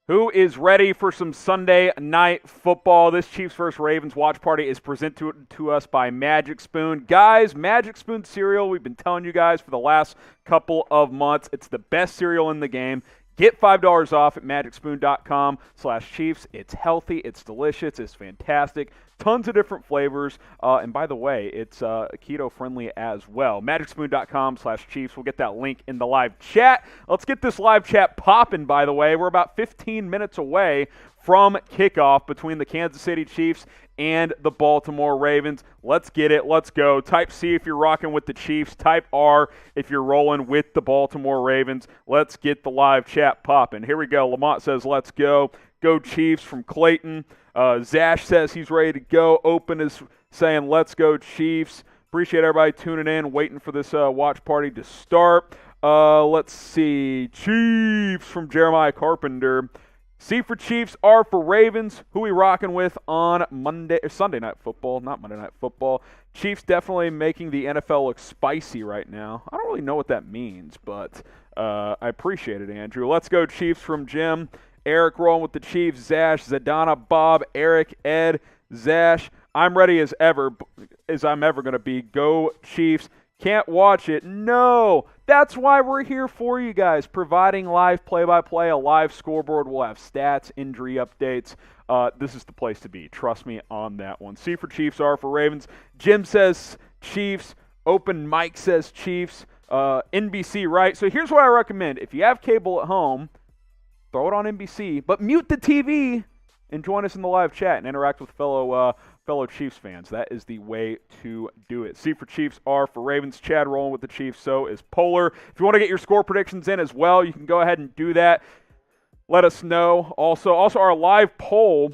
Who is ready for some Sunday night football? This Chiefs vs. Ravens watch party is presented to us by Magic Spoon. Guys, Magic Spoon cereal, we've been telling you guys for the last couple of months. It's the best cereal in the game. Get $5 off at magicspoon.com/Chiefs. It's healthy, it's delicious, it's fantastic. Tons of different flavors. And by the way, it's keto-friendly as well. magicspoon.com/Chiefs. We'll get that link in the live chat. Let's get this live chat popping, by the way. We're about 15 minutes away from kickoff between the Kansas City Chiefs and the Baltimore Ravens. Let's get it. Let's go. Type C if you're rocking with the Chiefs. Type R if you're rolling with the Baltimore Ravens. Let's get the live chat popping. Here we go. Lamont says, let's go. Go Chiefs from Clayton. Zash says he's ready to go. Open is saying, let's go Chiefs. Appreciate everybody tuning in, waiting for this watch party to start. Let's see. Chiefs from Jeremiah Carpenter. C for Chiefs, R for Ravens. Who we rocking with on Sunday Night Football, not Monday Night Football. Chiefs definitely making the NFL look spicy right now. I don't really know what that means, but I appreciate it, Andrew. Let's go Chiefs from Jim. Eric rolling with the Chiefs. Zash, Zadana, Bob, Eric, Ed, Zash. I'm ready as I'm ever going to be. Go Chiefs. Can't watch it. No. That's why we're here for you guys, providing live play-by-play, a live scoreboard. We'll have stats, injury updates. This is the place to be. Trust me on that one. C for Chiefs, R for Ravens. Jim says Chiefs. Open Mike says Chiefs. NBC, right? So here's what I recommend. If you have cable at home, throw it on NBC, but mute the TV and join us in the live chat and interact with fellow Chiefs fans. That is the way to do it. C for Chiefs, R for Ravens. Chad rolling with the Chiefs, so is Polar. If you want to get your score predictions in as well, you can go ahead and do that. Let us know. Also our live poll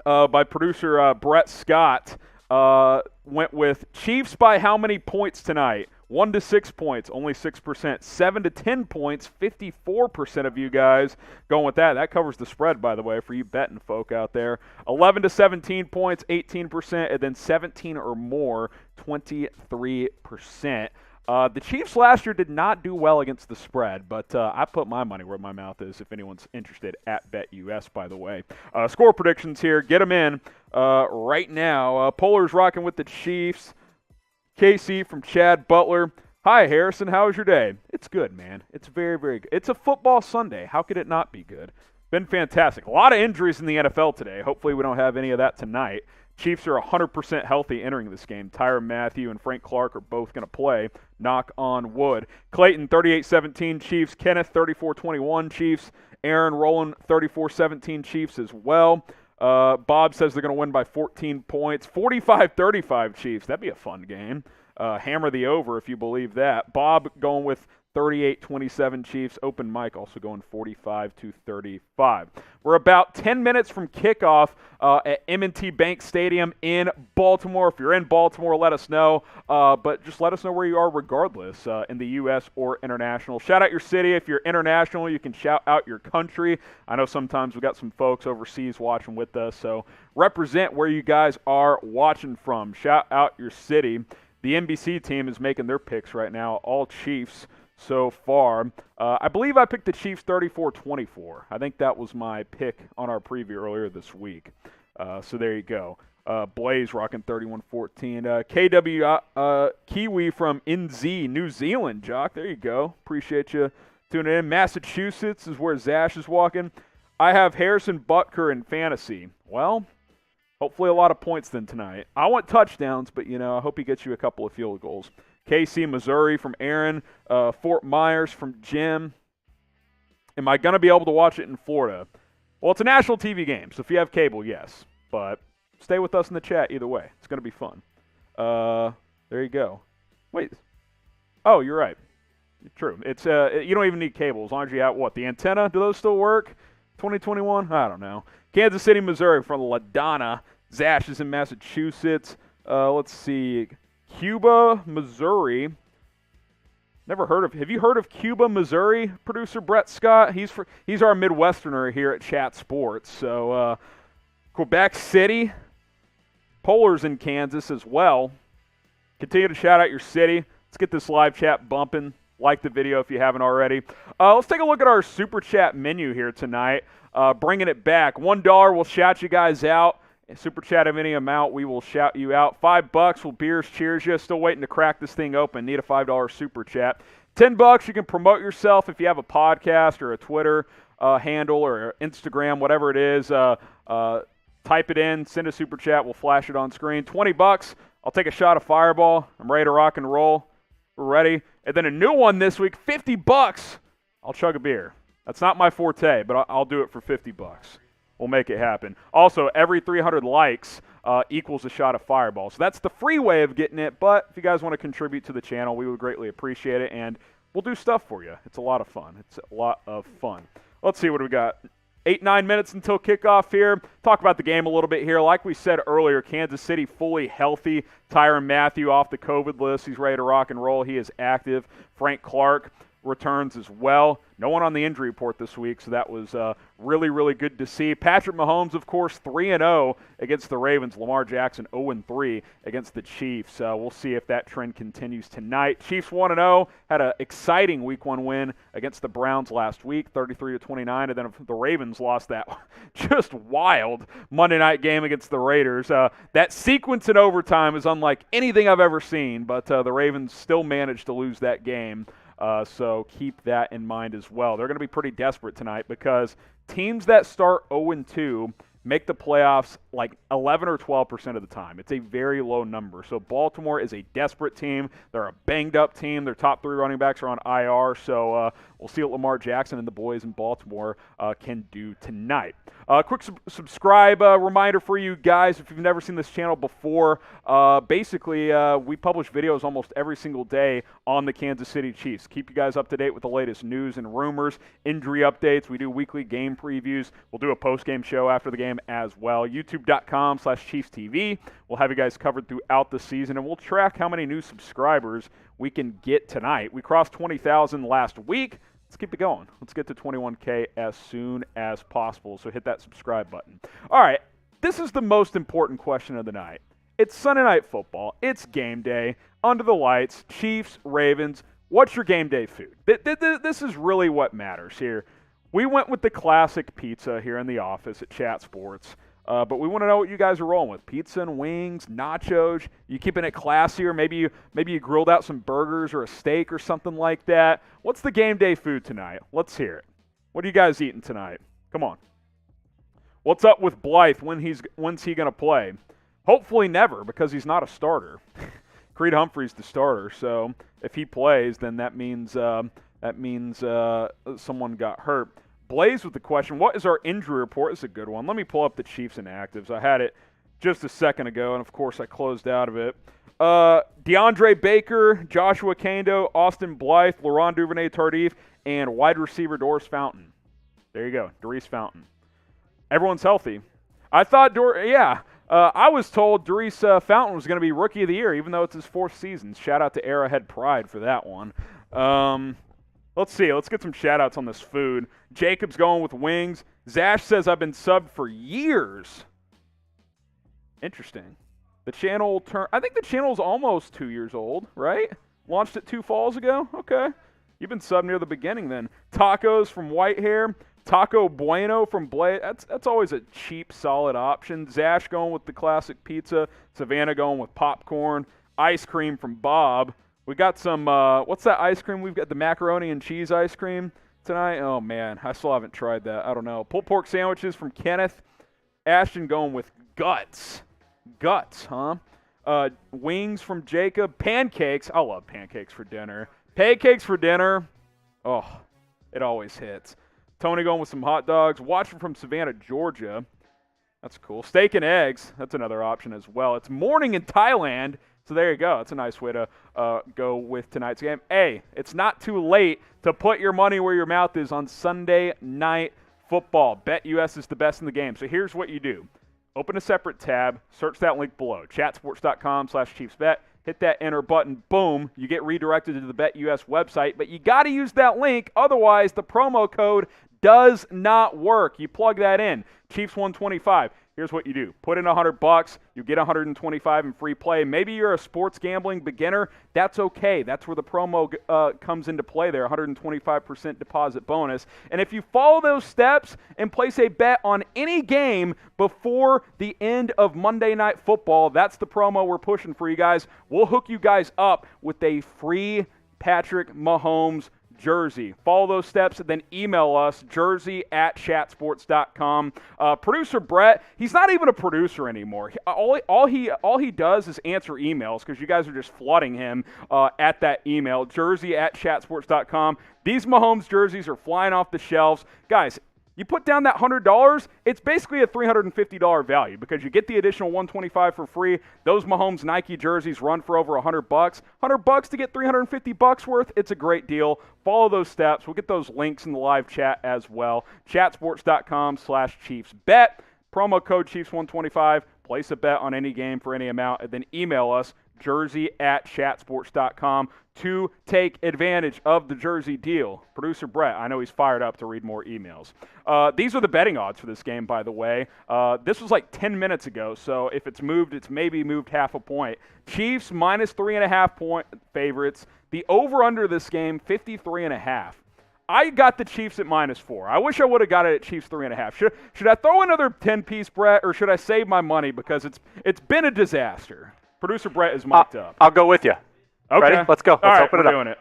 by producer Brett Scott went with Chiefs by how many points tonight? 1 to 6 points, only 6%. 7 to 10 points, 54% of you guys going with that. That covers the spread, by the way, for you betting folk out there. 11 to 17 points, 18%, and then 17 or more, 23%. The Chiefs last year did not do well against the spread, but I put my money where my mouth is if anyone's interested at BetUS, by the way. Score predictions here. Get them in right now. Polar's rocking with the Chiefs. KC from Chad Butler. Hi, Harrison. How was your day? It's good, man. It's very, very good. It's a football Sunday. How could it not be good? Been fantastic. A lot of injuries in the NFL today. Hopefully we don't have any of that tonight. Chiefs are 100% healthy entering this game. Tyrann Mathieu and Frank Clark are both going to play. Knock on wood. Clayton, 38-17 Chiefs. Kenneth, 34-21 Chiefs. Aaron Rowland, 34-17 Chiefs as well. Bob says they're going to win by 14 points. 45-35 Chiefs. That'd be a fun game. Hammer the over if you believe that. Bob going with 38-27 Chiefs. Open Mike also going 45-35. We're about 10 minutes from kickoff at M&T Bank Stadium in Baltimore. If you're in Baltimore, let us know. But just let us know where you are regardless, in the U.S. or international. Shout out your city. If you're international, you can shout out your country. I know sometimes we got some folks overseas watching with us, so represent where you guys are watching from. Shout out your city. The NBC team is making their picks right now, all Chiefs so far. I believe I picked the Chiefs 34-24. I think that was my pick on our preview earlier this week. So there you go. Blaze rocking 31-14. KW Kiwi from NZ, New Zealand, Jock. There you go. Appreciate you tuning in. Massachusetts is where Zash is walking. I have Harrison Butker in fantasy. Well, hopefully a lot of points then tonight. I want touchdowns, but, I hope he gets you a couple of field goals. KC, Missouri from Aaron. Fort Myers from Jim. Am I going to be able to watch it in Florida? Well, it's a national TV game, so if you have cable, yes. But stay with us in the chat either way. It's going to be fun. There you go. Wait. Oh, you're right. True. It's you don't even need cable as long as you have, the antenna? Do those still work? 2021? I don't know. Kansas City, Missouri from LaDonna. Zash is in Massachusetts. Let's see. Cuba, Missouri. Never heard of. Have you heard of Cuba, Missouri? Producer Brett Scott. He's our Midwesterner here at Chat Sports. So Quebec City. Polar's in Kansas as well. Continue to shout out your city. Let's get this live chat bumping. Like the video if you haven't already. Let's take a look at our Super Chat menu here tonight. Bringing it back. $1 will shout you guys out. Super Chat of any amount, we will shout you out. $5 will beers cheers you. Still waiting to crack this thing open. Need a $5 Super Chat. $10, you can promote yourself if you have a podcast or a Twitter handle or Instagram, whatever it is. Type it in, send a Super Chat, we'll flash it on screen. $20, I'll take a shot of Fireball. I'm ready to rock and roll. We're ready. And then a new one this week, $50, I'll chug a beer. That's not my forte, but I'll do it for $50. We'll make it happen. Also, every 300 likes equals a shot of Fireball. So that's the free way of getting it, but if you guys want to contribute to the channel, we would greatly appreciate it, and we'll do stuff for you. It's a lot of fun. Let's see what we got. 8-9 minutes until kickoff here. Talk about the game a little bit here. Like we said earlier, Kansas City fully healthy. Tyrann Mathieu off the COVID list. He's ready to rock and roll. He is active. Frank Clark returns as well. No one on the injury report this week, so that was really, really good to see. Patrick Mahomes, of course, 3-0 against the Ravens. Lamar Jackson 0-3 against the Chiefs. We'll see if that trend continues tonight. Chiefs 1-0, had an exciting Week 1 win against the Browns last week, 33-29, and then the Ravens lost that just wild Monday night game against the Raiders. That sequence in overtime is unlike anything I've ever seen, but the Ravens still managed to lose that game. So keep that in mind as well. They're going to be pretty desperate tonight because teams that start 0-2 make the playoffs like 11 or 12% of the time. It's a very low number. So Baltimore is a desperate team. They're a banged-up team. Their top 3 running backs are on IR. So we'll see what Lamar Jackson and the boys in Baltimore can do tonight. Quick subscribe reminder for you guys if you've never seen this channel before. Basically, we publish videos almost every single day on the Kansas City Chiefs. Keep you guys up to date with the latest news and rumors, injury updates. We do weekly game previews. We'll do a post-game show after the game as well. YouTube.com/ChiefsTV. We'll have you guys covered throughout the season, and we'll track how many new subscribers we can get tonight. We crossed 20,000 last week. Let's keep it going. Let's get to 21K as soon as possible, so hit that subscribe button. All right, this is the most important question of the night. It's Sunday Night Football. It's game day. Under the lights, Chiefs, Ravens. What's your game day food? This is really what matters here. We went with the classic pizza here in the office at Chat Sports, but we want to know what you guys are rolling with. Pizza and wings, nachos. You keeping it classier? Maybe you grilled out some burgers or a steak or something like that. What's the game day food tonight? Let's hear it. What are you guys eating tonight? Come on. What's up with Blythe? When's he going to play? Hopefully never, because he's not a starter. Creed Humphrey's the starter, so if he plays, then that means someone got hurt. Blaze with the question, what is our injury report? It's a good one. Let me pull up the Chiefs inactives. I had it just a second ago, and of course I closed out of it. DeAndre Baker, Joshua Kando, Austin Blythe, Laurent Duvernay-Tardif, and wide receiver Doris Fountain. There you go, Doris Fountain. Everyone's healthy. I thought, I was told Doris Fountain was going to be Rookie of the Year, even though it's his 4th season. Shout out to Arrowhead Pride for that one. Let's see. Let's get some shout-outs on this food. Jacob's going with wings. Zash says, I've been subbed for years. Interesting. I think the channel's almost 2 years old, right? Launched it 2 falls ago? Okay. You've been subbed near the beginning then. Tacos from Whitehair. Taco Bueno from Blade. That's always a cheap, solid option. Zash going with the classic pizza. Savannah going with popcorn. Ice cream from Bob. We got some, what's that ice cream? We've got the macaroni and cheese ice cream tonight. Oh, man, I still haven't tried that. I don't know. Pulled pork sandwiches from Kenneth. Ashton going with guts. Guts, huh? Wings from Jacob. Pancakes. I love pancakes for dinner. Pancakes for dinner. Oh, it always hits. Tony going with some hot dogs. Watching from Savannah, Georgia. That's cool. Steak and eggs. That's another option as well. It's morning in Thailand. So there you go. That's a nice way to go with tonight's game. Hey, it's not too late to put your money where your mouth is on Sunday Night Football. BetUS is the best in the game. So here's what you do. Open a separate tab. Search that link below. Chatsports.com/ChiefsBet. Hit that enter button. Boom. You get redirected to the BetUS website. But you got to use that link. Otherwise, the promo code does not work. You plug that in. Chiefs 125. Here's what you do. Put in $100, you get $125 in free play. Maybe you're a sports gambling beginner. That's okay. That's where the promo comes into play there, 125% deposit bonus. And if you follow those steps and place a bet on any game before the end of Monday Night Football, that's the promo we're pushing for you guys. We'll hook you guys up with a free Patrick Mahomes jersey. Follow those steps and then email us, jersey@chatsports.com. Producer Brett, he's not even a producer anymore. All he does is answer emails because you guys are just flooding him at that email, jersey@chatsports.com. These Mahomes jerseys are flying off the shelves. Guys, you put down that $100, it's basically a $350 value because you get the additional $125 for free. Those Mahomes Nike jerseys run for over $100. $100 to get $350 worth, it's a great deal. Follow those steps. We'll get those links in the live chat as well. Chatsports.com/ChiefsBet. Promo code Chiefs125. Place a bet on any game for any amount, and then email us, jersey@chatsports.com, to take advantage of the jersey deal. Producer Brett, I know he's fired up to read more emails. These are the betting odds for this game, by the way. This was like 10 minutes ago, so if it's moved, it's maybe moved half a point. Chiefs minus 3.5 point favorites. The over-under this game, 53.5. I got the Chiefs at -4. I wish I would have got it at Chiefs 3.5. Should I throw another 10-piece, Brett, or should I save my money because it's been a disaster? Producer Brett is mic'd up. I'll go with you. Okay. Ready? Let's go. Let's open it up. Doing it.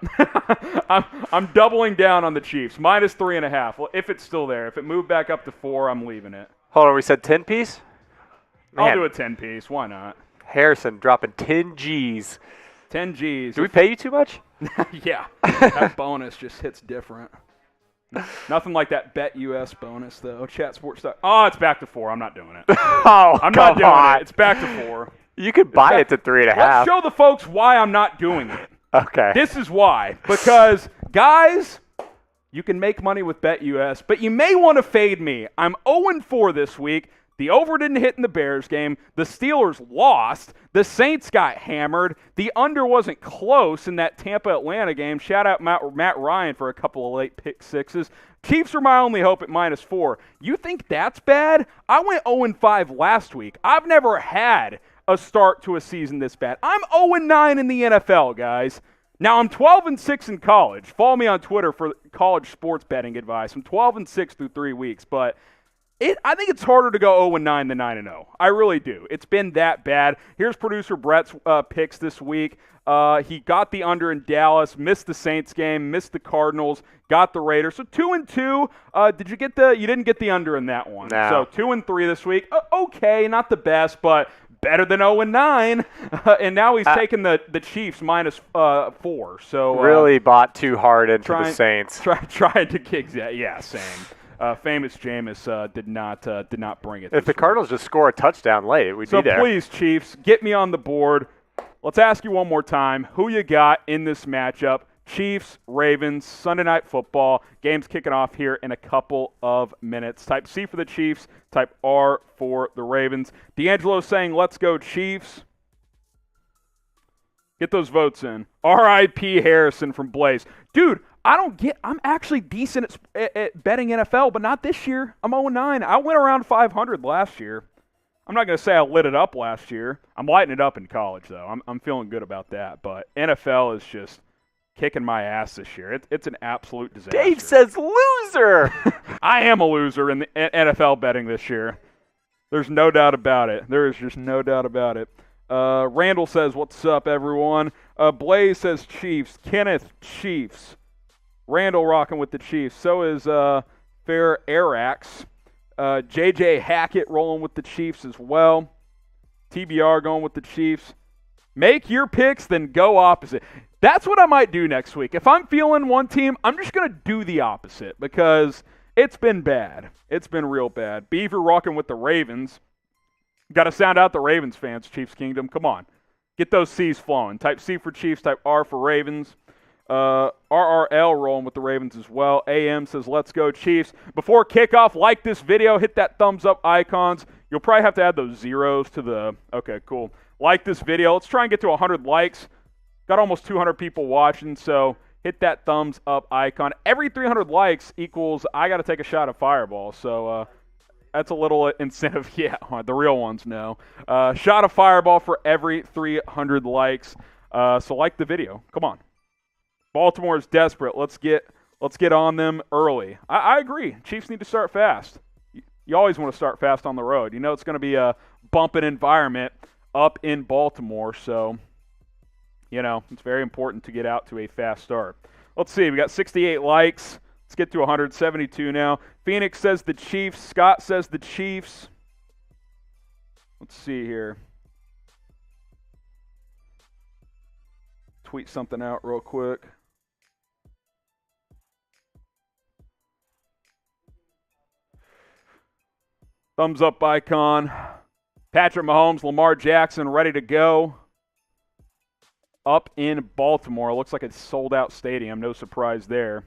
I'm doubling down on the Chiefs. minus 3.5. Well, if it's still there. If it moved back up to 4, I'm leaving it. Hold on. We said 10-piece? I'll do a 10-piece. Why not? Harrison dropping 10 G's. 10 G's. Do we pay you too much? Yeah. That bonus just hits different. Nothing like that BetUS bonus, though. Chat Sports. Oh, it's back to 4. I'm not doing it. I'm not doing it. It's back to 4. You could buy it to 3.5. Let's show the folks why I'm not doing it. Okay. This is why. Because, guys, you can make money with BetUS, but you may want to fade me. I'm 0-4 this week. The over didn't hit in the Bears game. The Steelers lost. The Saints got hammered. The under wasn't close in that Tampa-Atlanta game. Shout out Matt Ryan for a couple of late pick sixes. Chiefs are my only hope at -4. You think that's bad? I went 0-5 last week. I've never had a start to a season this bad. I'm 0-9 in the NFL, guys. Now, I'm 12-6 in college. Follow me on Twitter for college sports betting advice. I'm 12-6 through 3 weeks, but I think it's harder to go 0-9 than 9-0. I really do. It's been that bad. Here's producer Brett's picks this week. He got the under in Dallas, missed the Saints game, missed the Cardinals, got the Raiders. So 2-2. Did you get you didn't get the under in that one. No. So 2-3 this week. Okay, not the best, but better than 0-9. And now he's taking the Chiefs -4. So really bought too hard into the Saints. Trying to kick that. Yeah, same. Famous Jameis did not bring it. If the Cardinals just score a touchdown late, we'd be there. So please, Chiefs, get me on the board. Let's ask you one more time. Who you got in this matchup? Chiefs, Ravens, Sunday Night Football. Game's kicking off here in a couple of minutes. Type C for the Chiefs. Type R for the Ravens. D'Angelo's saying, let's go Chiefs. Get those votes in. R.I.P. Harrison from Blaze. Dude, I'm actually decent at betting NFL, but not this year. I'm 0-9. I went around 500 last year. I'm not going to say I lit it up last year. I'm lighting it up in college, though. I'm feeling good about that. But NFL is just kicking my ass this year. It's an absolute disaster. Dave says loser. I am a loser in the NFL betting this year. There's no doubt about it. There is just no doubt about it. Randall says, what's up, everyone? Blaze says Chiefs. Kenneth, Chiefs. Randall rocking with the Chiefs. So is Fair Arax. JJ Hackett rolling with the Chiefs as well. TBR going with the Chiefs. Make your picks, then go opposite. That's what I might do next week. If I'm feeling one team, I'm just going to do the opposite because it's been bad. It's been real bad. Beaver rocking with the Ravens. Got to sound out the Ravens fans, Chiefs Kingdom. Come on. Get those C's flowing. Type C for Chiefs, type R for Ravens. RRL rolling with the Ravens as well. AM says, let's go Chiefs. Before kickoff, like this video. Hit that thumbs up icons. You'll probably have to add those zeros to the... Okay, cool. Like this video. Let's try and get to 100 likes. Got almost 200 people watching, so hit that thumbs up icon. Every 300 likes equals I got to take a shot of Fireball. So That's a little incentive. Yeah, the real ones know. Shot a fireball for every 300 likes. So like the video. Come on. Baltimore is desperate. Let's get on them early. I agree. Chiefs need to start fast. You always want to start fast on the road. You know it's going to be a bumping environment up in Baltimore, so it's very important to get out to a fast start. Let's see. We got 68 likes. Let's get to 172 now. Phoenix says the Chiefs. Scott says the Chiefs. Let's see here. Tweet something out real quick. Thumbs up icon. Patrick Mahomes, Lamar Jackson ready to go. Up in Baltimore. Looks like a sold-out stadium. No surprise there.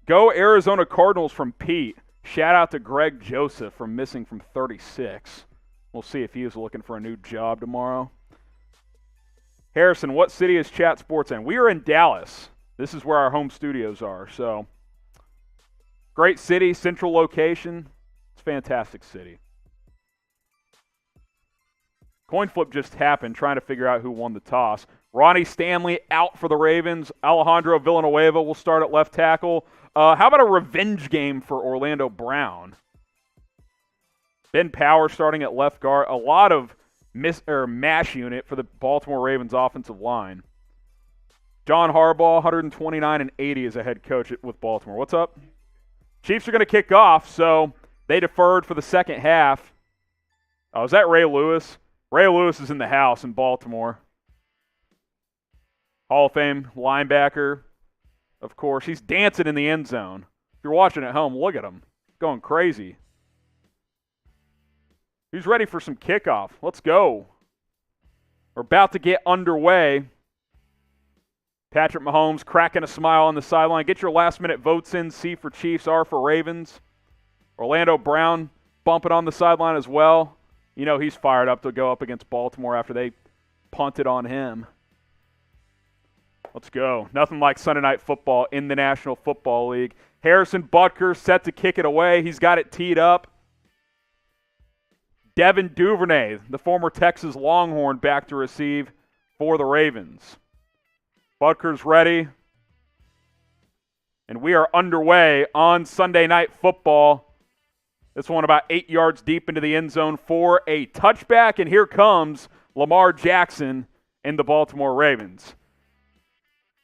Go Arizona Cardinals from Pete. Shout out to Greg Joseph from Missing from 36. We'll see if he is looking for a new job tomorrow. Harrison, what city is Chat Sports in? We are in Dallas. This is where our home studios are. So, great city, central location. It's a fantastic city. Coin flip just happened, trying to figure out who won the toss. Ronnie Stanley out for the Ravens. Alejandro Villanueva will start at left tackle. How about a revenge game for Orlando Brown? Ben Power starting at left guard. A lot of mash unit for the Baltimore Ravens offensive line. John Harbaugh, 129 and 80 as a head coach with Baltimore. What's up? Chiefs are going to kick off, so they deferred for the second half. Oh, is that Ray Lewis? Ray Lewis is in the house in Baltimore. Hall of Fame linebacker, of course. He's dancing in the end zone. If you're watching at home, look at him. Going crazy. He's ready for some kickoff. Let's go. We're about to get underway. Patrick Mahomes cracking a smile on the sideline. Get your last-minute votes in. C for Chiefs, R for Ravens. Orlando Brown bumping on the sideline as well. You know he's fired up to go up against Baltimore after they punted on him. Let's go. Nothing like Sunday Night Football in the National Football League. Harrison Butker set to kick it away. He's got it teed up. Devin Duvernay, the former Texas Longhorn, back to receive for the Ravens. Butker's ready. And we are underway on Sunday Night Football. This one about 8 yards deep into the end zone for a touchback. And here comes Lamar Jackson and the Baltimore Ravens.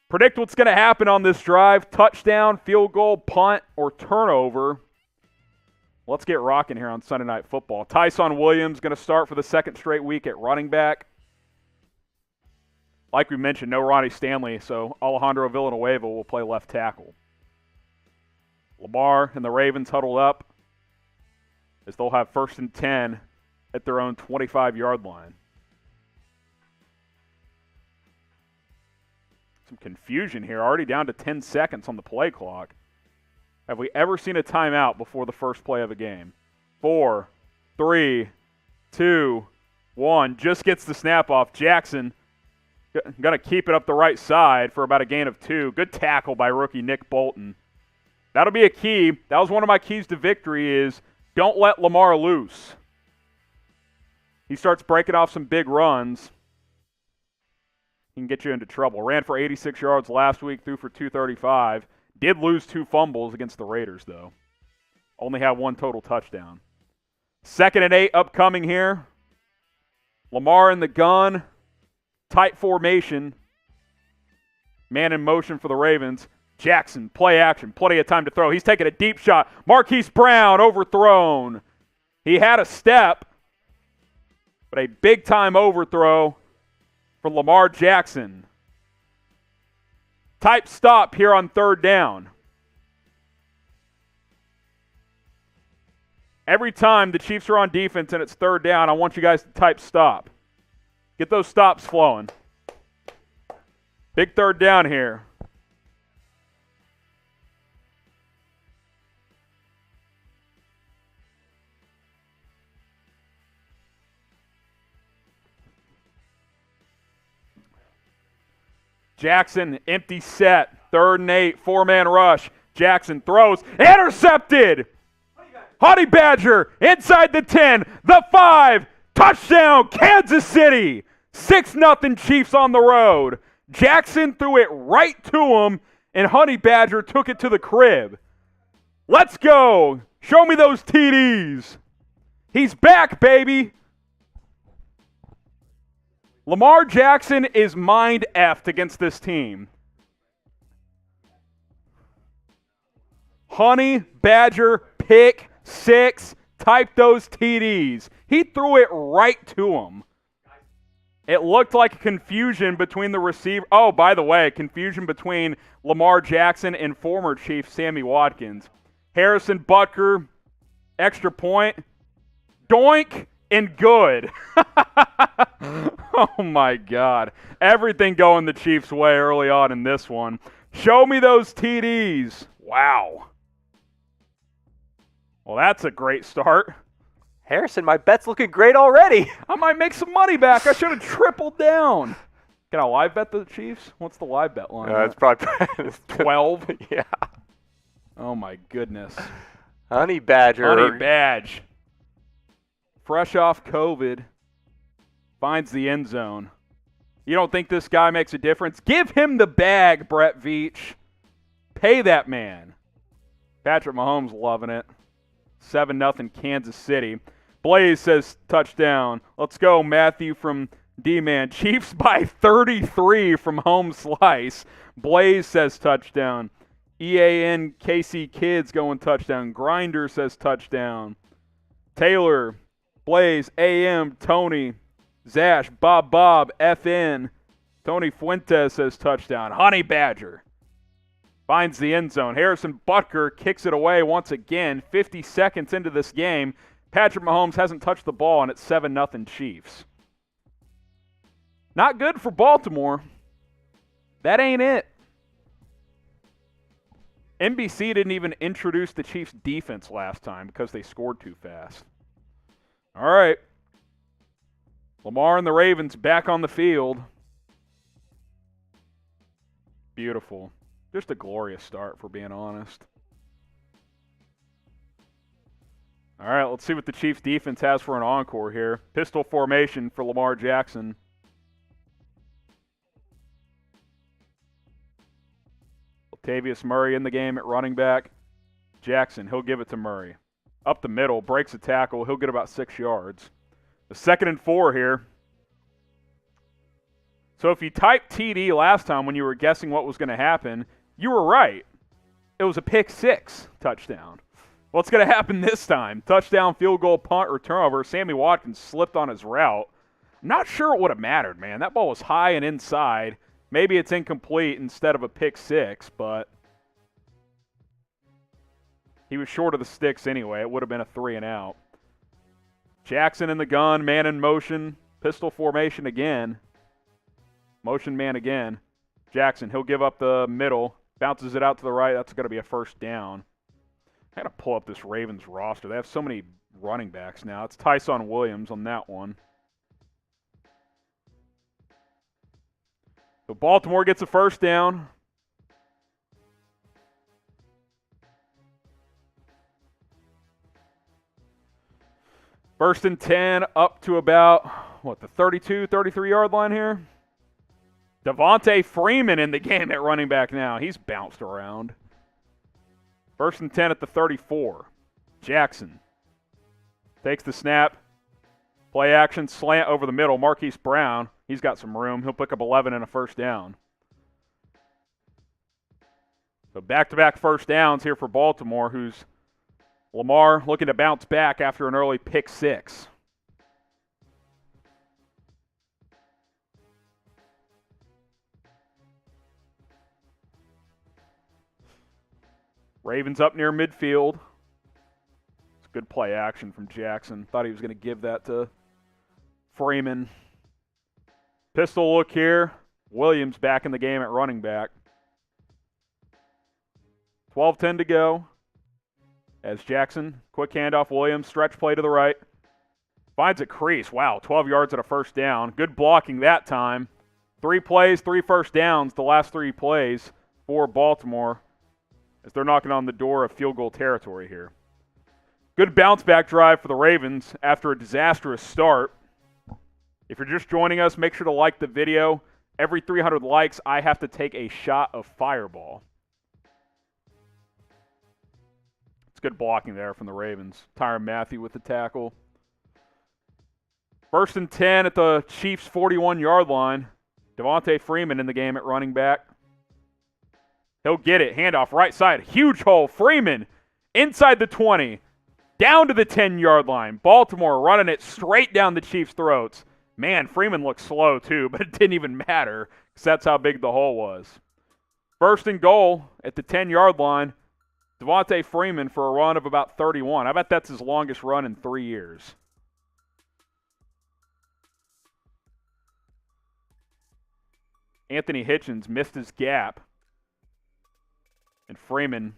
Predict what's going to happen on this drive. Touchdown, field goal, punt, or turnover. Let's get rocking here on Sunday Night Football. Tyson Williams going to start for the second straight week at running back. Like we mentioned, no Ronnie Stanley, so Alejandro Villanueva will play left tackle. Lamar and the Ravens huddled up as they'll have 1st and 10 at their own 25-yard line. Some confusion here, already down to 10 seconds on the play clock. Have we ever seen a timeout before the first play of a game? 4, 3, 2, 1. Just gets the snap off. Jackson going to keep it up the right side for about a gain of 2. Good tackle by rookie Nick Bolton. That'll be a key. That was one of my keys to victory is don't let Lamar loose. He starts breaking off some big runs. He can get you into trouble. Ran for 86 yards last week, threw for 235. Did lose 2 fumbles against the Raiders, though. Only had 1 total touchdown. 2nd and 8 upcoming here. Lamar in the gun. Tight formation. Man in motion for the Ravens. Jackson, play action. Plenty of time to throw. He's taking a deep shot. Marquise Brown overthrown. He had a step, but a big-time overthrow for Lamar Jackson. Type stop here on 3rd down. Every time the Chiefs are on defense and it's 3rd down, I want you guys to type stop. Get those stops flowing. Big 3rd down here. Jackson, empty set. 3rd and 8, 4-man rush. Jackson throws. Intercepted! Honey Badger inside the 10, the 5, touchdown, Kansas City. 6-0 Chiefs on the road. Jackson threw it right to him, and Honey Badger took it to the crib. Let's go. Show me those TDs. He's back, baby. Lamar Jackson is mind effed against this team. Honey Badger pick 6. Type those TDs. He threw it right to him. It looked like a confusion between the receiver. Oh, by the way, confusion between Lamar Jackson and former Chief Sammy Watkins. Harrison Butker, extra point, doink, and good. Oh, my God. Everything going the Chiefs' way early on in this one. Show me those TDs. Wow. Well, that's a great start. Harrison, my bet's looking great already. I might make some money back. I should have tripled down. Can I live bet the Chiefs? What's the live bet line? It's probably 12? Yeah. Oh, my goodness. Honey Badger. Honey Badge. Fresh off COVID. Finds the end zone. You don't think this guy makes a difference? Give him the bag, Brett Veach. Pay that man. Patrick Mahomes loving it. 7-0 Kansas City. Blaze says touchdown. Let's go, Matthew from D-Man. Chiefs by 33 from home slice. Blaze says touchdown. EAN KC Kids going touchdown. Grinder says touchdown. Taylor, Blaze, AM, Tony, Zash, Bob, FN. Tony Fuentes says touchdown. Honey Badger finds the end zone. Harrison Butker kicks it away once again. 50 seconds into this game. Patrick Mahomes hasn't touched the ball, and it's 7-0 Chiefs. Not good for Baltimore. That ain't it. NBC didn't even introduce the Chiefs' defense last time because they scored too fast. All right. Lamar and the Ravens back on the field. Beautiful. Just a glorious start, for being honest. All right, let's see what the Chiefs' defense has for an encore here. Pistol formation for Lamar Jackson. Latavius Murray in the game at running back. Jackson, he'll give it to Murray. Up the middle, breaks a tackle. He'll get about 6 yards. The 2nd and 4 here. So if you typed TD last time when you were guessing what was going to happen, you were right. It was a pick 6 touchdown. What's going to happen this time? Touchdown, field goal, punt, or turnover. Sammy Watkins slipped on his route. I'm not sure it would have mattered, man. That ball was high and inside. Maybe it's incomplete instead of a pick 6, but he was short of the sticks anyway. It would have been a 3 and out. Jackson in the gun, man in motion, pistol formation again. Motion man again. Jackson, he'll give up the middle, bounces it out to the right. That's going to be a first down. I got to pull up this Ravens roster. They have so many running backs now. It's Tyson Williams on that one. So Baltimore gets a first down. First and 10 up to about, the 32, 33-yard line here? Devontae Freeman in the game at running back now. He's bounced around. First and 10 at the 34. Jackson takes the snap. Play action, slant over the middle. Marquise Brown, he's got some room. He'll pick up 11 and a first down. So back-to-back first downs here for Baltimore, who's Lamar looking to bounce back after an early pick 6. Ravens up near midfield. It's good play action from Jackson. Thought he was going to give that to Freeman. Pistol look here. Williams back in the game at running back. 12-10 to go. As Jackson, quick handoff, Williams, stretch play to the right. Finds a crease. Wow, 12 yards at a first down. Good blocking that time. 3 plays, 3 first downs, the last 3 plays for Baltimore, as they're knocking on the door of field goal territory here. Good bounce-back drive for the Ravens after a disastrous start. If you're just joining us, make sure to like the video. Every 300 likes, I have to take a shot of Fireball. It's good blocking there from the Ravens. Tyrann Mathieu with the tackle. 1st and 10 at the Chiefs' 41-yard line. Devontae Freeman in the game at running back. He'll get it. Handoff right side. Huge hole. Freeman inside the 20. Down to the 10-yard line. Baltimore running it straight down the Chiefs' throats. Man, Freeman looked slow too, but it didn't even matter because that's how big the hole was. 1st and goal at the 10-yard line. Devontae Freeman for a run of about 31. I bet that's his longest run in 3 years. Anthony Hitchens missed his gap. And Freeman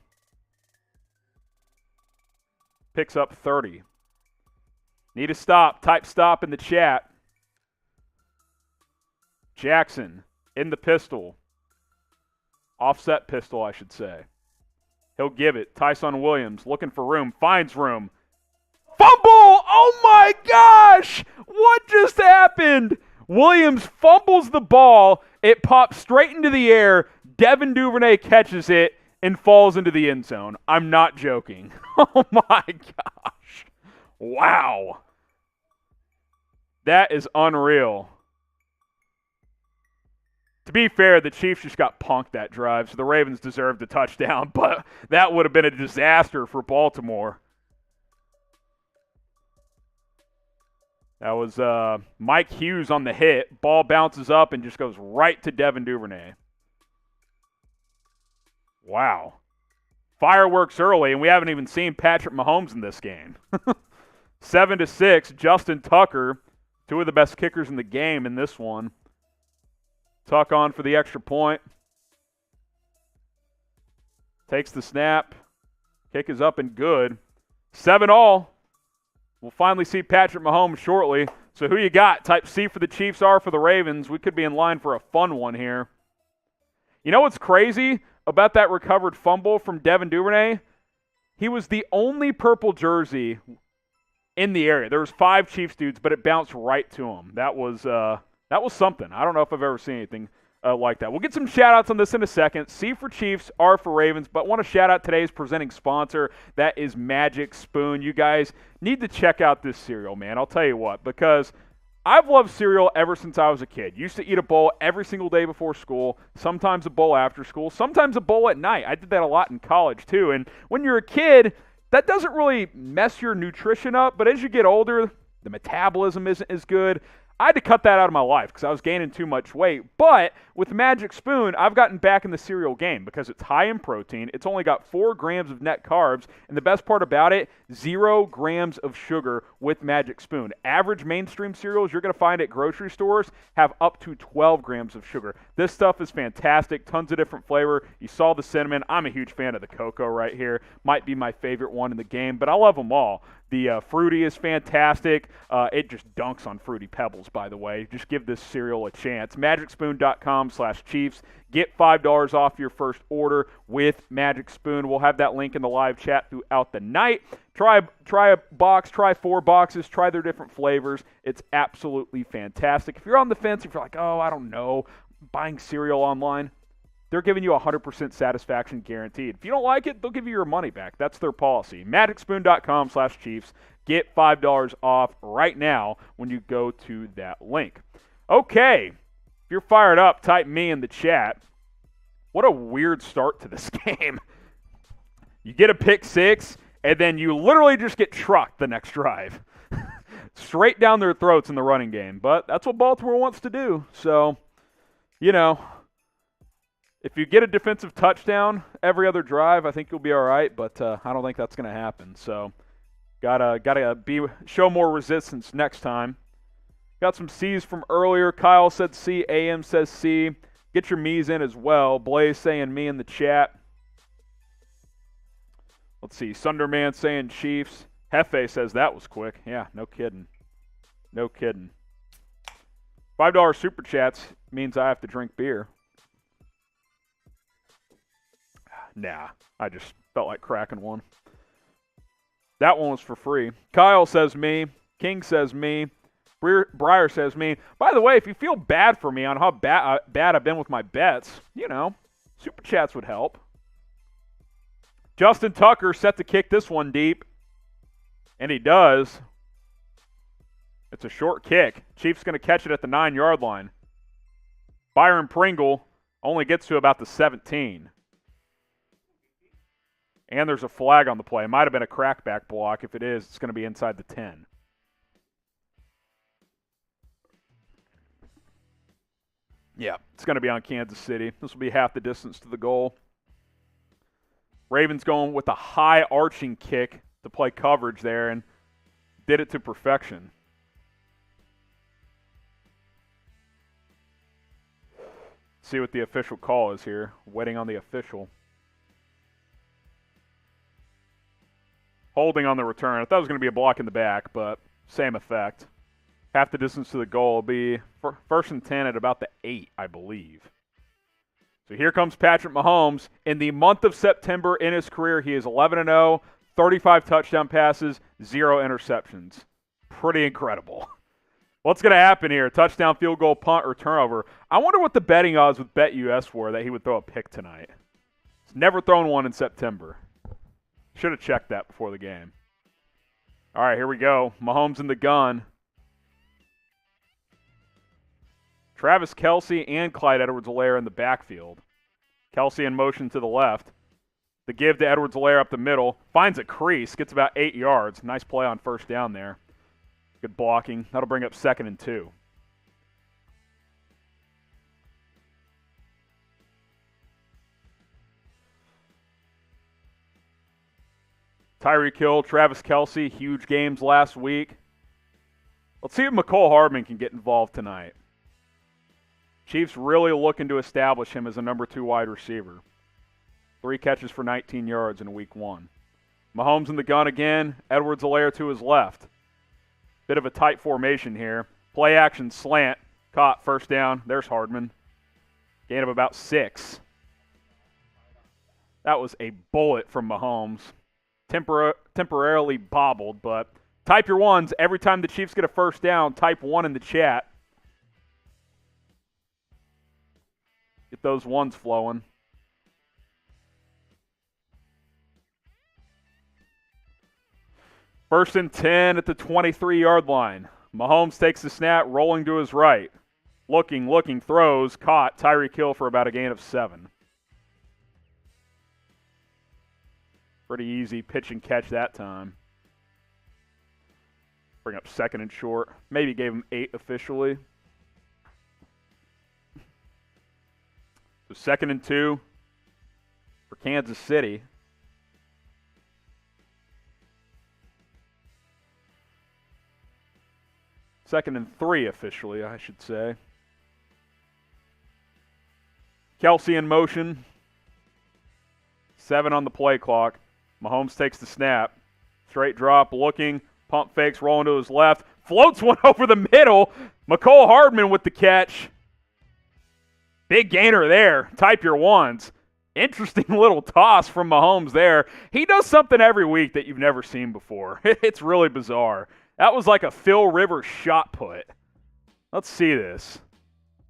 picks up 30. Need a stop. Type stop in the chat. Jackson in the pistol. Offset pistol, I should say. He'll give it. Tyson Williams looking for room. Finds room. Fumble! Oh my gosh! What just happened? Williams fumbles the ball. It pops straight into the air. Devin Duvernay catches it and falls into the end zone. I'm not joking. Oh my gosh. Wow. That is unreal. To be fair, the Chiefs just got punked that drive, so the Ravens deserved a touchdown, but that would have been a disaster for Baltimore. That was Mike Hughes on the hit. Ball bounces up and just goes right to Devin Duvernay. Wow. Fireworks early, and we haven't even seen Patrick Mahomes in this game. 7-6, Justin Tucker, 2 of the best kickers in the game in this one. Tuck on for the extra point. Takes the snap. Kick is up and good. 7-all. We'll finally see Patrick Mahomes shortly. So who you got? Type C for the Chiefs, R for the Ravens. We could be in line for a fun one here. You know what's crazy about that recovered fumble from Devin Duvernay? He was the only purple jersey in the area. There was 5 Chiefs dudes, but it bounced right to him. That was something. I don't know if I've ever seen anything like that. We'll get some shout-outs on this in a second. C for Chiefs, R for Ravens, but want to shout out today's presenting sponsor. That is Magic Spoon. You guys need to check out this cereal, man. I'll tell you what, because I've loved cereal ever since I was a kid. Used to eat a bowl every single day before school, sometimes a bowl after school, sometimes a bowl at night. I did that a lot in college too. And when you're a kid, that doesn't really mess your nutrition up, but as you get older, the metabolism isn't as good. I had to cut that out of my life because I was gaining too much weight. But with Magic Spoon, I've gotten back in the cereal game because it's high in protein. It's only got 4 grams of net carbs. And the best part about it, 0 grams of sugar with Magic Spoon. Average mainstream cereals you're going to find at grocery stores have up to 12 grams of sugar. This stuff is fantastic. Tons of different flavor. You saw the cinnamon. I'm a huge fan of the cocoa right here. Might be my favorite one in the game, but I love them all. The Fruity is fantastic. It just dunks on Fruity Pebbles, by the way. Just give this cereal a chance. MagicSpoon.com/Chiefs. Get $5 off your first order with Magic Spoon. We'll have that link in the live chat throughout the night. Try a box, try 4 boxes, try their different flavors. It's absolutely fantastic. If you're on the fence, if you're like, oh, I don't know, buying cereal online, they're giving you 100% satisfaction guaranteed. If you don't like it, they'll give you your money back. That's their policy. MagicSpoon.com/Chiefs. Get $5 off right now when you go to that link. Okay. If you're fired up, type me in the chat. What a weird start to this game. You get a pick 6, and then you literally just get trucked the next drive. Straight down their throats in the running game. But that's what Baltimore wants to do. So, you know, if you get a defensive touchdown every other drive, I think you'll be all right. But I don't think that's going to happen. So, gotta show more resistance next time. Got some C's from earlier. Kyle said C. AM says C. Get your me's in as well. Blaze saying me in the chat. Let's see. Sunderman saying Chiefs. Hefe says that was quick. Yeah, no kidding. No kidding. $5 super chats means I have to drink beer. Nah, I just felt like cracking one. That one was for free. Kyle says me. King says me. Breyer says me. By the way, if you feel bad for me on how bad I've been with my bets, super chats would help. Justin Tucker set to kick this one deep. And he does. It's a short kick. Chiefs going to catch it at the 9-yard line. Byron Pringle only gets to about the 17. And there's a flag on the play. It might have been a crackback block. If it is, it's going to be inside the 10. Yeah, it's going to be on Kansas City. This will be half the distance to the goal. Ravens going with a high arching kick to play coverage there and did it to perfection. See what the official call is here. Waiting on the official. Holding on the return. I thought it was going to be a block in the back, but same effect. Half the distance to the goal will be first and 10 at about the 8, I believe. So here comes Patrick Mahomes. In the month of September in his career, he is 11-0, 35 touchdown passes, 0 interceptions. Pretty incredible. What's going to happen here? Touchdown, field goal, punt, or turnover. I wonder what the betting odds with BetUS were that he would throw a pick tonight. He's never thrown one in September. Should have checked that before the game. All right, here we go. Mahomes in the gun. Travis Kelce and Clyde Edwards-Helaire in the backfield. Kelce in motion to the left. The give to Edwards-Helaire up the middle. Finds a crease. Gets about 8 yards. Nice play on first down there. Good blocking. That'll bring up 2nd and 2. Tyreek Hill, Travis Kelce, huge games last week. Let's see if McCole Hardman can get involved tonight. Chiefs really looking to establish him as a number 2 wide receiver. 3 catches for 19 yards in week 1. Mahomes in the gun again. Edwards-Helaire to his left. Bit of a tight formation here. Play action slant. Caught. First down. There's Hardman. Gain of about 6. That was a bullet from Mahomes. Temporarily bobbled, but type your ones. Every time the Chiefs get a first down, type 1 in the chat. Get those ones flowing. First and 10 at the 23-yard line. Mahomes takes the snap, rolling to his right. Looking, throws, caught. Tyreek Hill for about a gain of 7. Pretty easy pitch and catch that time. Bring up 2nd and short. Maybe gave him 8 officially. So 2nd and 2 for Kansas City. Second and 3 officially, I should say. Kelce in motion. 7 on the play clock. Mahomes takes the snap. Straight drop, looking. Pump fakes, rolling to his left. Floats one over the middle. McCole Hardman with the catch. Big gainer there. Type your ones. Interesting little toss from Mahomes there. He does something every week that you've never seen before. It's really bizarre. That was like a Phil Rivers shot put. Let's see this.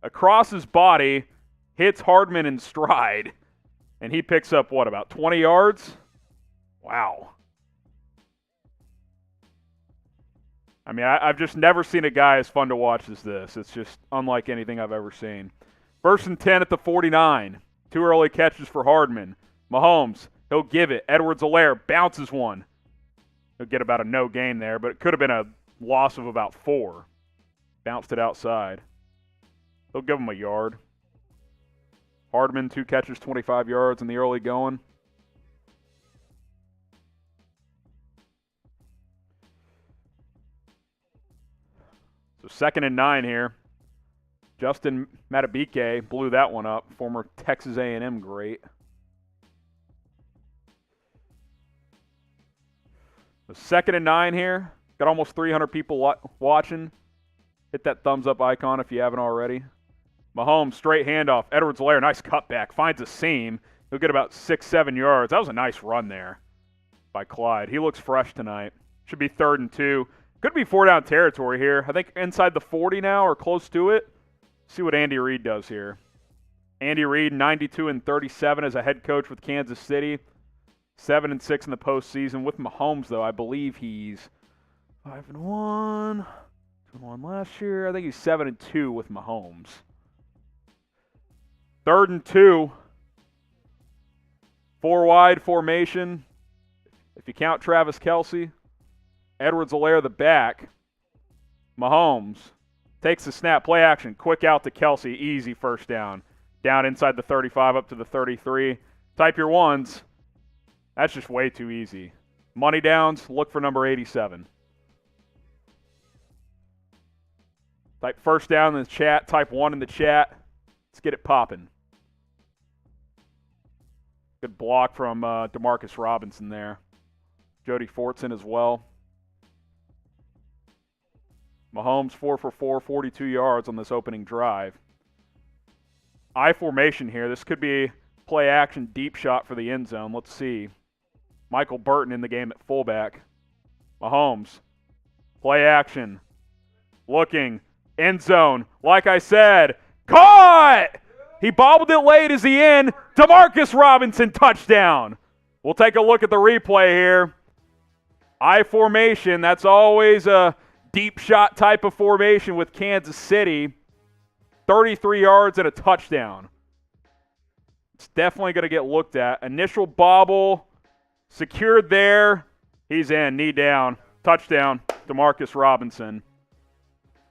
Across his body, hits Hardman in stride, and he picks up, what, about 20 yards? Wow. I mean, I've just never seen a guy as fun to watch as this. It's just unlike anything I've ever seen. First and 10 at the 49. 2 early catches for Hardman. Mahomes, he'll give it. Edwards-Helaire bounces one. He'll get about a no gain there, but it could have been a loss of about 4. Bounced it outside. He'll give him a yard. Hardman, 2 catches, 25 yards in the early going. So 2nd and 9 here. Justin Matabike blew that one up. Former Texas A&M great. So 2nd and 9 here. Got almost 300 people watching. Hit that thumbs up icon if you haven't already. Mahomes, straight handoff. Edwards-Helaire, nice cutback. Finds a seam. He'll get about 6-7 yards. That was a nice run there by Clyde. He looks fresh tonight. Should be 3rd and 2. Could be 4-down territory here. I think inside the 40 now or close to it. See what Andy Reid does here. Andy Reid, 92-37 as a head coach with Kansas City. 7-6 in the postseason. With Mahomes, though, I believe he's 5-1. 2-1 last year. I think he's 7-2 with Mahomes. 3rd and 2. 4-wide formation. If you count Travis Kelce, Edwards-Helaire the back. Mahomes takes the snap, play action, quick out to Kelce, easy first down. Down inside the 35 up to the 33. Type your ones. That's just way too easy. Money downs, look for number 87. Type first down in the chat, type 1 in the chat. Let's get it popping. Good block from Demarcus Robinson there. Jody Fortson as well. Mahomes 4 for 4, 42 yards on this opening drive. I formation here. This could be play action deep shot for the end zone. Let's see. Michael Burton in the game at fullback. Mahomes. Play action. Looking. End zone. Like I said. Caught! He bobbled it late as he in. Demarcus Robinson touchdown. We'll take a look at the replay here. I formation. That's always a deep shot type of formation with Kansas City. 33 yards and a touchdown. It's definitely going to get looked at. Initial bobble. Secured there. He's in. Knee down. Touchdown. Demarcus Robinson.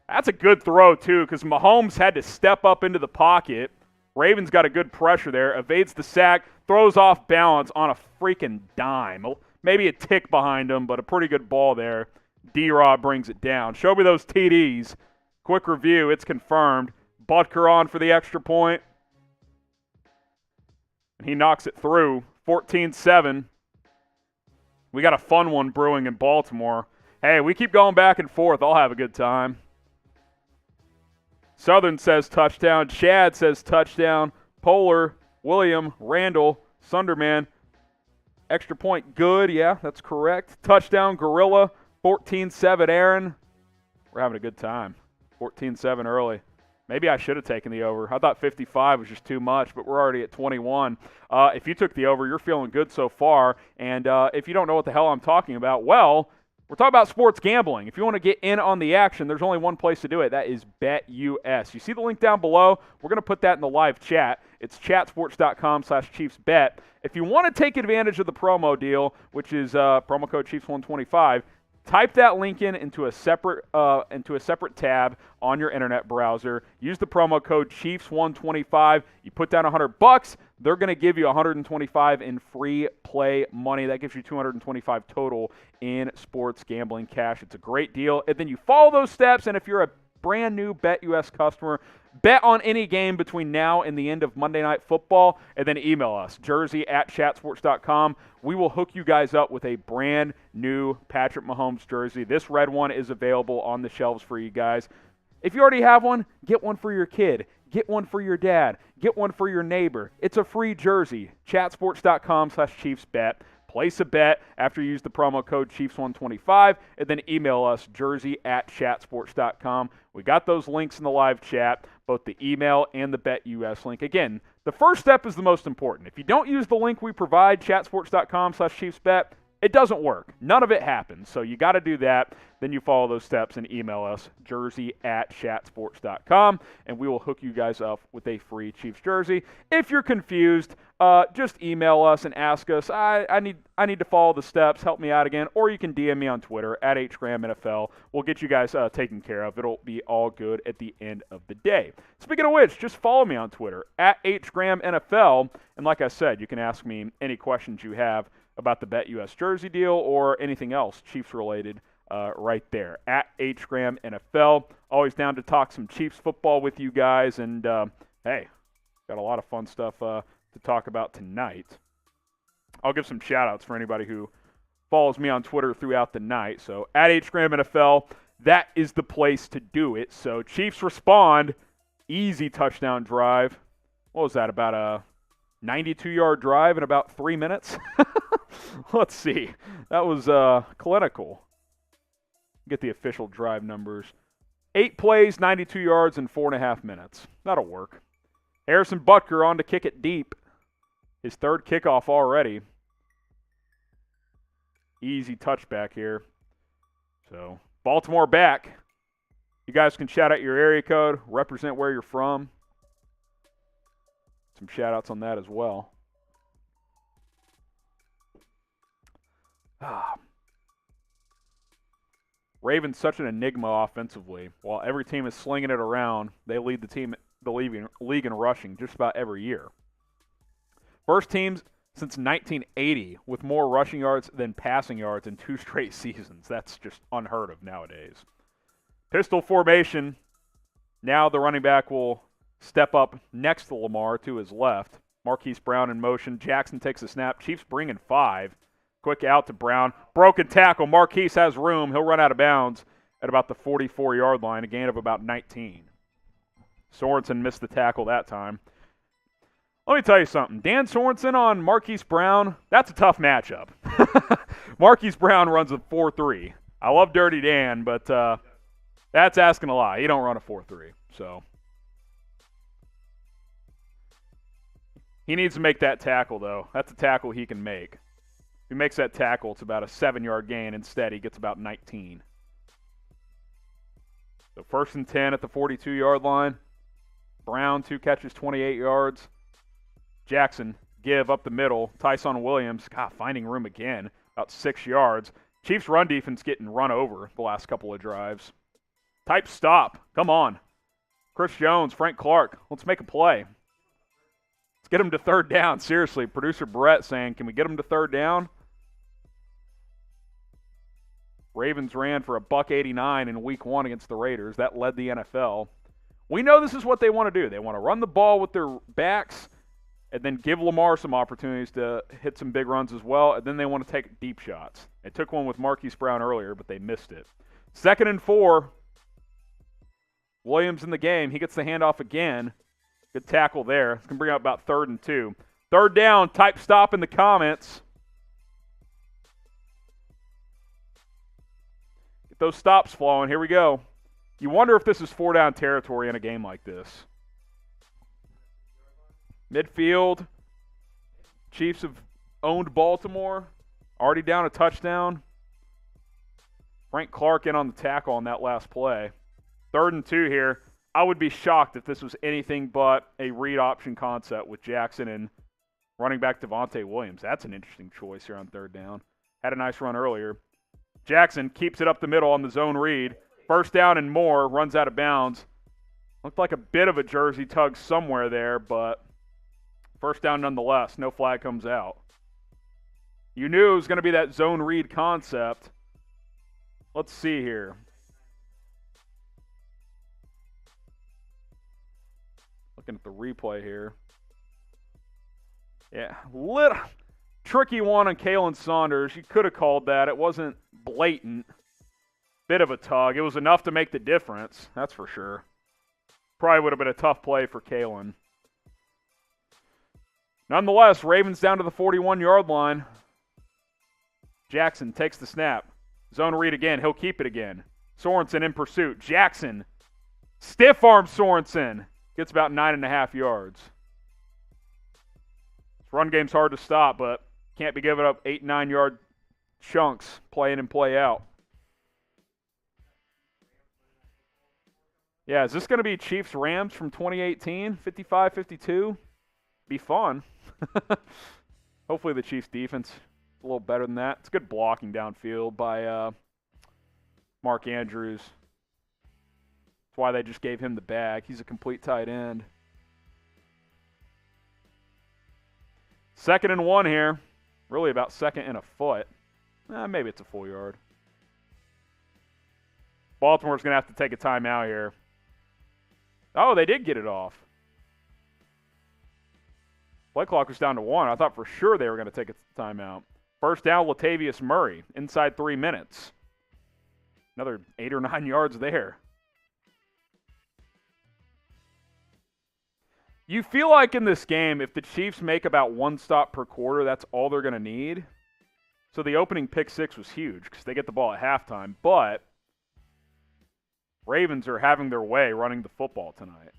That's a good throw, too, because Mahomes had to step up into the pocket. Ravens got a good pressure there. Evades the sack. Throws off balance on a freaking dime. Maybe a tick behind him, but a pretty good ball there. D-Rob brings it down. Show me those TDs. Quick review. It's confirmed. Butker on for the extra point. And he knocks it through. 14-7. We got a fun one brewing in Baltimore. Hey, we keep going back and forth. I'll have a good time. Southern says touchdown. Chad says touchdown. Polar, William, Randall, Sunderman. Extra point good. Yeah, that's correct. Touchdown, Gorilla. 14-7, Aaron. We're having a good time. 14-7 early. Maybe I should have taken the over. I thought 55 was just too much, but we're already at 21. If you took the over, you're feeling good so far. And if you don't know what the hell I'm talking about, well, we're talking about sports gambling. If you want to get in on the action, there's only one place to do it. That is BetUS. You see the link down below? We're going to put that in the live chat. It's chatsports.com/ChiefsBet. If you want to take advantage of the promo deal, which is promo code Chiefs125, type that link into a separate tab on your internet browser. Use the promo code Chiefs125. You put down $100, they're going to give you $125 in free play money. That gives you $225 total in sports gambling cash. It's a great deal. And then you follow those steps, and if you're a brand new BetUS customer, bet on any game between now and the end of Monday Night Football, and then email us, jersey@chatsports.com. We will hook you guys up with a brand new Patrick Mahomes jersey. This red one is available on the shelves for you guys. If you already have one, get one for your kid. Get one for your dad. Get one for your neighbor. It's a free jersey. chatsports.com/ChiefsBet. Place a bet after you use the promo code Chiefs125, and then email us, jersey@chatsports.com. We got those links in the live chat, both the email and the BetUS link. Again, the first step is the most important. If you don't use the link we provide, chatsports.com/ChiefsBet, it doesn't work. None of it happens. So you got to do that. Then you follow those steps and email us, jersey@chatsports.com, and we will hook you guys up with a free Chiefs jersey. If you're confused, just email us and ask us, I need to follow the steps. Help me out again. Or you can DM me on Twitter, @HGramNFL. We'll get you guys taken care of. It'll be all good at the end of the day. Speaking of which, just follow me on Twitter, @HGramNFL. And like I said, you can ask me any questions you have about the BetUS jersey deal or anything else Chiefs-related right there, @HGramNFL. Always down to talk some Chiefs football with you guys. And, hey, got a lot of fun stuff to talk about tonight. I'll give some shout-outs for anybody who follows me on Twitter throughout the night. So, @HGramNFL, that is the place to do it. So, Chiefs respond. Easy touchdown drive. What was that, about a 92-yard drive in about 3 minutes? Let's see. That was clinical. Get the official drive numbers. 8 plays, 92 yards, in 4.5 minutes. That'll work. Harrison Butker on to kick it deep. His third kickoff already. Easy touchback here. So, Baltimore back. You guys can shout out your area code, represent where you're from. Some shout outs on that as well. Ravens such an enigma offensively. While every team is slinging it around, they lead the league in rushing just about every year. First teams since 1980 with more rushing yards than passing yards in 2 straight seasons. That's just unheard of nowadays. Pistol formation. Now the running back will step up next to Lamar to his left. Marquise Brown in motion. Jackson takes a snap. Chiefs bring in 5. Quick out to Brown. Broken tackle. Marquise has room. He'll run out of bounds at about the 44-yard line, a gain of about 19. Sorensen missed the tackle that time. Let me tell you something. Dan Sorensen on Marquise Brown, that's a tough matchup. Marquise Brown runs a 4.3. I love Dirty Dan, but that's asking a lot. He don't run a 4.3. So he needs to make that tackle, though. That's a tackle he can make. If he makes that tackle, it's about a 7-yard gain. Instead, he gets about 19. So 1st and 10 at the 42-yard line. Brown, 2 catches, 28 yards. Jackson, give up the middle. Tyson Williams, finding room again, about 6 yards. Chiefs' run defense getting run over the last couple of drives. Type stop. Come on. Chris Jones, Frank Clark, let's make a play. Let's get him to 3rd down. Seriously, producer Brett saying, can we get him to 3rd down? Ravens ran for $189 in Week 1 against the Raiders. That led the NFL. We know this is what they want to do. They want to run the ball with their backs and then give Lamar some opportunities to hit some big runs as well, and then they want to take deep shots. They took one with Marquise Brown earlier, but they missed it. 2nd and 4. Williams in the game. He gets the handoff again. Good tackle there. It's going to bring out about 3rd and 2. 3rd down, type stop in the comments. Get those stops flowing. Here we go. You wonder if this is 4-down territory in a game like this. Midfield. Chiefs have owned Baltimore. Already down a touchdown. Frank Clark in on the tackle on that last play. 3rd and 2 here. I would be shocked if this was anything but a read option concept with Jackson and running back Devontae Williams. That's an interesting choice here on 3rd down. Had a nice run earlier. Jackson keeps it up the middle on the zone read. 1st down and more. Runs out of bounds. Looked like a bit of a jersey tug somewhere there, but 1st down nonetheless. No flag comes out. You knew it was going to be that zone read concept. Let's see here. Looking at the replay here. Yeah, little tricky one on Kalen Saunders. You could have called that. It wasn't blatant. Bit of a tug. It was enough to make the difference, that's for sure. Probably would have been a tough play for Kalen. Nonetheless, Ravens down to the 41-yard line. Jackson takes the snap. Zone read again. He'll keep it again. Sorensen in pursuit. Jackson. Stiff arm Sorensen. Gets about 9.5 yards. This run game's hard to stop, but can't be giving up 8 and 9-yard chunks play in and play out. Yeah, is this going to be Chiefs-Rams from 2018? 55-52? Be fun. Hopefully the Chiefs' defense is a little better than that. It's good blocking downfield by Mark Andrews. That's why they just gave him the bag. He's a complete tight end. 2nd and 1 here. Really about 2nd and a foot. Maybe it's a full yard. Baltimore's going to have to take a timeout here. Oh, they did get it off. Play clock was down to 1. I thought for sure they were going to take a timeout. 1st down, Latavius Murray. Inside 3 minutes. Another 8 or 9 yards there. You feel like in this game, if the Chiefs make about 1 stop per quarter, that's all they're going to need. So the opening pick six was huge because they get the ball at halftime, but Ravens are having their way running the football tonight.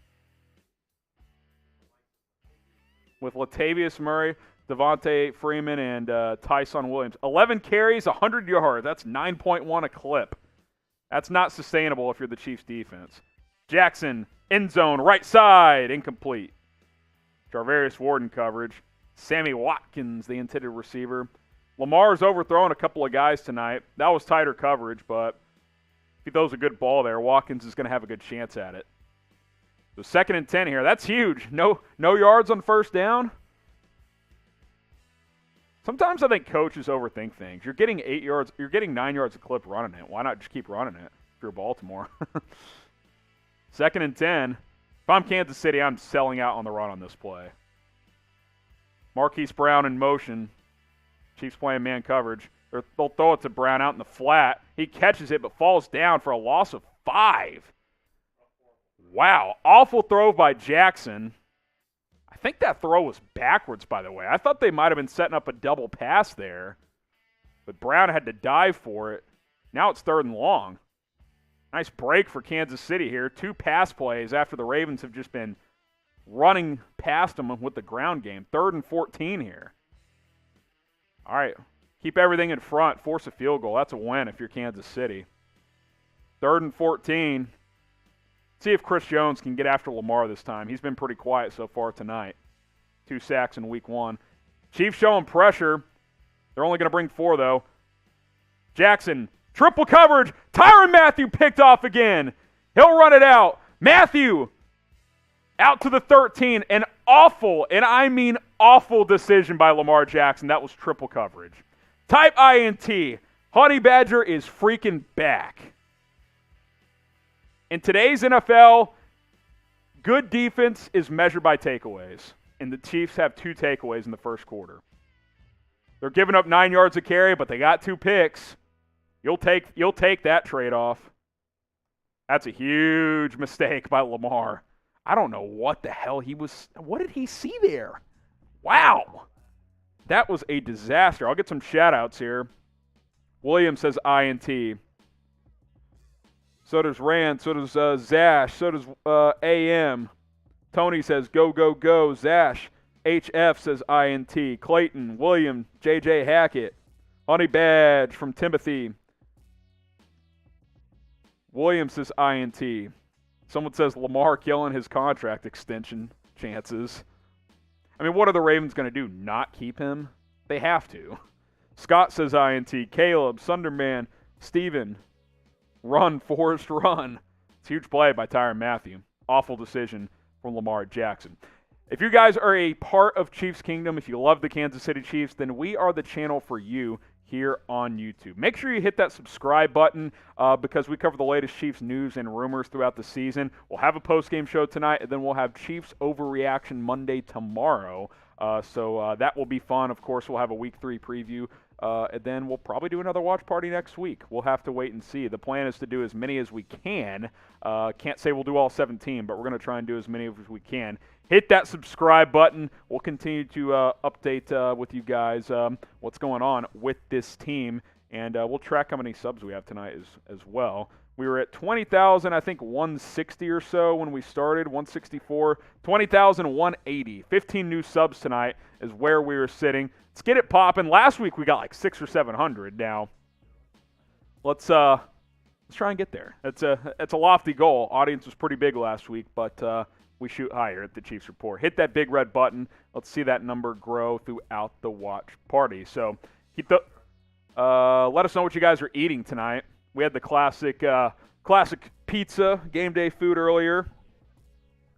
With Latavius Murray, Devontae Freeman, and Tyson Williams. 11 carries, 100 yards. That's 9.1 a clip. That's not sustainable if you're the Chiefs defense. Jackson, end zone, right side, incomplete. Jarvarius Warden coverage. Sammy Watkins, the intended receiver. Lamar's overthrown a couple of guys tonight. That was tighter coverage, but if he throws a good ball there, Watkins is going to have a good chance at it. So 2nd and 10 here. That's huge. No yards on first down. Sometimes I think coaches overthink things. You're getting 8 yards. You're getting 9 yards a clip running it. Why not just keep running it if you're Baltimore? 2nd and 10. If I'm Kansas City, I'm selling out on the run on this play. Marquise Brown in motion. Chiefs playing man coverage. They'll throw it to Brown out in the flat. He catches it but falls down for a loss of 5. Wow. Awful throw by Jackson. I think that throw was backwards, by the way. I thought they might have been setting up a double pass there. But Brown had to dive for it. Now it's 3rd and long. Nice break for Kansas City here. 2 pass plays after the Ravens have just been running past them with the ground game. 3rd and 14 here. All right. Keep everything in front. Force a field goal. That's a win if you're Kansas City. 3rd and 14. See if Chris Jones can get after Lamar this time. He's been pretty quiet so far tonight. 2 sacks in week 1. Chiefs showing pressure. They're only going to bring 4, though. Jackson, triple coverage. Tyrann Mathieu picked off again. He'll run it out. Mathieu out to the 13. An awful, and I mean awful decision by Lamar Jackson. That was triple coverage. Type INT. Honey Badger is freaking back. In today's NFL, good defense is measured by takeaways, and the Chiefs have 2 takeaways in the first quarter. They're giving up 9 yards a carry, but they got 2 picks. You'll take that trade-off. That's a huge mistake by Lamar. I don't know what the hell what did he see there? Wow. That was a disaster. I'll get some shout-outs here. William says INT. So does Rand. So does Zash. So does AM. Tony says go, go, go. Zash. HF says INT. Clayton. William. JJ Hackett. Honey Badge from Timothy. William says INT. Someone says Lamar killing his contract extension chances. I mean, what are the Ravens going to do? Not keep him? They have to. Scott says INT. Caleb. Sunderman. Steven. Run, Forrest, run. It's a huge play by Tyrann Mathieu. Awful decision from Lamar Jackson. If you guys are a part of Chiefs Kingdom, if you love the Kansas City Chiefs, then we are the channel for you here on YouTube. Make sure you hit that subscribe button because we cover the latest Chiefs news and rumors throughout the season. We'll have a post-game show tonight, and then we'll have Chiefs Overreaction Monday tomorrow. So that will be fun. Of course, we'll have a Week 3 preview. And then we'll probably do another watch party next week. We'll have to wait and see. The plan is to do as many as we can. Can't say we'll do all 17, but we're going to try and do as many as we can. Hit that subscribe button. We'll continue to update with you guys what's going on with this team. And we'll track how many subs we have tonight as well. We were at 20,000, I think 160 or so when we started, 164, 20,180. 15 new subs tonight is where we were sitting. Let's get it popping. Last week we got like 600 or 700. Now, let's try and get there. It's a lofty goal. Audience was pretty big last week, but we shoot higher at the Chiefs Report. Hit that big red button. Let's see that number grow throughout the watch party. So keep the let us know what you guys are eating tonight. We had the classic pizza game day food earlier.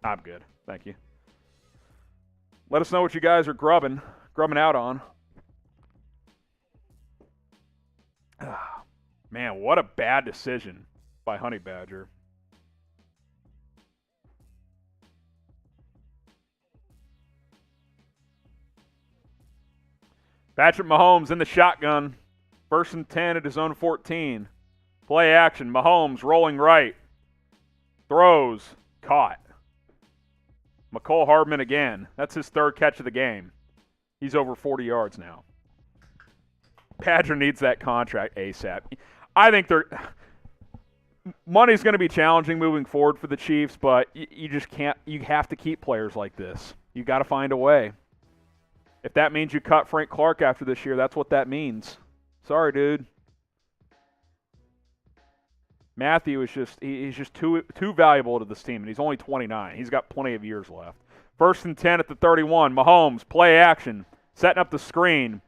I'm good, thank you. Let us know what you guys are grubbing out on. Man, what a bad decision by Honey Badger. Patrick Mahomes in the shotgun. 1st and 10 at his own 14. Play action. Mahomes rolling right. Throws. Caught. McCole Hardman again. That's his 3rd catch of the game. He's over 40 yards now. Badger needs that contract ASAP. I think money's going to be challenging moving forward for the Chiefs, but you just can't. You have to keep players like this. You got to find a way. If that means you cut Frank Clark after this year, that's what that means. Sorry, dude. Mathieu is he's just too valuable to this team, and he's only 29. He's got plenty of years left. 1st and 10 at the 31. Mahomes, play action, setting up the screen.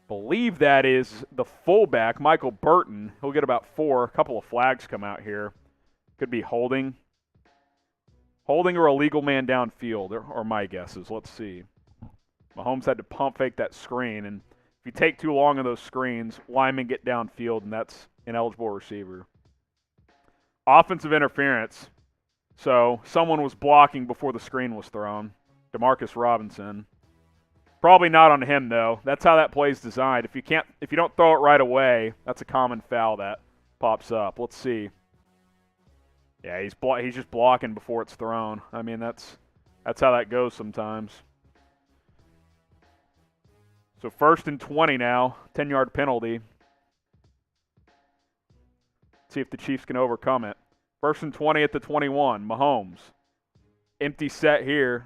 Believe that is the fullback, Michael Burton. He'll get about 4. A couple of flags come out here. Could be holding. Holding or a legal man downfield, or my guesses. Let's see. Mahomes had to pump fake that screen, and if you take too long on those screens, linemen get downfield, and that's ineligible receiver. Offensive interference. So someone was blocking before the screen was thrown. Demarcus Robinson. Probably not on him though. That's how that play's designed. If you don't throw it right away, that's a common foul that pops up. Let's see. Yeah, he's just blocking before it's thrown. I mean, that's how that goes sometimes. So 1st and 20 now, 10-yard penalty. See if the Chiefs can overcome it. 1st and 20 at the 21. Mahomes. Empty set here.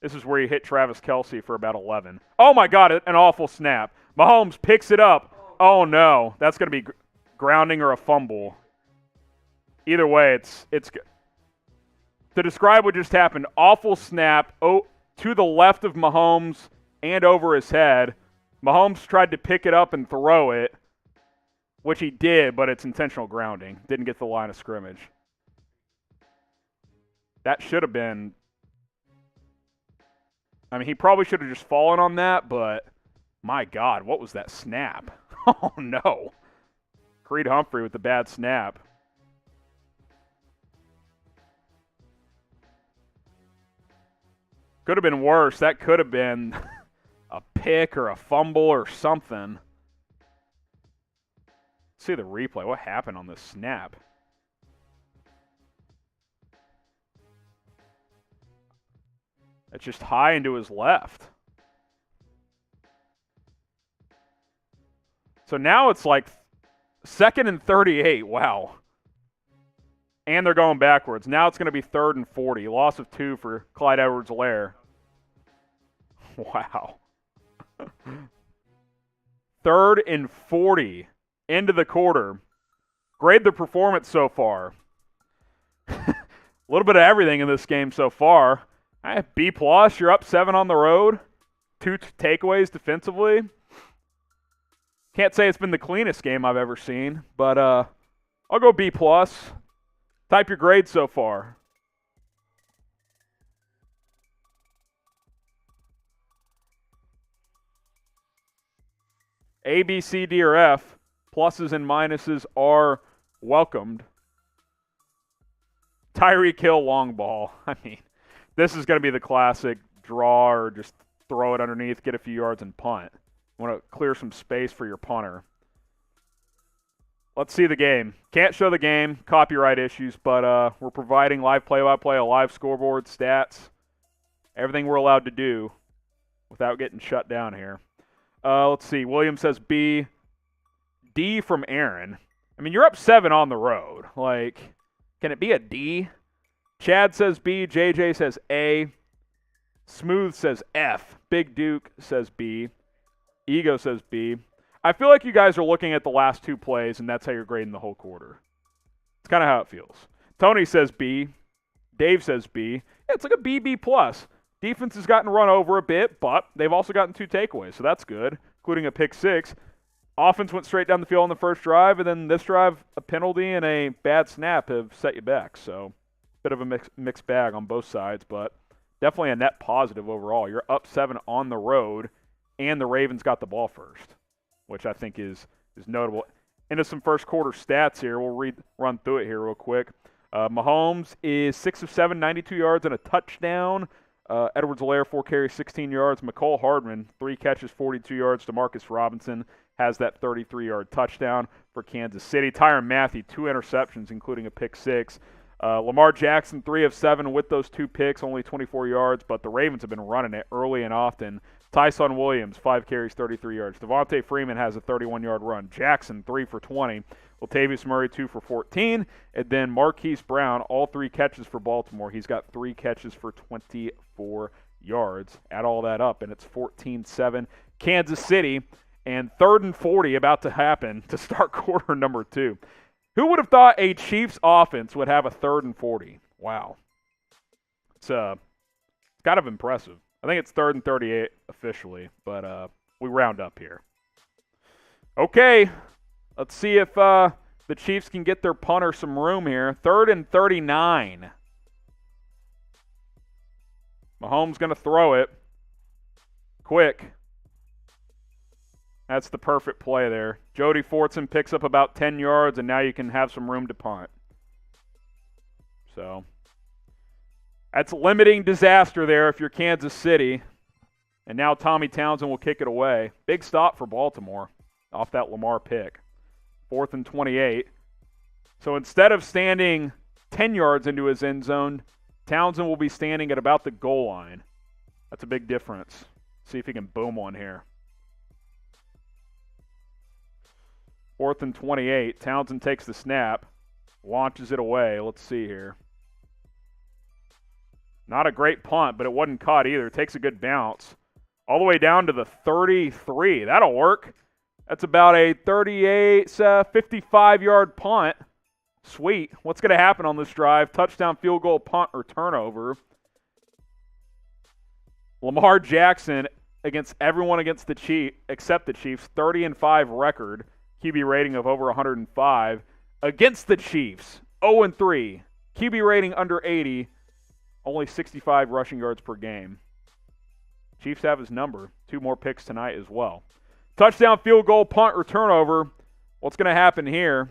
This is where he hit Travis Kelce for about 11. Oh, my God, an awful snap. Mahomes picks it up. Oh, no. That's going to be grounding or a fumble. Either way, it's to describe what just happened, awful snap to the left of Mahomes and over his head. Mahomes tried to pick it up and throw it, which he did, but it's intentional grounding. Didn't get the line of scrimmage. That should have been... I mean, he probably should have just fallen on that, but my God, what was that snap? Oh, no. Creed Humphrey with the bad snap. Could have been worse. That could have been a pick or a fumble or something. Let's see the replay. What happened on this snap? It's just high into his left. So now it's like 2nd and 38. Wow. And they're going backwards. Now it's going to be 3rd and 40. Loss of 2 for Clyde Edwards-Helaire. Wow. 3rd and 40. End of the quarter. Grade the performance so far. A little bit of everything in this game so far. B+, you're up 7 on the road. 2 takeaways defensively. Can't say it's been the cleanest game I've ever seen, but I'll go B+. Type your grade so far. A, B, C, D, or F. Pluses and minuses are welcomed. Tyreek Hill long ball. I mean, this is going to be the classic draw or just throw it underneath, get a few yards, and punt. Want to clear some space for your punter. Let's see the game. Can't show the game, copyright issues, but we're providing live play-by-play, a live scoreboard, stats, everything we're allowed to do without getting shut down here. Let's see. William says B. D from Aaron. I mean, you're up 7 on the road. Like, can it be a D? Chad says B. JJ says A. Smooth says F. Big Duke says B. Ego says B. I feel like you guys are looking at the last 2 plays, and that's how you're grading the whole quarter. It's kind of how it feels. Tony says B. Dave says B. Yeah, it's like a B, B+. Defense has gotten run over a bit, but they've also gotten 2 takeaways, so that's good, including a pick 6. Offense went straight down the field on the first drive, and then this drive, a penalty and a bad snap have set you back. So, bit of a mixed bag on both sides, but definitely a net positive overall. You're up 7 on the road, and the Ravens got the ball first, which I think is notable. Into some first quarter stats here. We'll run through it here real quick. Mahomes is 6 of 7, 92 yards and a touchdown. Edwards-Helaire, 4 carries, 16 yards. McCole Hardman, 3 catches, 42 yards. Demarcus Robinson has that 33-yard touchdown for Kansas City. Tyrann Mathieu, 2 interceptions, including a pick 6. Lamar Jackson, 3 of 7 with those 2 picks, only 24 yards, but the Ravens have been running it early and often. Tyrann Williams, 5 carries, 33 yards. Devontae Freeman has a 31-yard run. Jackson, 3 for 20. Latavius Murray, 2 for 14. And then Marquise Brown, all 3 catches for Baltimore. He's got 3 catches for 24 yards. Add all that up, and it's 14-7 Kansas City. And 3rd and 40 about to happen to start quarter number 2. Who would have thought a Chiefs offense would have a 3rd and 40? Wow. It's kind of impressive. I think it's 3rd and 38 officially, but we round up here. Okay, let's see if the Chiefs can get their punter some room here. 3rd and 39. Mahomes going to throw it. Quick. That's the perfect play there. Jody Fortson picks up about 10 yards, and now you can have some room to punt. So, that's limiting disaster there if you're Kansas City. And now Tommy Townsend will kick it away. Big stop for Baltimore off that Lamar pick. 4th and 28. So instead of standing 10 yards into his end zone, Townsend will be standing at about the goal line. That's a big difference. See if he can boom one here. 4th and 28. Townsend takes the snap, launches it away. Let's see here. Not a great punt, but it wasn't caught either. It takes a good bounce. All the way down to the 33. That'll work. That's about a 55-yard punt. Sweet. What's going to happen on this drive? Touchdown, field goal, punt, or turnover. Lamar Jackson against everyone against the Chiefs, except the Chiefs, 30-5 record. QB rating of over 105. Against the Chiefs, 0-3. QB rating under 80. Only 65 rushing yards per game. Chiefs have his number. 2 more picks tonight as well. Touchdown, field goal, punt, or turnover. What's going to happen here?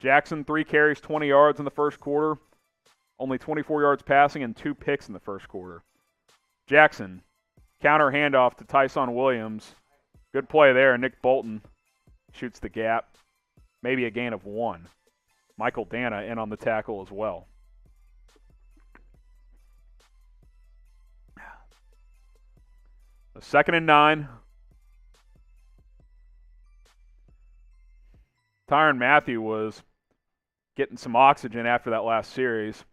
Jackson, 3 carries, 20 yards in the first quarter. Only 24 yards passing and 2 picks in the first quarter. Jackson, counter handoff to Tyrann Williams. Good play there. Nick Bolton shoots the gap. Maybe a gain of 1. Michael Dana in on the tackle as well. A 2nd and 9. Tyrann Mathieu was getting some oxygen after that last series.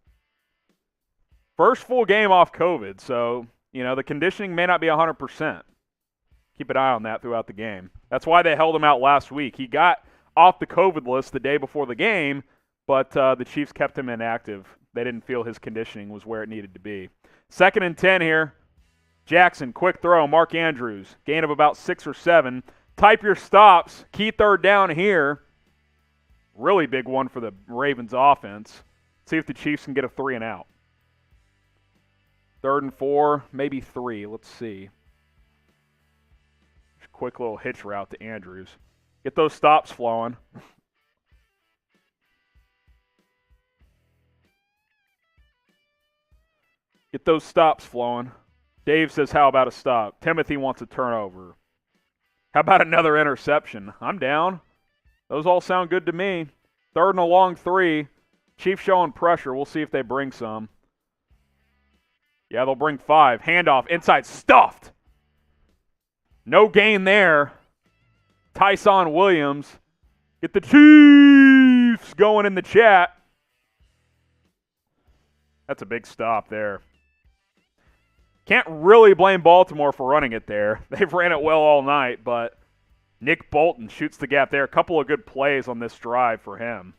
First full game off COVID, so, the conditioning may not be 100%. Keep an eye on that throughout the game. That's why they held him out last week. He got off the COVID list the day before the game, but the Chiefs kept him inactive. They didn't feel his conditioning was where it needed to be. 2nd and 10 here. Jackson, quick throw. Mark Andrews, gain of about 6 or 7. Type your stops. Key 3rd down here. Really big one for the Ravens offense. See if the Chiefs can get a 3 and out. 3rd and 4, maybe 3. Let's see. Quick little hitch route to Andrews. Get those stops flowing. Get those stops flowing. Dave says, how about a stop? Timothy wants a turnover. How about another interception? I'm down. Those all sound good to me. 3rd and a long 3. Chiefs showing pressure. We'll see if they bring some. Yeah, they'll bring 5. Handoff, inside, stuffed. No gain there. Tyrann Williams. Get the Chiefs going in the chat. That's a big stop there. Can't really blame Baltimore for running it there. They've ran it well all night, but Nick Bolton shoots the gap there. A couple of good plays on this drive for him.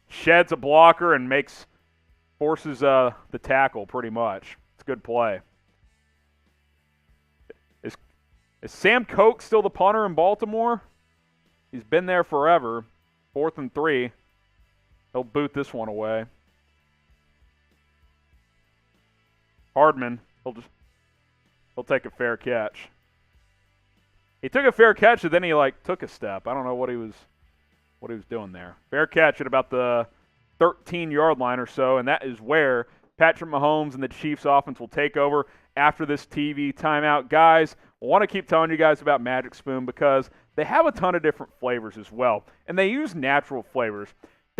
Sheds a blocker and forces the tackle pretty much. It's a good play. Is Sam Koch still the punter in Baltimore? He's been there forever. 4th and 3. He'll boot this one away. Hardman, he'll take a fair catch. He took a fair catch and then he took a step. I don't know what he was doing there. Fair catch at about the 13-yard line or so, and that is where Patrick Mahomes and the Chiefs offense will take over after this TV timeout. Guys, I want to keep telling you guys about Magic Spoon because they have a ton of different flavors as well, and they use natural flavors.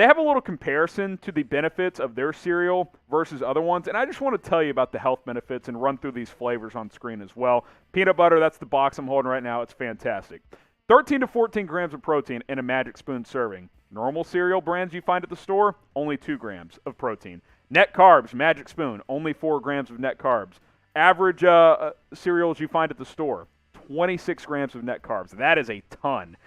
they have a little comparison to the benefits of their cereal versus other ones, and I just want to tell you about the health benefits and run through these flavors on screen as well. Peanut butter, that's the box I'm holding right now. It's fantastic. 13 to 14 grams of protein in a Magic Spoon serving. Normal cereal brands you find at the store, only 2 grams of protein. Net carbs, Magic Spoon, only 4 grams of net carbs. Average cereals you find at the store, 26 grams of net carbs. That is a ton.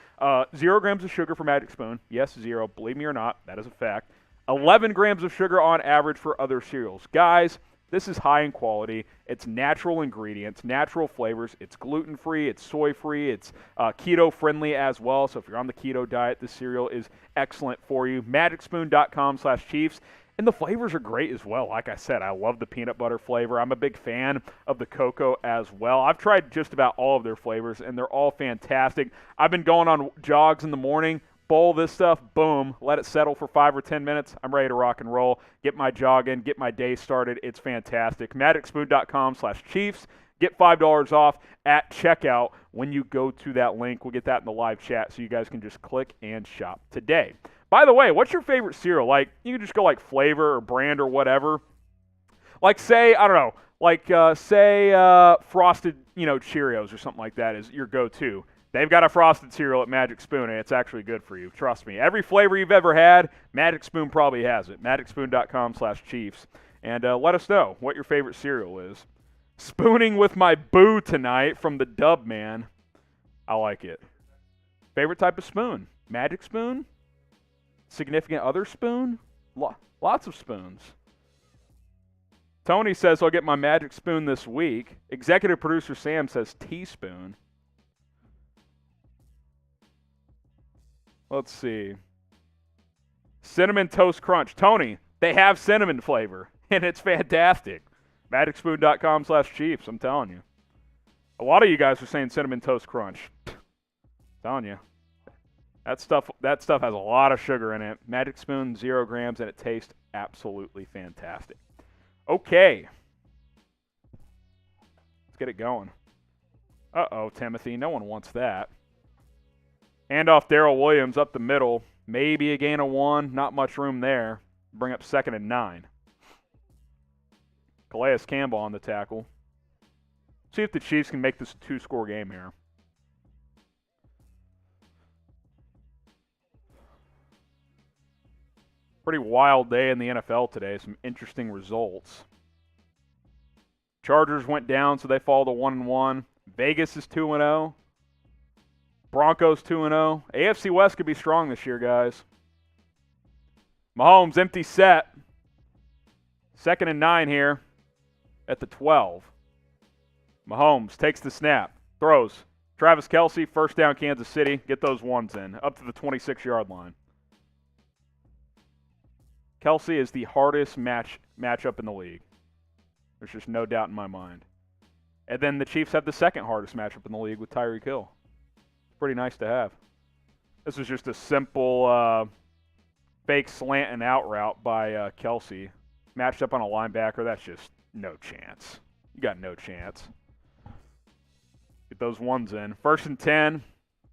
0 grams of sugar for Magic Spoon. Yes, 0. Believe me or not, that is a fact. 11 grams of sugar on average for other cereals. Guys, this is high in quality. It's natural ingredients, natural flavors. It's gluten-free. It's soy-free. It's keto-friendly as well. So if you're on the keto diet, this cereal is excellent for you. MagicSpoon.com/Chiefs. And the flavors are great as well. Like I said, I love the peanut butter flavor. I'm a big fan of the cocoa as well. I've tried just about all of their flavors, and they're all fantastic. I've been going on jogs in the morning, bowl this stuff, boom, let it settle for 5 or 10 minutes. I'm ready to rock and roll, get my jog in, get my day started. It's fantastic. MagicSpoon.com/Chiefs. Get $5 off at checkout when you go to that link. We'll get that in the live chat so you guys can just click and shop today. By the way, what's your favorite cereal? Like, you can just go like flavor or brand or whatever. Like, say, I don't know, like, say Frosted, Cheerios or something like that is your go-to. They've got a Frosted cereal at Magic Spoon, and it's actually good for you. Trust me. Every flavor you've ever had, Magic Spoon probably has it. MagicSpoon.com/Chiefs. And let us know what your favorite cereal is. Spooning with my boo tonight from the Dub Man. I like it. Favorite type of spoon? Magic Spoon? Significant other spoon? Lots of spoons. Tony says I'll get my Magic Spoon this week. Executive producer Sam says teaspoon. Let's see. Cinnamon Toast Crunch. Tony, they have cinnamon flavor, and it's fantastic. MagicSpoon.com/Chiefs, I'm telling you. A lot of you guys are saying Cinnamon Toast Crunch. Telling you. That stuff has a lot of sugar in it. Magic Spoon, 0 grams, and it tastes absolutely fantastic. Okay. Let's get it going. Uh-oh, Timothy. No one wants that. Handoff Darrell Williams up the middle. Maybe a gain of 1. Not much room there. Bring up 2nd and 9. Calais Campbell on the tackle. See if the Chiefs can make this a 2-score game here. Pretty wild day in the NFL today. Some interesting results. Chargers went down, so they fall to 1-1. Vegas is 2-0. Broncos 2-0. AFC West could be strong this year, guys. Mahomes, empty set. 2nd and 9 here at the 12. Mahomes takes the snap. Throws. Travis Kelce, first down Kansas City. Get those ones in. Up to the 26-yard line. Kelce is the hardest matchup in the league. There's just no doubt in my mind. And then the Chiefs have the second hardest matchup in the league with Tyreek Hill. It's pretty nice to have. This was just a simple fake slant and out route by Kelce. Matched up on a linebacker. That's just no chance. You got no chance. Get those ones in. 1st and 10.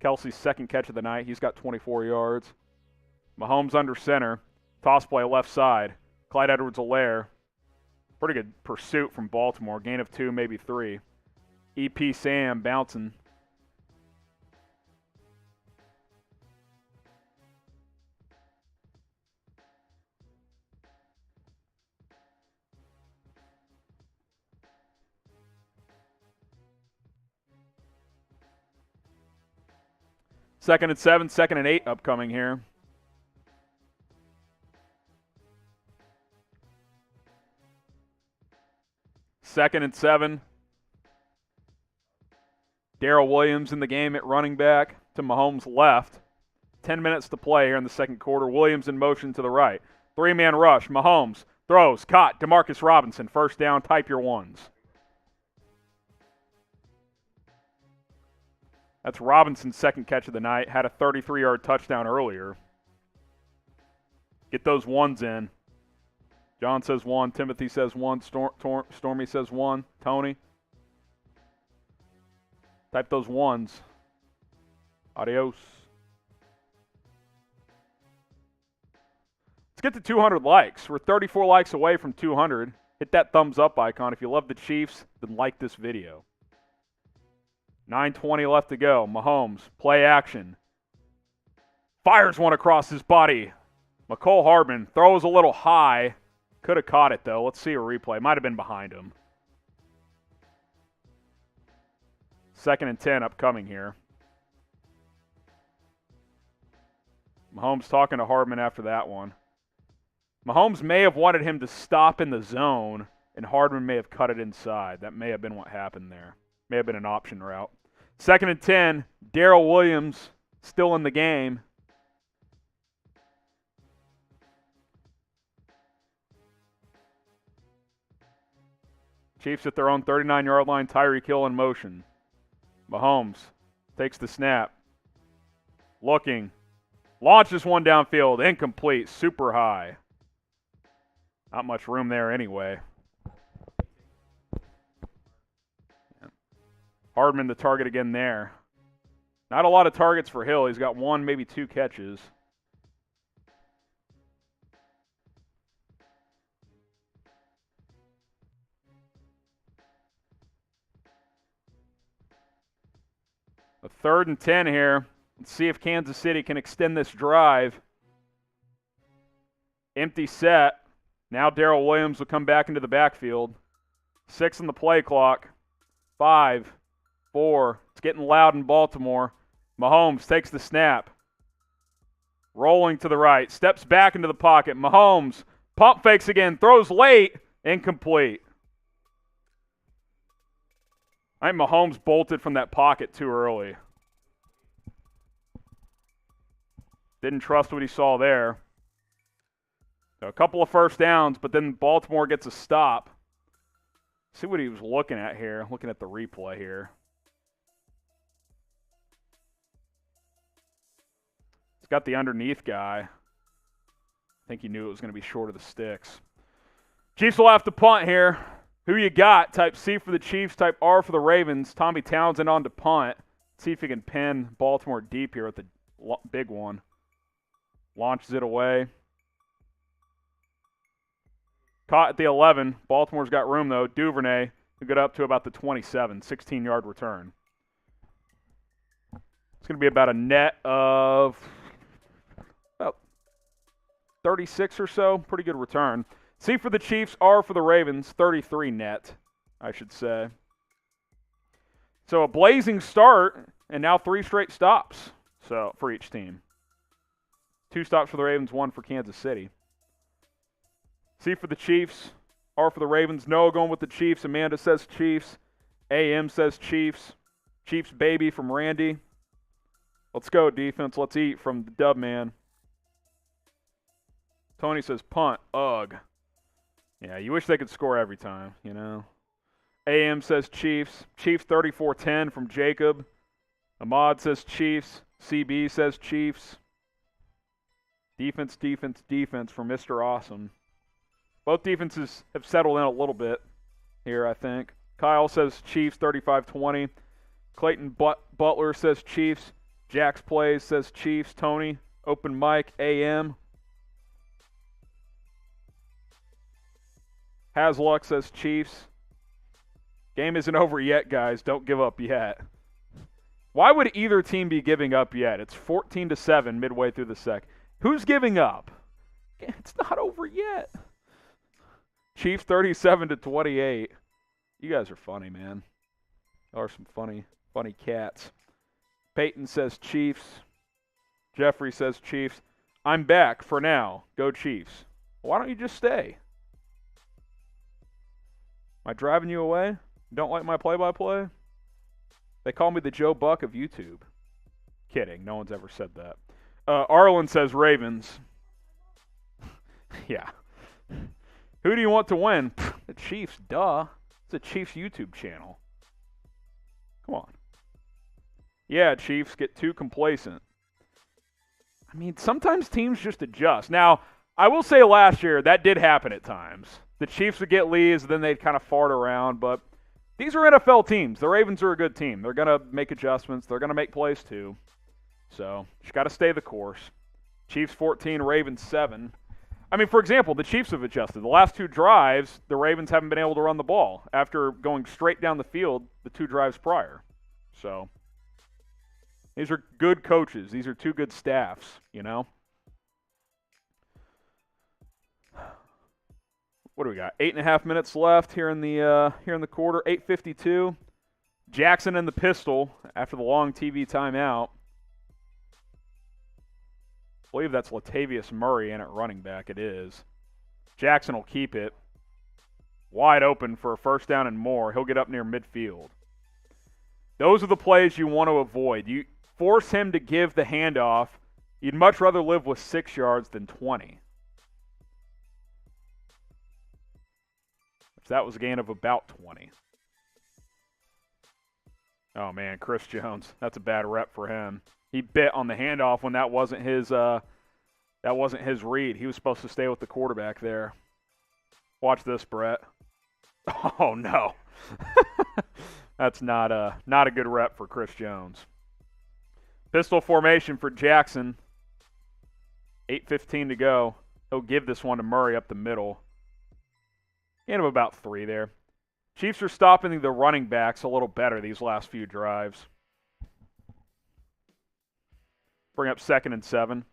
Kelce's second catch of the night. He's got 24 yards. Mahomes under center. Toss play left side. Clyde Edwards-Helaire. Pretty good pursuit from Baltimore. Gain of 2, maybe 3. EP Sam bouncing. Second and 7, 2nd and 8 upcoming here. Second and 7. Darrell Williams in the game at running back to Mahomes' left. 10 minutes to play here in the second quarter. Williams in motion to the right. 3-man rush. Mahomes throws. Caught. Demarcus Robinson. First down. Type your ones. That's Robinson's second catch of the night. Had a 33-yard touchdown earlier. Get those ones in. John says 1. Timothy says 1. Stormy says 1. Tony. Type those ones. Adios. Let's get to 200 likes. We're 34 likes away from 200. Hit that thumbs up icon. If you love the Chiefs, then like this video. 9:20 left to go. Mahomes, play action. Fires one across his body. McCole Hardman throws a little high. Could have caught it, though. Let's see a replay. Might have been behind him. 2nd and 10 upcoming here. Mahomes talking to Hardman after that one. Mahomes may have wanted him to stop in the zone, and Hardman may have cut it inside. That may have been what happened there. May have been an option route. 2nd and 10. Darrell Williams still in the game. Chiefs at their own 39-yard line. Tyreek Hill in motion. Mahomes takes the snap. Looking. Launches one downfield. Incomplete. Super high. Not much room there anyway. Hardman the target again there. Not a lot of targets for Hill. He's got 1, maybe 2 catches. A 3rd and 10 here. Let's see if Kansas City can extend this drive. Empty set. Now Darrell Williams will come back into the backfield. 6 on the play clock. 5, 4. It's getting loud in Baltimore. Mahomes takes the snap. Rolling to the right. Steps back into the pocket. Mahomes pump fakes again. Throws late. Incomplete. I think Mahomes bolted from that pocket too early. Didn't trust what he saw there. So a couple of first downs, but then Baltimore gets a stop. See what he was looking at here. Looking at the replay here. He's got the underneath guy. I think he knew it was going to be short of the sticks. Chiefs will have to punt here. Who you got? Type C for the Chiefs, type R for the Ravens. Tommy Townsend on to punt. See if he can pin Baltimore deep here with the big one. Launches it away. Caught at the 11. Baltimore's got room, though. Duvernay, who got up to about the 27, 16-yard return. It's going to be about a net of about 36 or so. Pretty good return. C for the Chiefs, R for the Ravens, 33 net, I should say. So a blazing start, and now 3 straight stops for each team. 2 stops for the Ravens, 1 for Kansas City. C for the Chiefs, R for the Ravens. Noah going with the Chiefs. Amanda says Chiefs. AM says Chiefs. Chiefs baby from Randy. Let's go, defense. Let's eat from the dub man. Tony says punt. Ugh. Yeah, you wish they could score every time, you know. AM says Chiefs. Chiefs 34-10 from Jacob. Ahmad says Chiefs. CB says Chiefs. Defense, defense, defense from Mr. Awesome. Both defenses have settled in a little bit here, I think. Kyle says Chiefs 35-20. Clayton Butler says Chiefs. Jax Plays says Chiefs. Tony, open mic, AM. Hasluck says Chiefs. Game isn't over yet, guys. Don't give up yet. Why would either team be giving up yet? It's 14-7 midway through the sec. Who's giving up? It's not over yet. Chiefs 37-28. You guys are funny, man. Y'all are some funny cats. Peyton says Chiefs. Jeffrey says Chiefs. I'm back for now. Go Chiefs. Why don't you just stay? Am I driving you away? Don't like my play-by-play? They call me the Joe Buck of YouTube. Kidding. No one's ever said that. Arlen says Ravens. Yeah. Who do you want to win? The Chiefs, duh. It's a Chiefs YouTube channel. Come on. Yeah, Chiefs get too complacent. I mean, sometimes teams just adjust. Now, I will say last year, that did happen at times. The Chiefs would get leads, then they'd kind of fart around, but these are NFL teams. The Ravens are a good team. They're going to make adjustments. They're going to make plays too. So, just got to stay the course. Chiefs 14, Ravens 7. I mean, for example, the Chiefs have adjusted. The last 2 drives, the Ravens haven't been able to run the ball after going straight down the field the 2 drives prior. So these are good coaches. These are 2 good staffs, you know. What do we got? 8.5 minutes left here in the quarter. 8:52. Jackson and the pistol after the long TV timeout. I believe that's Latavius Murray in at running back. It is. Jackson will keep it. Wide open for a first down and more. He'll get up near midfield. Those are the plays you want to avoid. You force him to give the handoff. You'd much rather live with 6 yards than 20. That was a gain of about 20. Oh, man, Chris Jones. That's a bad rep for him. He bit on the handoff when that wasn't his read. He was supposed to stay with the quarterback there. Watch this, Brett. Oh, no. That's not a good rep for Chris Jones. Pistol formation for Jackson. 8:15 to go. He'll give this one to Murray up the middle. Gain of about 3 there. Chiefs are stopping the running backs a little better these last few drives. Bring up 2nd and 7.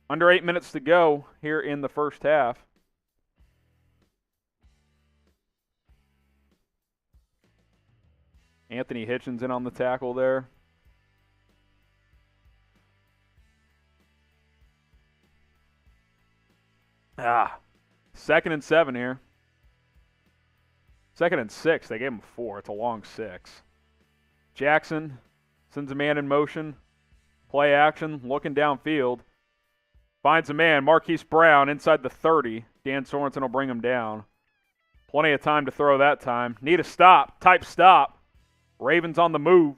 Under 8 minutes to go here in the first half. Anthony Hitchens in on the tackle there. Ah, 2nd and 7 here. 2nd and 6. They gave him 4. It's a long 6. Jackson sends a man in motion. Play action, looking downfield. Finds a man, Marquise Brown, inside the 30. Dan Sorensen will bring him down. Plenty of time to throw that time. Need a stop, type stop. Ravens on the move.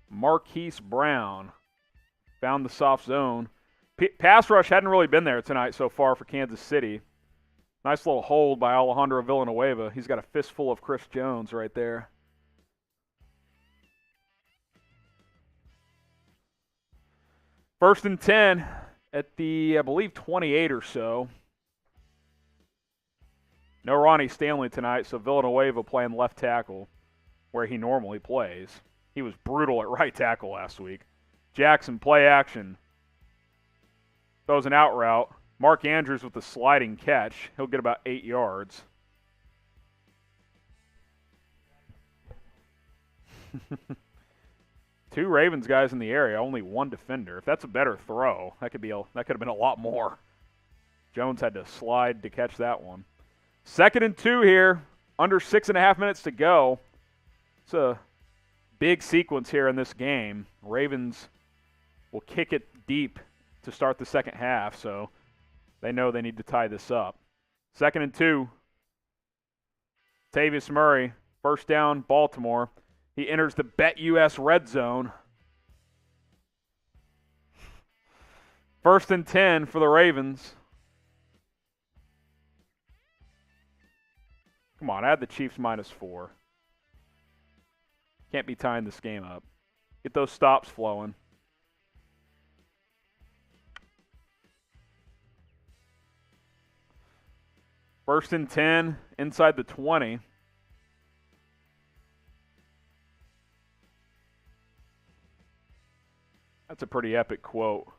Marquise Brown found the soft zone. Pass rush hadn't really been there tonight so far for Kansas City. Nice little hold by Alejandro Villanueva. He's got a fistful of Chris Jones right there. First and 10 at the, I believe, 28 or so. No Ronnie Stanley tonight, so Villanueva playing left tackle where he normally plays. He was brutal at right tackle last week. Jackson, play action. Throws an out route. Mark Andrews with the sliding catch. He'll get about 8 yards. Two Ravens guys in the area, only one defender. If that's a better throw, that could have been a lot more. Jones had to slide to catch that one. 2nd and 2 here. Under 6.5 minutes to go. It's a big sequence here in this game. Ravens will kick it deep to start the second half, so they know they need to tie this up. 2nd and 2. Latavius Murray, first down, Baltimore. He enters the BetUS red zone. 1st and 10 for the Ravens. Come on, add the Chiefs -4. Can't be tying this game up. Get those stops flowing. First and 10, inside the 20. That's a pretty epic quote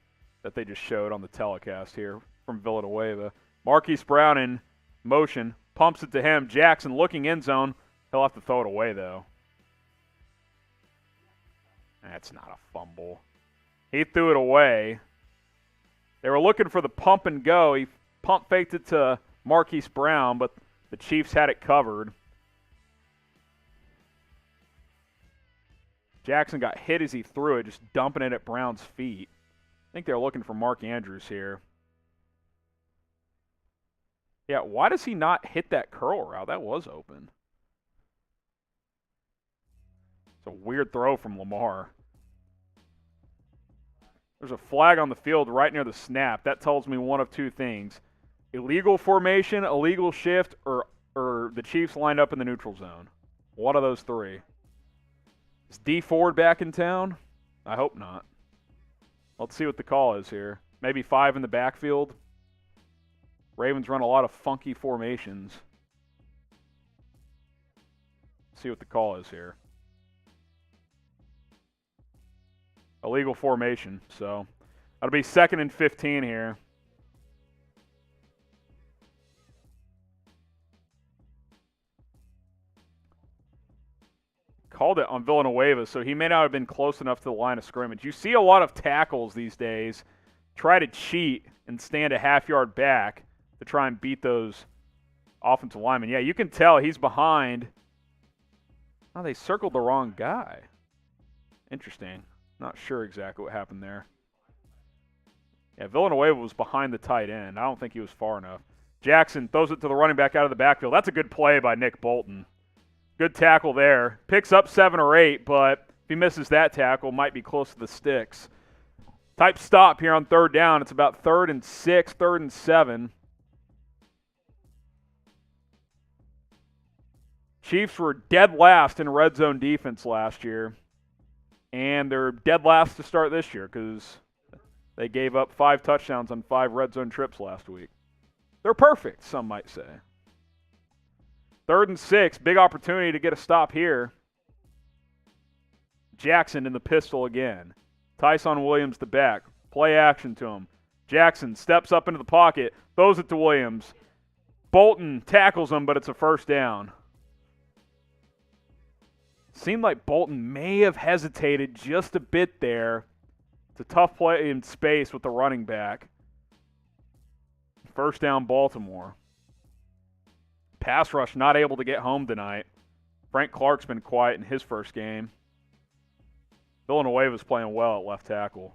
that they just showed on the telecast here from Villanueva. Marquise Brown in motion, pumps it to him. Jackson looking end zone. He'll have to throw it away, though. That's not a fumble. He threw it away. They were looking for the pump and go. He pump faked it to Marquise Brown, but the Chiefs had it covered. Jackson got hit as he threw it, just dumping it at Brown's feet. I think they're looking for Mark Andrews here. Yeah, why does he not hit that curl route? That was open. It's a weird throw from Lamar. There's a flag on the field right near the snap. That tells me one of two things. Illegal formation, illegal shift, or the Chiefs lined up in the neutral zone. One of those three. Is D Ford back in town? I hope not. Let's see what the call is here. Maybe 5 in the backfield. Ravens run a lot of funky formations. See what the call is here. Illegal formation, so that'll be 2nd and 15 here. Called it on Villanueva, so he may not have been close enough to the line of scrimmage. You see a lot of tackles these days try to cheat and stand a half-yard back to try and beat those offensive linemen. Yeah, you can tell he's behind. Oh, they circled the wrong guy. Interesting. Not sure exactly what happened there. Yeah, Villanueva was behind the tight end. I don't think he was far enough. Jackson throws it to the running back out of the backfield. That's a good play by Nick Bolton. Good tackle there. Picks up 7 or 8, but if he misses that tackle, might be close to the sticks. Type stop here on 3rd down. It's about 3rd and 6, 3rd and 7. Chiefs were dead last in red zone defense last year, and they're dead last to start this year because they gave up 5 touchdowns on 5 red zone trips last week. They're perfect, some might say. 3rd and 6, big opportunity to get a stop here. Jackson in the pistol again. Tyson Williams the back. Play action to him. Jackson steps up into the pocket, throws it to Williams. Bolton tackles him, but it's a 1st down. Seemed like Bolton may have hesitated just a bit there. It's a tough play in space with the running back. 1st down, Baltimore. Pass rush not able to get home tonight. Frank Clark's been quiet in his first game. Villanueva's playing well at left tackle.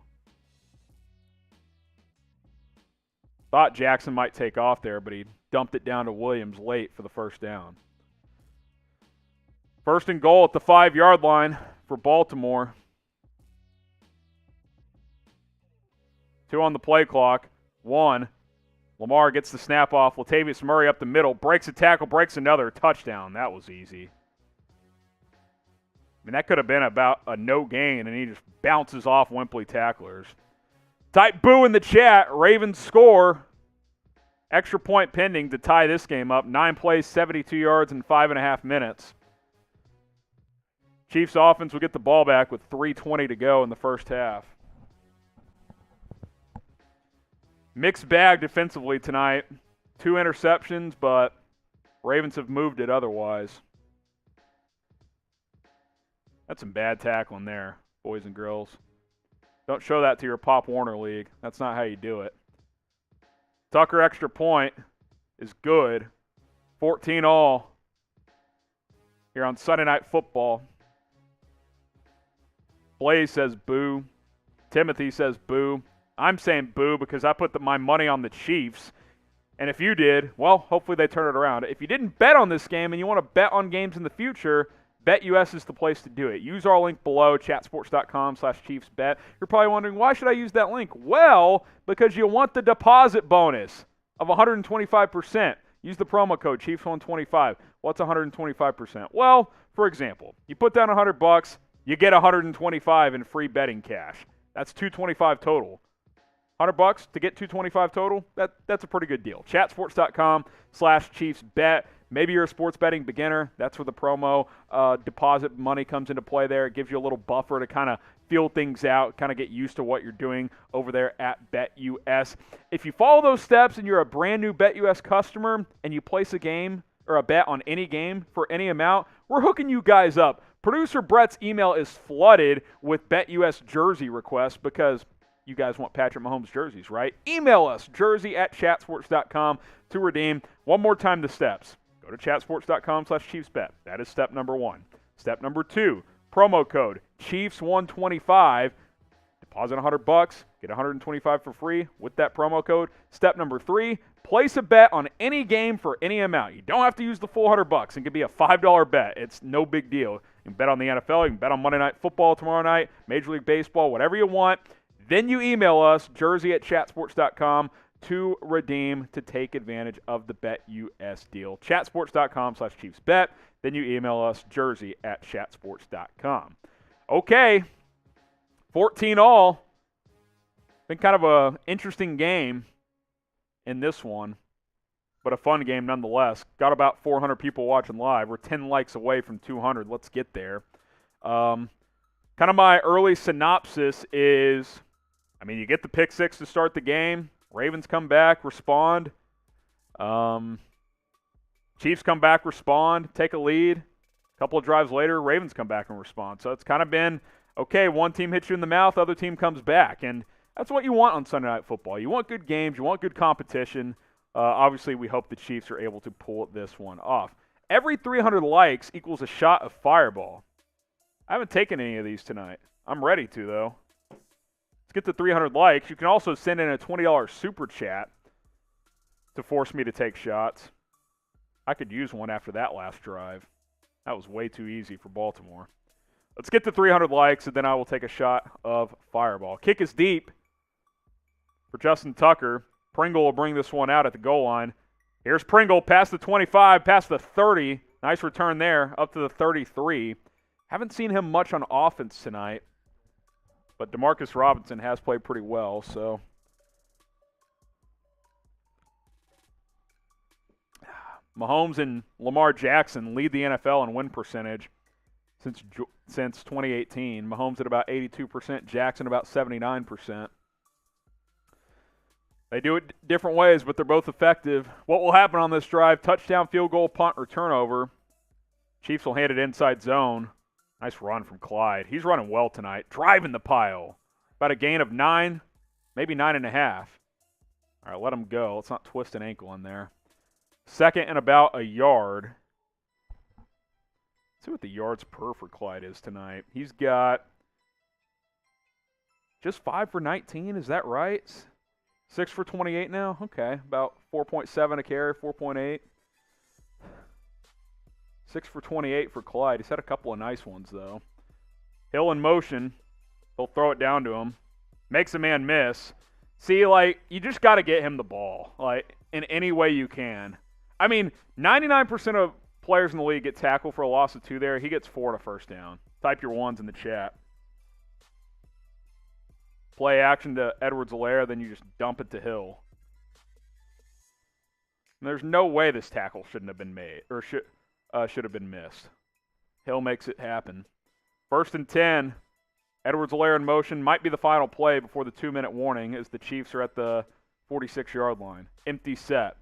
Thought Jackson might take off there, but he dumped it down to Williams late for the 1st down. 1st and goal at the 5-yard line for Baltimore. 2 on the play clock. 1. Lamar gets the snap off. Latavius Murray up the middle. Breaks a tackle, breaks another. Touchdown. That was easy. I mean, that could have been about a no gain, and he just bounces off Wembley tacklers. Type boo in the chat. Ravens score. Extra point pending to tie this game up. 9 plays, 72 yards in 5.5 minutes. Chiefs offense will get the ball back with 3:20 to go in the first half. Mixed bag defensively tonight. 2 interceptions, but Ravens have moved it otherwise. That's some bad tackling there, boys and girls. Don't show that to your Pop Warner League. That's not how you do it. Tucker extra point is good. 14-all here on Sunday Night Football. Blaze says boo. Timothy says boo. I'm saying boo because I put my money on the Chiefs. And if you did, well, hopefully they turn it around. If you didn't bet on this game and you want to bet on games in the future, BetUS is the place to do it. Use our link below, chatsports.com/ChiefsBet. You're probably wondering, why should I use that link? Well, because you want the deposit bonus of 125%. Use the promo code Chiefs125. What's 125%? Well, for example, you put down $100, you get 125 in free betting cash. That's $225 total. $100 to get $225 total, that's a pretty good deal. Chatsports.com/ChiefsBet. Maybe you're a sports betting beginner. That's where the promo deposit money comes into play there. It gives you a little buffer to kind of feel things out, kind of get used to what you're doing over there at BetUS. If you follow those steps and you're a brand new BetUS customer and you place a game or a bet on any game for any amount, we're hooking you guys up. Producer Brett's email is flooded with BetUS jersey requests because you guys want Patrick Mahomes jerseys, right? Email us, jersey@chatsports.com to redeem. One more time the steps. Go to chatsports.com/ChiefsBet. That is step number 1. Step number 2, promo code Chiefs125. Deposit $100, get $125 for free with that promo code. Step number 3, place a bet on any game for any amount. You don't have to use the full $100. It can be a $5 bet. It's no big deal. You can bet on the NFL. You can bet on Monday Night Football tomorrow night, Major League Baseball, whatever you want. Then you email us, jersey@chatsports.com, to redeem, to take advantage of the BetUS deal. Chatsports.com/ChiefsBet. Then you email us, jersey@chatsports.com. Okay, 14 all. Been kind of an interesting game in this one, but a fun game nonetheless. Got about 400 people watching live. We're 10 likes away from 200. Let's get there. Kind of my early synopsis is, you get the pick six to start the game. Ravens come back, respond. Chiefs come back, respond, take a lead. A couple of drives later, Ravens come back and respond. So it's kind of been, okay, one team hits you in the mouth, other team comes back. And that's what you want on Sunday Night Football. You want good games. You want good competition. Obviously, we hope the Chiefs are able to pull this one off. Every 300 likes equals a shot of Fireball. I haven't taken any of these tonight. I'm ready to, though. Let's get to 300 likes. You can also send in a $20 super chat to force me to take shots. I could use one after that last drive. That was way too easy for Baltimore. Let's get to 300 likes, and then I will take a shot of Fireball. Kick is deep for Justin Tucker. Pringle will bring this one out at the goal line. Here's Pringle past the 25, past the 30. Nice return there, up to the 33. Haven't seen him much on offense tonight, but Demarcus Robinson has played pretty well, so. Mahomes and Lamar Jackson lead the NFL in win percentage since 2018. Mahomes at about 82%, Jackson about 79%. They do it different ways, but they're both effective. What will happen on this drive? Touchdown, field goal, punt, or turnover. Chiefs will hand it inside zone. Nice run from Clyde. He's running well tonight. Driving the pile. About a gain of 9, maybe 9.5. All right, let him go. Let's not twist an ankle in there. Second and about a yard. Let's see what the yards per for Clyde is tonight. He's got just 5 for 19. Is that right? 6 for 28 now? Okay, about 4.7 a carry, 4.8. 6 for 28 for Clyde. He's had a couple of nice ones, though. Hill in motion. He'll throw it down to him. Makes a man miss. See, you just got to get him the ball, in any way you can. 99% of players in the league get tackled for a loss of 2 there. He gets 4 and a first down. Type your ones in the chat. Play action to Edwards-Helaire, then you just dump it to Hill. And there's no way this tackle shouldn't have been made, or should have been missed. Hill makes it happen. 1st and 10. Edwards-Helaire in motion. Might be the final play before the 2-minute warning as the Chiefs are at the 46-yard line. Empty set.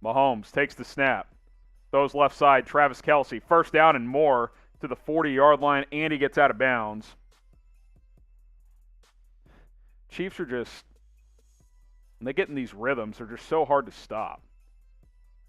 Mahomes takes the snap. Throws left side. Travis Kelce. 1st down and more to the 40-yard line, and he gets out of bounds. Chiefs are just, when they get in these rhythms, they're just so hard to stop.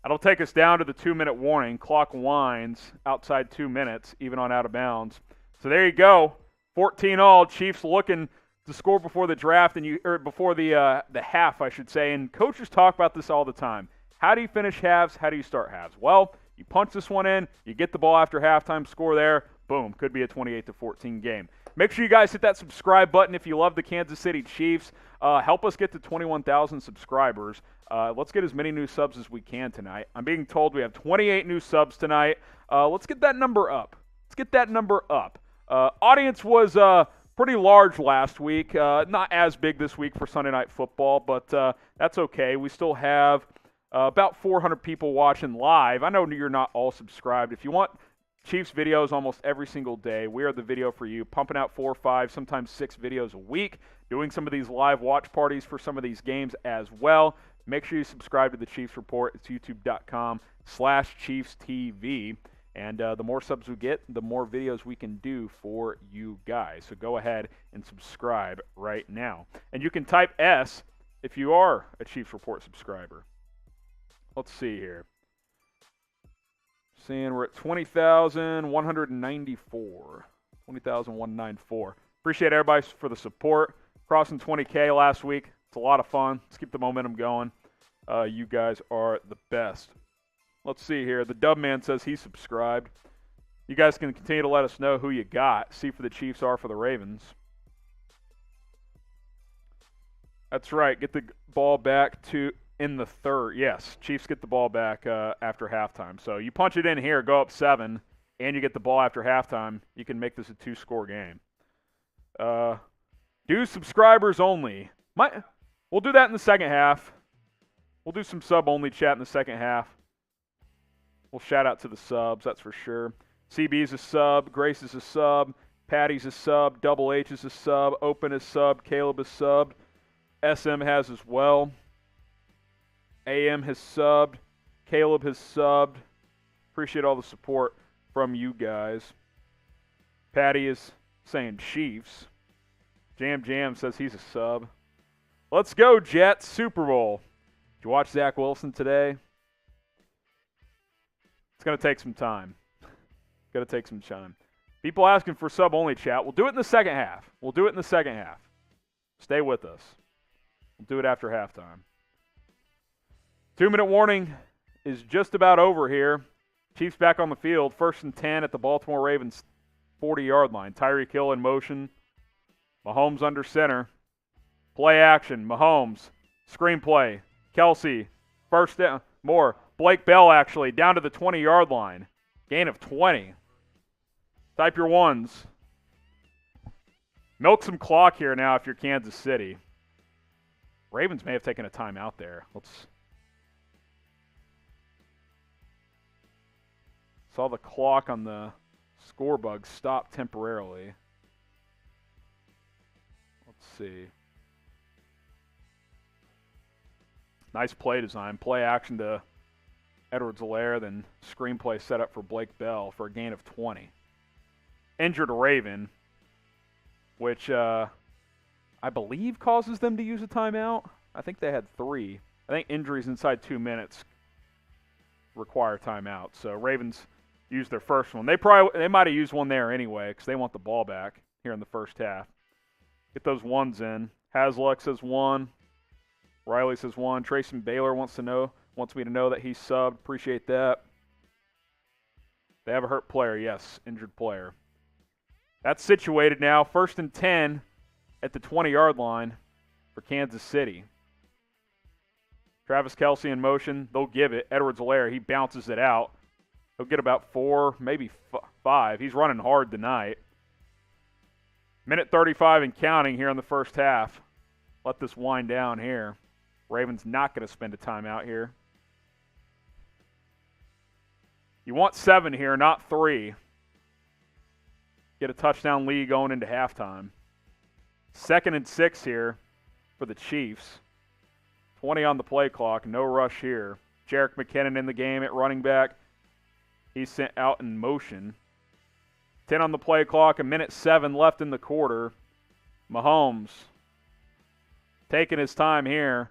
That'll take us down to the 2-minute warning. Clock winds outside 2 minutes, even on out of bounds. So there you go. 14 all. Chiefs looking to score before the draft, before the half, I should say. And coaches talk about this all the time. How do you finish halves? How do you start halves? Well, you punch this one in, you get the ball after halftime, score there, boom, could be a 28-14 game. Make sure you guys hit that subscribe button if you love the Kansas City Chiefs. Help us get to 21,000 subscribers. Let's get as many new subs as we can tonight. I'm being told we have 28 new subs tonight. Let's get that number up. Audience was pretty large last week. Not as big this week for Sunday Night Football, but that's okay. We still have about 400 people watching live. I know you're not all subscribed. If you want Chiefs videos almost every single day, we are the video for you. Pumping out 4 or 5, sometimes 6 videos a week. Doing some of these live watch parties for some of these games as well. Make sure you subscribe to the Chiefs Report. It's youtube.com/ChiefsTV. And the more subs we get, the more videos we can do for you guys. So go ahead and subscribe right now. And you can type S if you are a Chiefs Report subscriber. Let's see here. Seeing we're at 20,194. 20,194. Appreciate everybody for the support. Crossing 20K last week. It's a lot of fun. Let's keep the momentum going. You guys are the best. Let's see here. The Dubman says he's subscribed. You guys can continue to let us know who you got. See if the Chiefs are for the Ravens. That's right. Get the ball back in the third. Yes, Chiefs get the ball back after halftime. So you punch it in here, go up 7, and you get the ball after halftime. You can make this a 2-score game. Do subscribers only. We'll do that in the second half. We'll do some sub-only chat in the second half. We'll shout out to the subs, that's for sure. CB's a sub. Grace is a sub. Patty's a sub. Double H is a sub. Open is sub. Caleb is subbed. SM has as well. AM has subbed. Caleb has subbed. Appreciate all the support from you guys. Patty is saying Chiefs. Jam says he's a sub. Let's go, Jets. Super Bowl. Did you watch Zach Wilson today? It's going to take some time. Going to take some time. People asking for sub-only chat. We'll do it in the second half. Stay with us. We'll do it after halftime. 2-minute warning is just about over here. Chiefs back on the field. 1st and 10 at the Baltimore Ravens 40-yard line. Tyreek Hill in motion. Mahomes under center. Play action. Mahomes. Screenplay. Kelce. First down. More. Blake Bell actually down to the 20-yard line. Gain of 20. Type your ones. Milk some clock here now if you're Kansas City. Ravens may have taken a timeout there. Saw the clock on the score bug stop temporarily. Let's see. Nice play design. Play action to Edwards-Helaire, then screenplay set up for Blake Bell for a gain of 20. Injured Raven, which I believe causes them to use a timeout. I think they had 3. I think injuries inside 2 minutes require timeout. So Ravens used their first one. They might have used one there anyway because they want the ball back here in the first half. Get those ones in. Hasluck says 1. Riley says 1. Tracy Baylor wants me to know that he's subbed. Appreciate that. They have a hurt player. Yes, injured player. That's situated now. 1st and 10 at the 20-yard line for Kansas City. Travis Kelce in motion. They'll give it. Edwards-Helaire, he bounces it out. He'll get about 4, maybe 5. He's running hard tonight. Minute 35 and counting here in the first half. Let this wind down here. Ravens not going to spend a timeout here. You want 7 here, not 3. Get a touchdown lead going into halftime. 2nd and 6 here for the Chiefs. 20 on the play clock. No rush here. Jerick McKinnon in the game at running back. He's sent out in motion. 10 on the play clock. 1:07 left in the quarter. Mahomes taking his time here.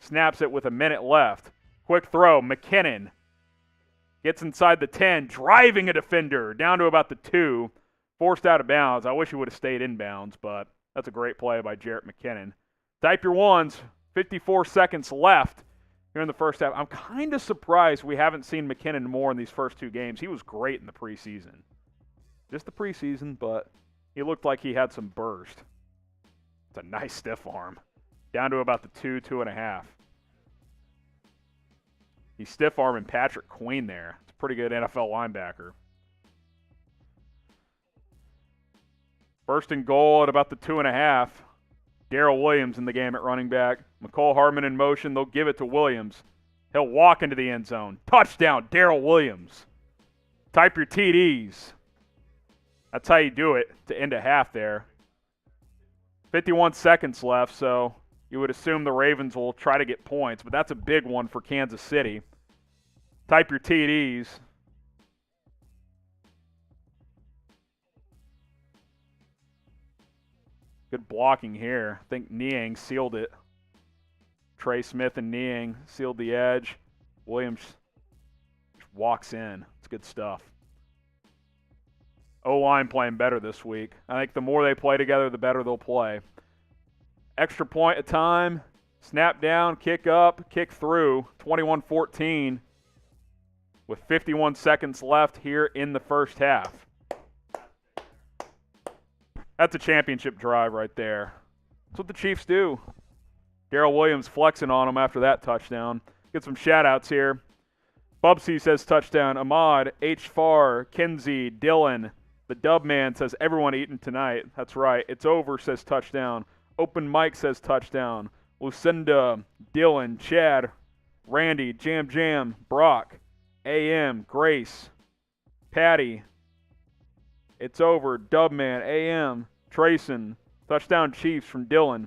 Snaps it with a minute left. Quick throw. McKinnon gets inside the 10. Driving a defender down to about the 2. Forced out of bounds. I wish he would have stayed in bounds, but that's a great play by Jerick McKinnon. Type your ones. 54 seconds left here in the first half. I'm kind of surprised we haven't seen McKinnon more in these first 2 games. He was great in the preseason. Just the preseason, but he looked like he had some burst. It's a nice stiff arm. Down to about the 2.5. He's stiff arming Patrick Queen there. It's a pretty good NFL linebacker. 1st and goal at about the 2.5. Darrell Williams in the game at running back. McCole Hardman in motion. They'll give it to Williams. He'll walk into the end zone. Touchdown, Darrell Williams. Type your TDs. That's how you do it to end a half there. 51 seconds left, so you would assume the Ravens will try to get points, but that's a big one for Kansas City. Type your TDs. Good blocking here. I think Niang sealed it. Trey Smith and Niang sealed the edge. Williams just walks in. It's good stuff. O-line playing better this week. I think the more they play together, the better they'll play. Extra point of time. Snap down, kick up, kick through. 21-14 with 51 seconds left here in the first half. That's a championship drive right there. That's what the Chiefs do. Darrell Williams flexing on him after that touchdown. Get some shout-outs here. Bubsy says touchdown. Ahmad, H. Farr, Kenzie, Dylan, The Dub Man says, everyone eating tonight. That's right. It's over, says touchdown. Open Mike says touchdown. Lucinda, Dylan, Chad, Randy, Jam, Brock, AM, Grace, Patty. It's over. Dubman, AM, Trayson, touchdown Chiefs from Dylan.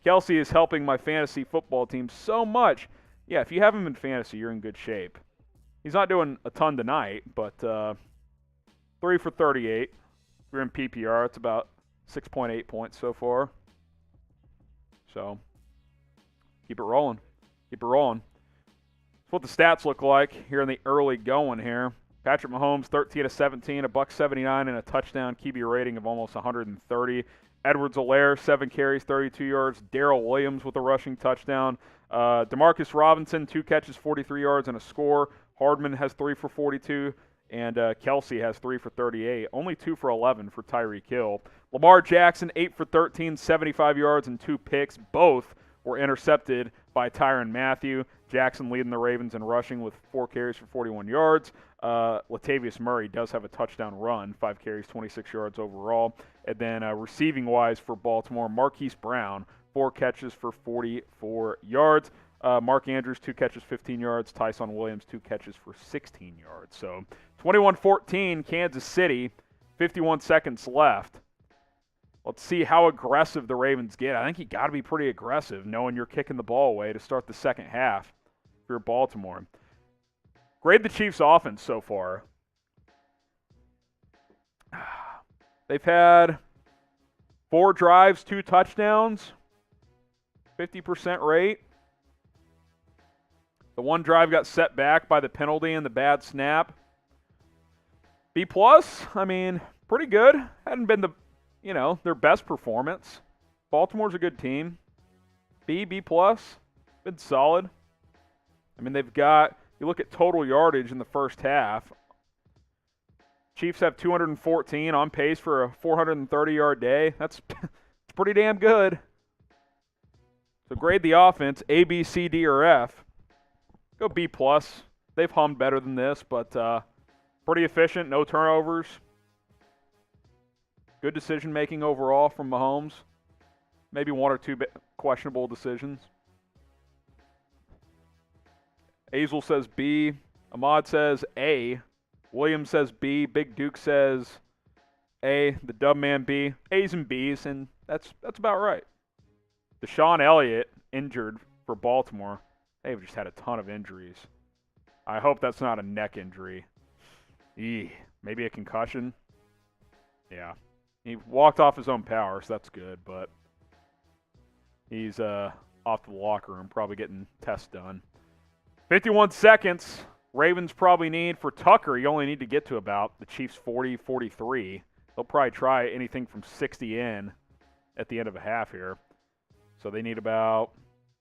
Kelce is helping my fantasy football team so much. Yeah, if you have him in fantasy, you're in good shape. He's not doing a ton tonight, but 3 for 38. If you're in PPR, it's about 6.8 points so far. So, keep it rolling. Keep it rolling. That's what the stats look like here in the early going here. Patrick Mahomes, 13 of 17, a $179 and a touchdown, QB rating of almost 130. Edwards-Helaire, 7 carries, 32 yards. Darrell Williams with a rushing touchdown. Demarcus Robinson, 2 catches, 43 yards and a score. Hardman has 3 for 42, and Kelce has 3 for 38. Only 2 for 11 for Tyreek Hill. Lamar Jackson, 8 for 13, 75 yards and 2 picks. Both were intercepted by Tyrann Mathieu. Jackson leading the Ravens in rushing with 4 carries for 41 yards. Latavius Murray does have a touchdown run, 5 carries, 26 yards overall. And then receiving-wise for Baltimore, Marquise Brown, 4 catches for 44 yards. Mark Andrews, 2 catches, 15 yards. Tyson Williams, 2 catches for 16 yards. So 21-14, Kansas City, 51 seconds left. Let's see how aggressive the Ravens get. I think you got to be pretty aggressive knowing you're kicking the ball away to start the second half if you're Baltimore. Grade the Chiefs' offense so far. They've had 4 drives, 2 touchdowns, 50% rate. The one drive got set back by the penalty and the bad snap. B+, I mean, pretty good. Hadn't been their best performance. Baltimore's a good team. B+, been solid. I mean, they've got, you look at total yardage in the first half. Chiefs have 214, on pace for a 430-yard day. That's pretty damn good. So grade the offense, A, B, C, D, or F. Go B+. They've hummed better than this, but pretty efficient, no turnovers. Good decision-making overall from Mahomes. Maybe 1 or 2 questionable decisions. Azel says B. Ahmad says A. Williams says B. Big Duke says A. The Dub Man B. A's and B's, and that's about right. Deshaun Elliott injured for Baltimore. They've just had a ton of injuries. I hope that's not a neck injury. Maybe a concussion. Yeah. He walked off his own power, so that's good, but he's off to the locker room, probably getting tests done. 51 seconds. Ravens probably need, for Tucker, you only need to get to about the Chiefs' 40, 43. They'll probably try anything from 60 in at the end of a half here. So they need about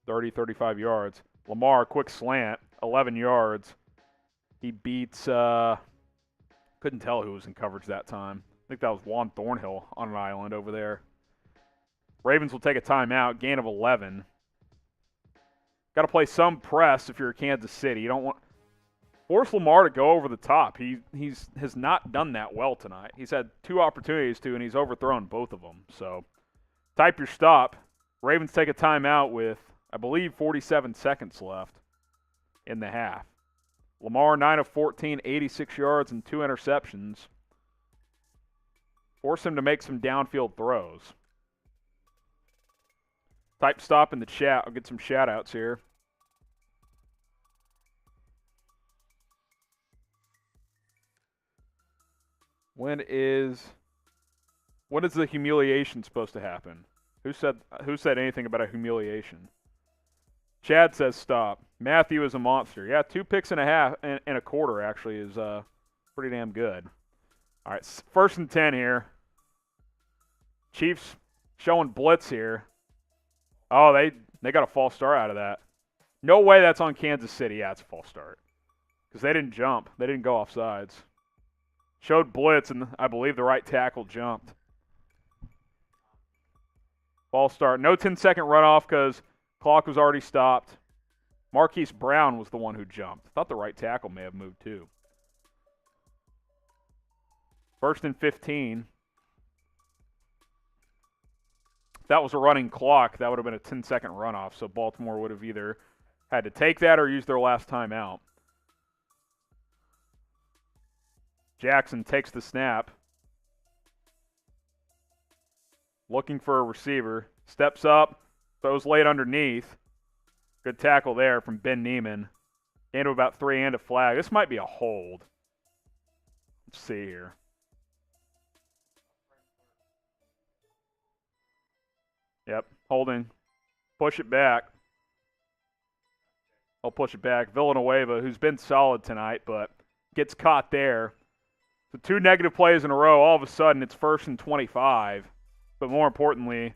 30, 35 yards. Lamar, quick slant, 11 yards. He beats, couldn't tell who was in coverage that time. I think that was Juan Thornhill on an island over there. Ravens will take a timeout, gain of 11. Got to play some press if you're Kansas City. You don't want force Lamar to go over the top. He has not done that well tonight. He's had 2 opportunities to, and he's overthrown both of them. So type your stop. Ravens take a timeout with, I believe, 47 seconds left in the half. Lamar, 9 of 14, 86 yards and 2 interceptions. Force him to make some downfield throws. Type stop in the chat. I'll get some shout-outs here. When is the humiliation supposed to happen? Who said anything about a humiliation? Chad says stop. Matthew is a monster. Yeah, 2 picks and a half and a quarter actually is pretty damn good. All right, 1st and 10 here. Chiefs showing blitz here. Oh, they got a false start out of that. No way that's on Kansas City. Yeah, it's a false start. Because they didn't jump. They didn't go off sides. Showed blitz, and I believe the right tackle jumped. False start. No 10-second runoff because clock was already stopped. Marquise Brown was the one who jumped. Thought the right tackle may have moved too. First and 15. If that was a running clock, that would have been a 10-second runoff, so Baltimore would have either had to take that or use their last timeout. Jackson takes the snap. Looking for a receiver. Steps up, throws late underneath. Good tackle there from Ben Neiman. Into about 3 and a flag. This might be a hold. Let's see here. Yep, holding. Push it back. I'll push it back. Villanueva, who's been solid tonight, but gets caught there. So 2 negative plays in a row. All of a sudden, it's first and 25. But more importantly,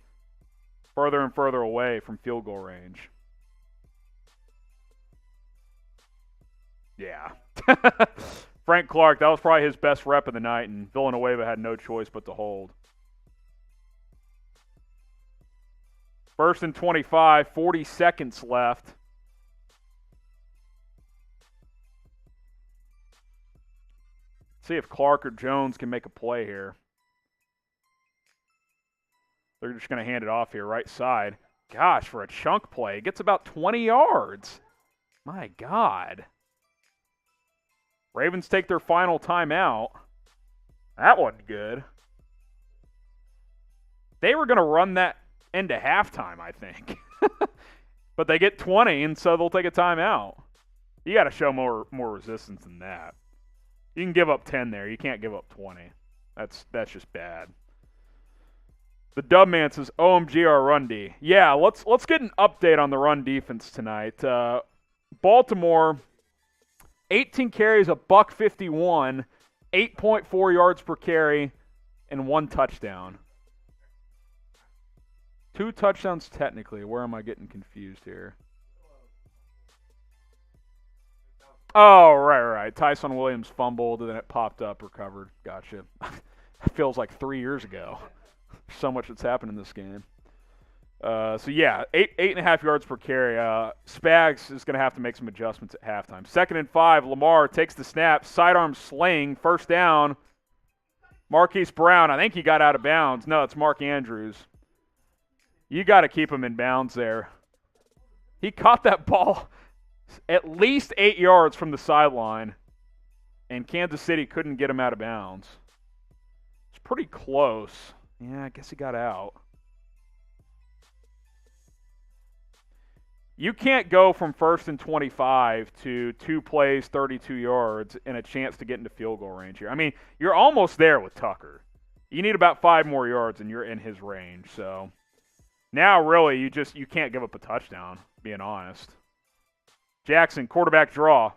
further and further away from field goal range. Yeah. Frank Clark, that was probably his best rep of the night, and Villanueva had no choice but to hold. First and 25, 40 seconds left. See if Clark or Jones can make a play here. They're just going to hand it off here, right side. Gosh, for a chunk play, it gets about 20 yards. My God. Ravens take their final timeout. That wasn't good. They were going to run that into halftime, I think. But they get 20, and so they'll take a timeout. You got to show more resistance than that. You can give up 10 there. You can't give up 20. That's just bad. The Dubman says, OMG, our run D. Yeah, let's get an update on the run defense tonight. Baltimore, 18 carries, $151, 8.4 yards per carry, and 1 touchdown. 2 touchdowns technically. Where am I getting confused here? Oh, right. Tyson Williams fumbled, and then it popped up, recovered. Gotcha. It feels like 3 years ago. So much that's happened in this game. So yeah, 8.5 yards per carry. Spags is going to have to make some adjustments at halftime. 2nd and 5, Lamar takes the snap, sidearm sling, first down. Marquise Brown, I think he got out of bounds. No, it's Mark Andrews. You got to keep him in bounds there. He caught that ball at least 8 yards from the sideline, and Kansas City couldn't get him out of bounds. It's pretty close. Yeah, I guess he got out. You can't go from 1st and 25 to 2 plays, 32 yards, and a chance to get into field goal range here. I mean, you're almost there with Tucker. You need about 5 more yards, and you're in his range. So now, really, you can't give up a touchdown, being honest. Jackson, quarterback draw.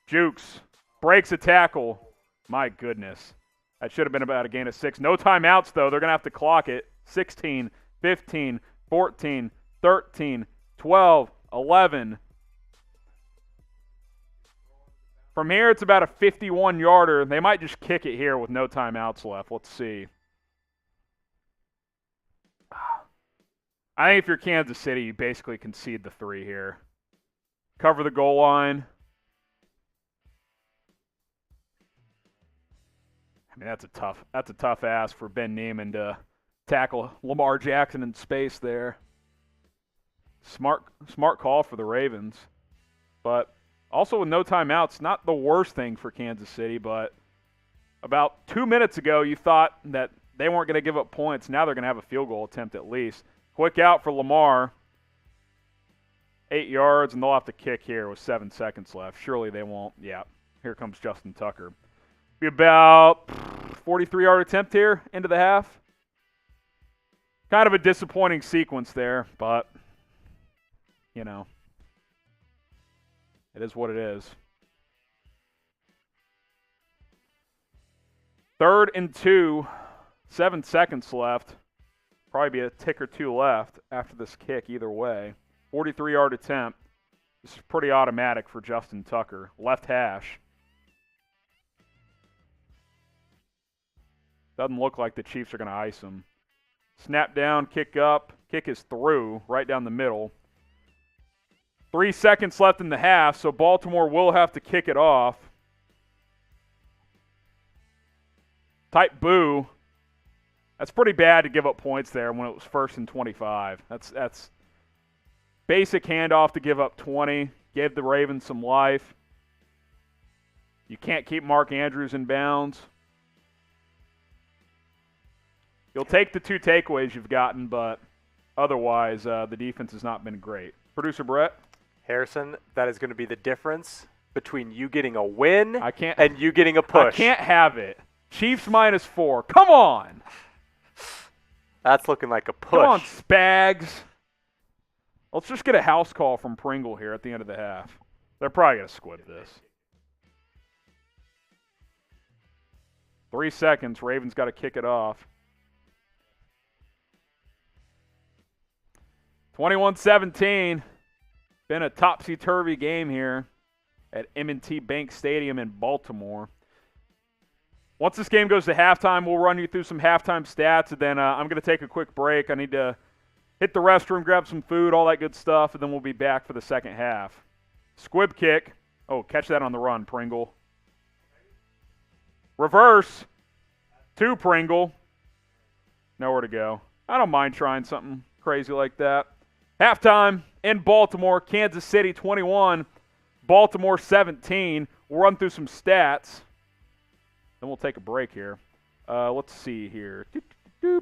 Jukes, breaks a tackle. My goodness. That should have been about a gain of 6. No timeouts, though. They're going to have to clock it. 16, 15, 14, 13, 12, 11. From here, it's about a 51-yarder. They might just kick it here with no timeouts left. Let's see. I think if you're Kansas City, you basically concede the 3 here. Cover the goal line. I mean, that's a tough ask for Ben Neiman to tackle Lamar Jackson in space there. Smart call for the Ravens. But also with no timeouts, not the worst thing for Kansas City, but about 2 minutes ago you thought that they weren't going to give up points. Now they're going to have a field goal attempt at least. Quick out for Lamar. 8 yards, and they'll have to kick here with 7 seconds left. Surely they won't. Yeah, here comes Justin Tucker. Be about 43-yard attempt here into the half. Kind of a disappointing sequence there, but, you know, it is what it is. 3rd and 2, 7 seconds left. Probably be a tick or 2 left after this kick either way. 43-yard attempt. This is pretty automatic for Justin Tucker. Left hash. Doesn't look like the Chiefs are going to ice him. Snap down, kick up. Kick is through, right down the middle. 3 seconds left in the half, so Baltimore will have to kick it off. Type boo. That's pretty bad to give up points there when it was 1st and 25. That's basic handoff to give up 20. Gave the Ravens some life. You can't keep Mark Andrews in bounds. You'll take the 2 takeaways you've gotten, but otherwise the defense has not been great. Producer Brett? Harrison, that is going to be the difference between you getting a win and you getting a push. I can't have it. Chiefs -4. Come on. That's looking like a push. Come on, Spags. Let's just get a house call from Pringle here at the end of the half. They're probably going to squib this. 3 seconds. Ravens got to kick it off. 21-17. Been a topsy-turvy game here at M&T Bank Stadium in Baltimore. Once this game goes to halftime, we'll run you through some halftime stats, and then I'm going to take a quick break. I need to hit the restroom, grab some food, all that good stuff, and then we'll be back for the second half. Squib kick. Oh, catch that on the run, Pringle. Reverse to Pringle. Nowhere to go. I don't mind trying something crazy like that. Halftime in Baltimore, Kansas City 21, Baltimore 17. We'll run through some stats. Then we'll take a break here. Let's see here.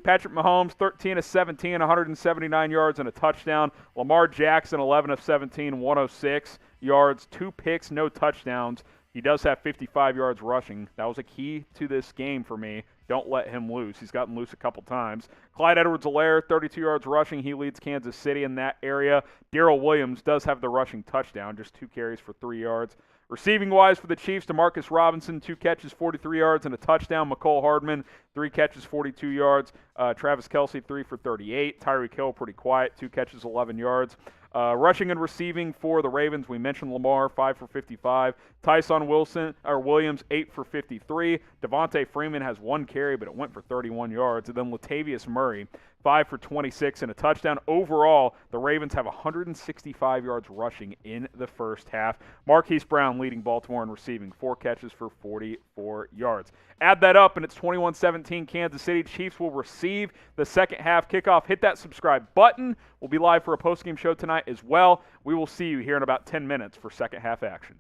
Patrick Mahomes, 13 of 17, 179 yards and a touchdown. Lamar Jackson, 11 of 17, 106 yards, 2 picks, no touchdowns. He does have 55 yards rushing. That was a key to this game for me. Don't let him loose. He's gotten loose a couple times. Clyde Edwards-Helaire, 32 yards rushing. He leads Kansas City in that area. Darrell Williams does have the rushing touchdown, just 2 carries for 3 yards. Receiving-wise for the Chiefs, DeMarcus Robinson, 2 catches, 43 yards and a touchdown. McCole Hardman, 3 catches, 42 yards. Travis Kelce, 3 for 38. Tyreek Hill, pretty quiet, 2 catches, 11 yards. Rushing and receiving for the Ravens, we mentioned Lamar, 5 for 55. Tyson Williams, 8 for 53. Devontae Freeman has 1 carry, but it went for 31 yards. And then Latavius Murray, 5 for 26 and a touchdown. Overall, the Ravens have 165 yards rushing in the first half. Marquise Brown leading Baltimore in receiving, 4 catches for 44 yards. Add that up, and it's 21-17 Kansas City. Chiefs will receive the second half kickoff. Hit that subscribe button. We'll be live for a postgame show tonight as well. We will see you here in about 10 minutes for second half action.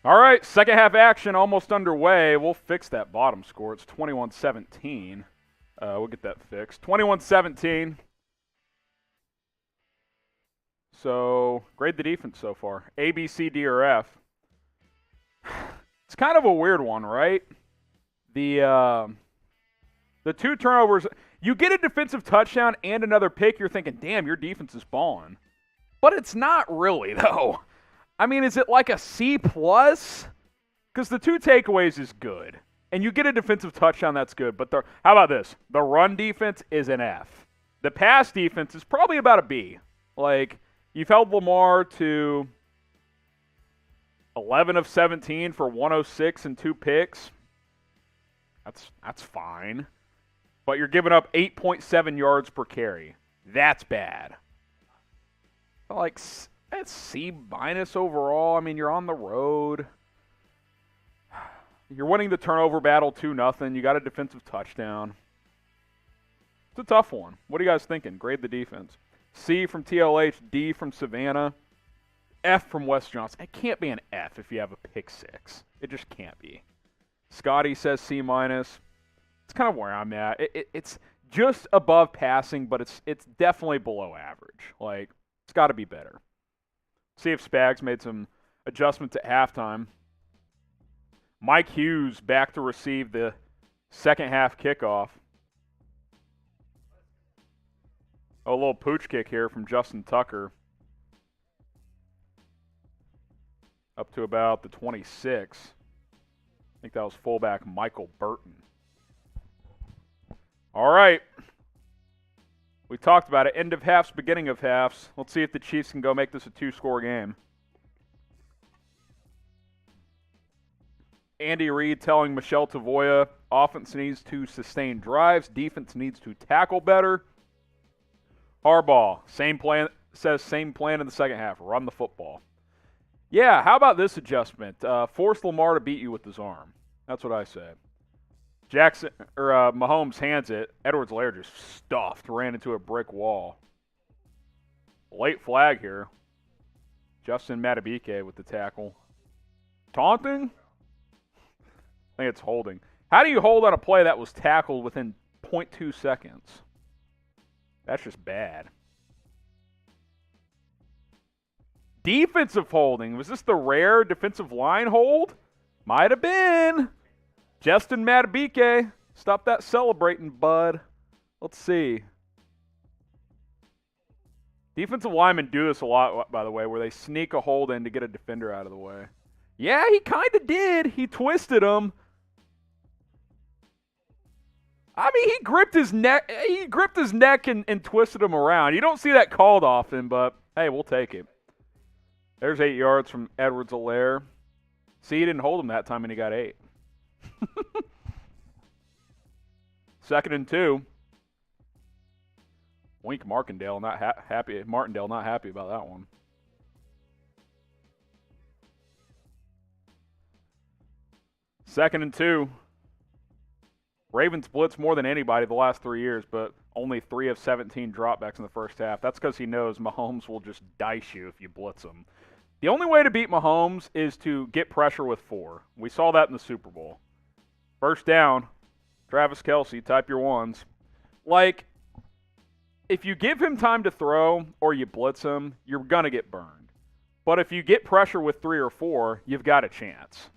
All right, second half action almost underway. We'll fix that bottom score. It's 21-17. We'll get that fixed. 21-17. So, grade the defense so far. A, B, C, D, or F. It's kind of a weird one, right? The 2 turnovers. You get a defensive touchdown and another pick, you're thinking, damn, your defense is balling. But it's not really, though. I mean, is it like a C+? Because the 2 takeaways is good. And you get a defensive touchdown, that's good. But how about this? The run defense is an F. The pass defense is probably about a B. Like, you've held Lamar to 11 of 17 for 106 and 2 picks. That's fine. But you're giving up 8.7 yards per carry. That's bad. Like, that's C- overall. I mean, you're on the road. You're winning the turnover battle 2-0. You got a defensive touchdown. It's a tough one. What are you guys thinking? Grade the defense. C from TLH, D from Savannah, F from Wes Johnson. It can't be an F if you have a pick 6. It just can't be. Scotty says C-. It's kind of where I'm at. It's just above passing, but it's definitely below average. Like, it's got to be better. See if Spags made some adjustments at halftime. Mike Hughes back to receive the second half kickoff. Oh, a little pooch kick here from Justin Tucker. Up to about the 26. I think that was fullback Michael Burton. All right. We talked about it. End of halves, beginning of halves. Let's see if the Chiefs can go make this a 2-score game. Andy Reid telling Michelle Tavoya, offense needs to sustain drives, defense needs to tackle better. Harbaugh, same plan in the second half, run the football. Yeah, how about this adjustment? Force Lamar to beat you with his arm. That's what I said. Mahomes hands it. Edwards-Helaire just stuffed, ran into a brick wall. Late flag here. Justin Matabike with the tackle. Taunting? I think it's holding. How do you hold on a play that was tackled within 0.2 seconds? That's just bad. Defensive holding. Was this the rare defensive line hold? Might have been. Justin Matabike. Stop that celebrating, bud. Let's see. Defensive linemen do this a lot, by the way, where they sneak a hold in to get a defender out of the way. Yeah, he kind of did. He twisted him. I mean, he gripped his neck. He gripped his neck and twisted him around. You don't see that called often, but hey, we'll take it. There's 8 yards from Edwards-Helaire. See, he didn't hold him that time, and he got 8. 2nd and 2. Wink Martindale not happy. Martindale not happy about that one. Second and 2. Ravens blitz more than anybody the last 3 years, but only 3 of 17 dropbacks in the first half. That's because he knows Mahomes will just dice you if you blitz him. The only way to beat Mahomes is to get pressure with 4. We saw that in the Super Bowl. First down, Travis Kelce, type your ones. Like, if you give him time to throw or you blitz him, you're going to get burned. But if you get pressure with 3 or 4, you've got a chance.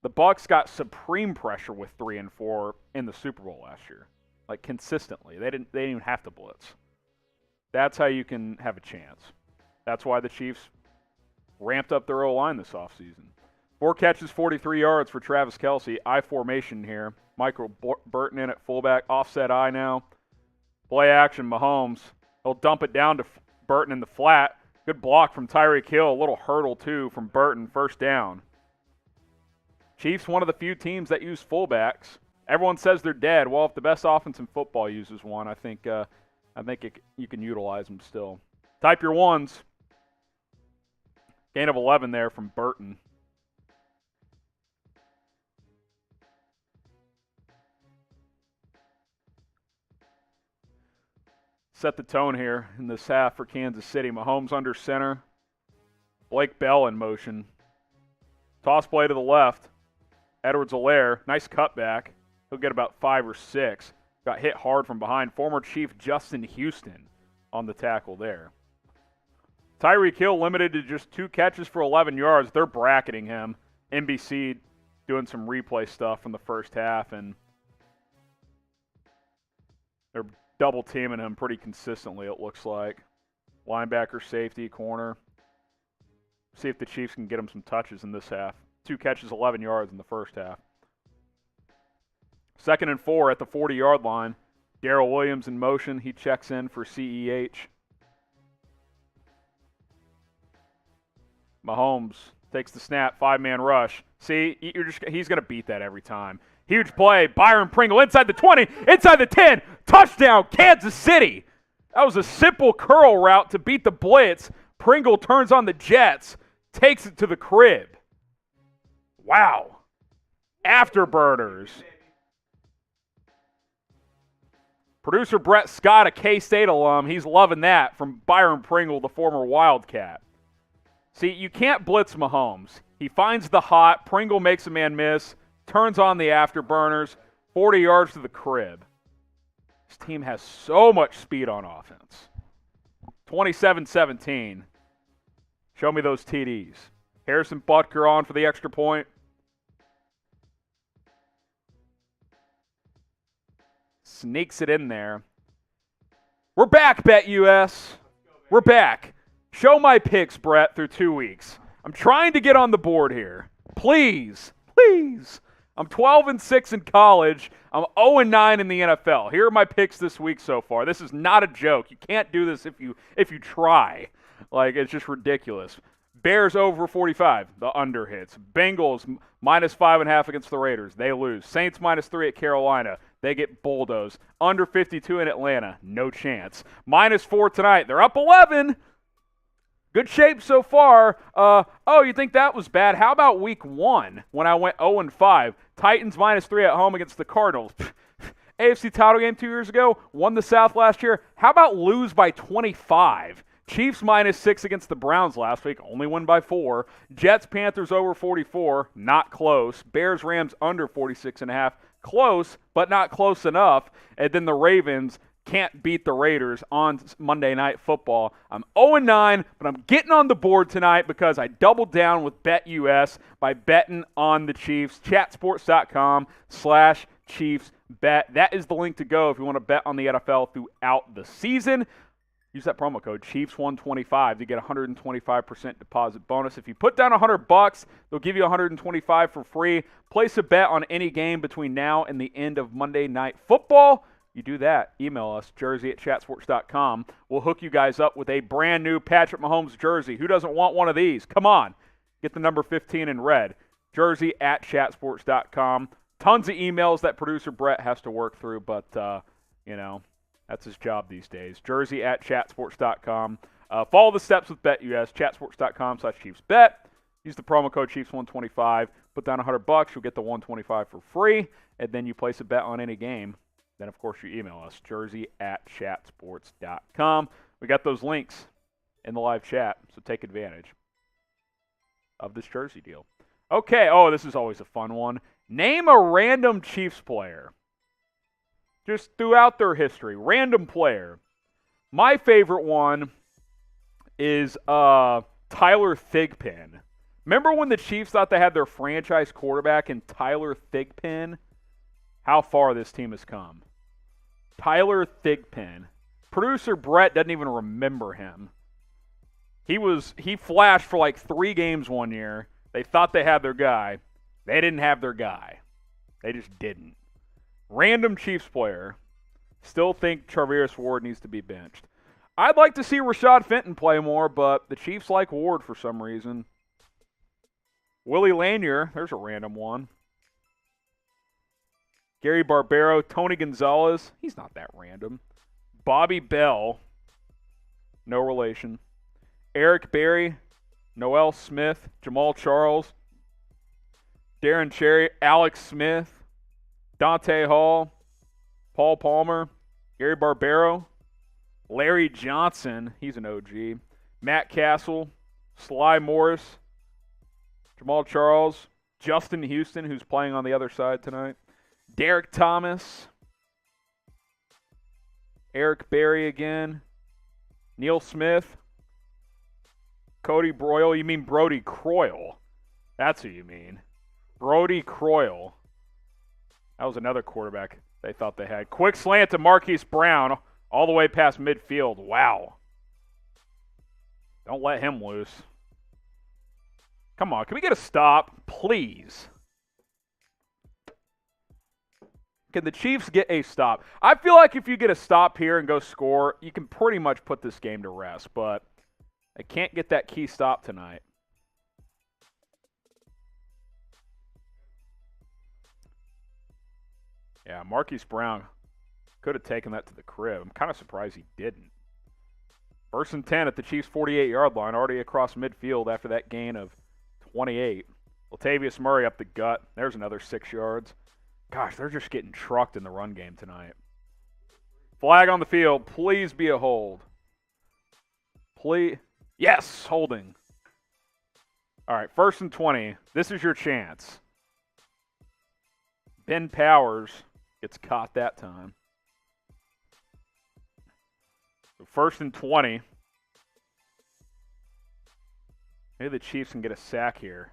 The Bucs got supreme pressure with 3 and 4 in the Super Bowl last year. Like, consistently. They didn't even have to blitz. That's how you can have a chance. That's why the Chiefs ramped up their O-line this offseason. 4 catches, 43 yards for Travis Kelce. I formation here. Michael Burton in at fullback. Offset I now. Play action, Mahomes. He'll dump it down to Burton in the flat. Good block from Tyreek Hill. A little hurdle, too, from Burton. First down. Chiefs, one of the few teams that use fullbacks. Everyone says they're dead. Well, if the best offense in football uses one, I think you can utilize them still. Type your ones. Gain of 11 there from Burton. Set the tone here in this half for Kansas City. Mahomes under center. Blake Bell in motion. Toss play to the left. Edwards-Helaire, nice cutback. He'll get about 5 or 6. Got hit hard from behind. Former Chief Justin Houston on the tackle there. Tyreek Hill limited to just 2 catches for 11 yards. They're bracketing him. NBC doing some replay stuff from the first half, and they're double teaming him pretty consistently, it looks like. Linebacker, safety, corner. See if the Chiefs can get him some touches in this half. 2 catches, 11 yards in the first half. 2nd and 4 at the 40-yard line. Darrell Williams in motion. He checks in for CEH. Mahomes takes the snap, 5-man rush. See, he's going to beat that every time. Huge play. Byron Pringle inside the 20, inside the 10. Touchdown, Kansas City. That was a simple curl route to beat the blitz. Pringle turns on the Jets, takes it to the crib. Wow. Afterburners. Producer Brett Scott, a K-State alum, he's loving that from Byron Pringle, the former Wildcat. See, you can't blitz Mahomes. He finds the hot. Pringle makes a man miss, turns on the afterburners, 40 yards to the crib. This team has so much speed on offense. 27-17. Show me those TDs. Harrison Butker on for the extra point. Sneaks it in there. We're back, BetUS. We're back. Show my picks, Brett, through 2 weeks. I'm trying to get on the board here. Please, please. I'm 12-6 in college. I'm 0-9 in the NFL. Here are my picks this week so far. This is not a joke. You can't do this if you try. Like, it's just ridiculous. Bears over 45. The under hits. Bengals -5.5 against the Raiders. They lose. Saints -3 at Carolina. They get bulldozed. Under 52 in Atlanta. No chance. -4 tonight. They're up 11. Good shape so far. You think that was bad? How about week 1 when I went 0-5? Titans -3 at home against the Cardinals. AFC title game 2 years ago. Won the South last year. How about lose by 25? Chiefs -6 against the Browns last week. Only win by 4. Jets Panthers over 44. Not close. Bears Rams under 46.5. Close, but not close enough. And then the Ravens can't beat the Raiders on Monday Night Football. I'm 0-9, but I'm getting on the board tonight because I doubled down with BetUS by betting on the Chiefs. Chatsports.com/ChiefsBet. That is the link to go if you want to bet on the NFL throughout the season. Use that promo code Chiefs125 to get a 125% deposit bonus. If you put down $100, they'll give you $125 for free. Place a bet on any game between now and the end of Monday Night Football. You do that, email us, jersey@chatsports.com. We'll hook you guys up with a brand new Patrick Mahomes jersey. Who doesn't want one of these? Come on. Get the number 15 in red. Jersey@chatsports.com. Tons of emails that producer Brett has to work through, but, that's his job these days. Jersey@chatsports.com. Follow the steps with BetUS, chatsports.com/ChiefsBet. Use the promo code Chiefs125. Put down $100, you'll get the $125 for free, and then you place a bet on any game. Then, of course, you email us, jersey@chatsports.com. We got those links in the live chat, so take advantage of this jersey deal. Okay, this is always a fun one. Name a random Chiefs player. Just throughout their history, random player. My favorite one is Tyler Thigpen. Remember when the Chiefs thought they had their franchise quarterback in Tyler Thigpen? How far this team has come. Tyler Thigpen. Producer Brett doesn't even remember him. He flashed for like 3 games one year. They thought they had their guy. They didn't have their guy. They just didn't. Random Chiefs player. Still think Charvarius Ward needs to be benched. I'd like to see Rashad Fenton play more, but the Chiefs like Ward for some reason. Willie Lanier, there's a random one. Gary Barbero, Tony Gonzalez, he's not that random. Bobby Bell, no relation. Eric Berry, Noel Smith, Jamal Charles, Darren Cherry, Alex Smith, Dante Hall, Paul Palmer, Gary Barbero, Larry Johnson, he's an OG, Matt Castle, Sly Morris, Jamal Charles, Justin Houston, who's playing on the other side tonight, Derek Thomas, Eric Berry again, Neil Smith, Cody Broyle. You mean Brody Croyle. That's who you mean. Brody Croyle. That was another quarterback they thought they had. Quick slant to Marquise Brown all the way past midfield. Wow. Don't let him loose. Come on, can we get a stop, please? Can the Chiefs get a stop? I feel like if you get a stop here and go score, you can pretty much put this game to rest, but they can't get that key stop tonight. Yeah, Marquise Brown could have taken that to the crib. I'm kind of surprised he didn't. 1st and 10 at the Chiefs' 48-yard line, already across midfield after that gain of 28. Latavius Murray up the gut. There's another 6 yards. Gosh, they're just getting trucked in the run game tonight. Flag on the field. Please be a hold. Please. Yes, holding. All right, 1st and 20. This is your chance. Ben Powers gets caught that time. So 1st and 20. Maybe the Chiefs can get a sack here.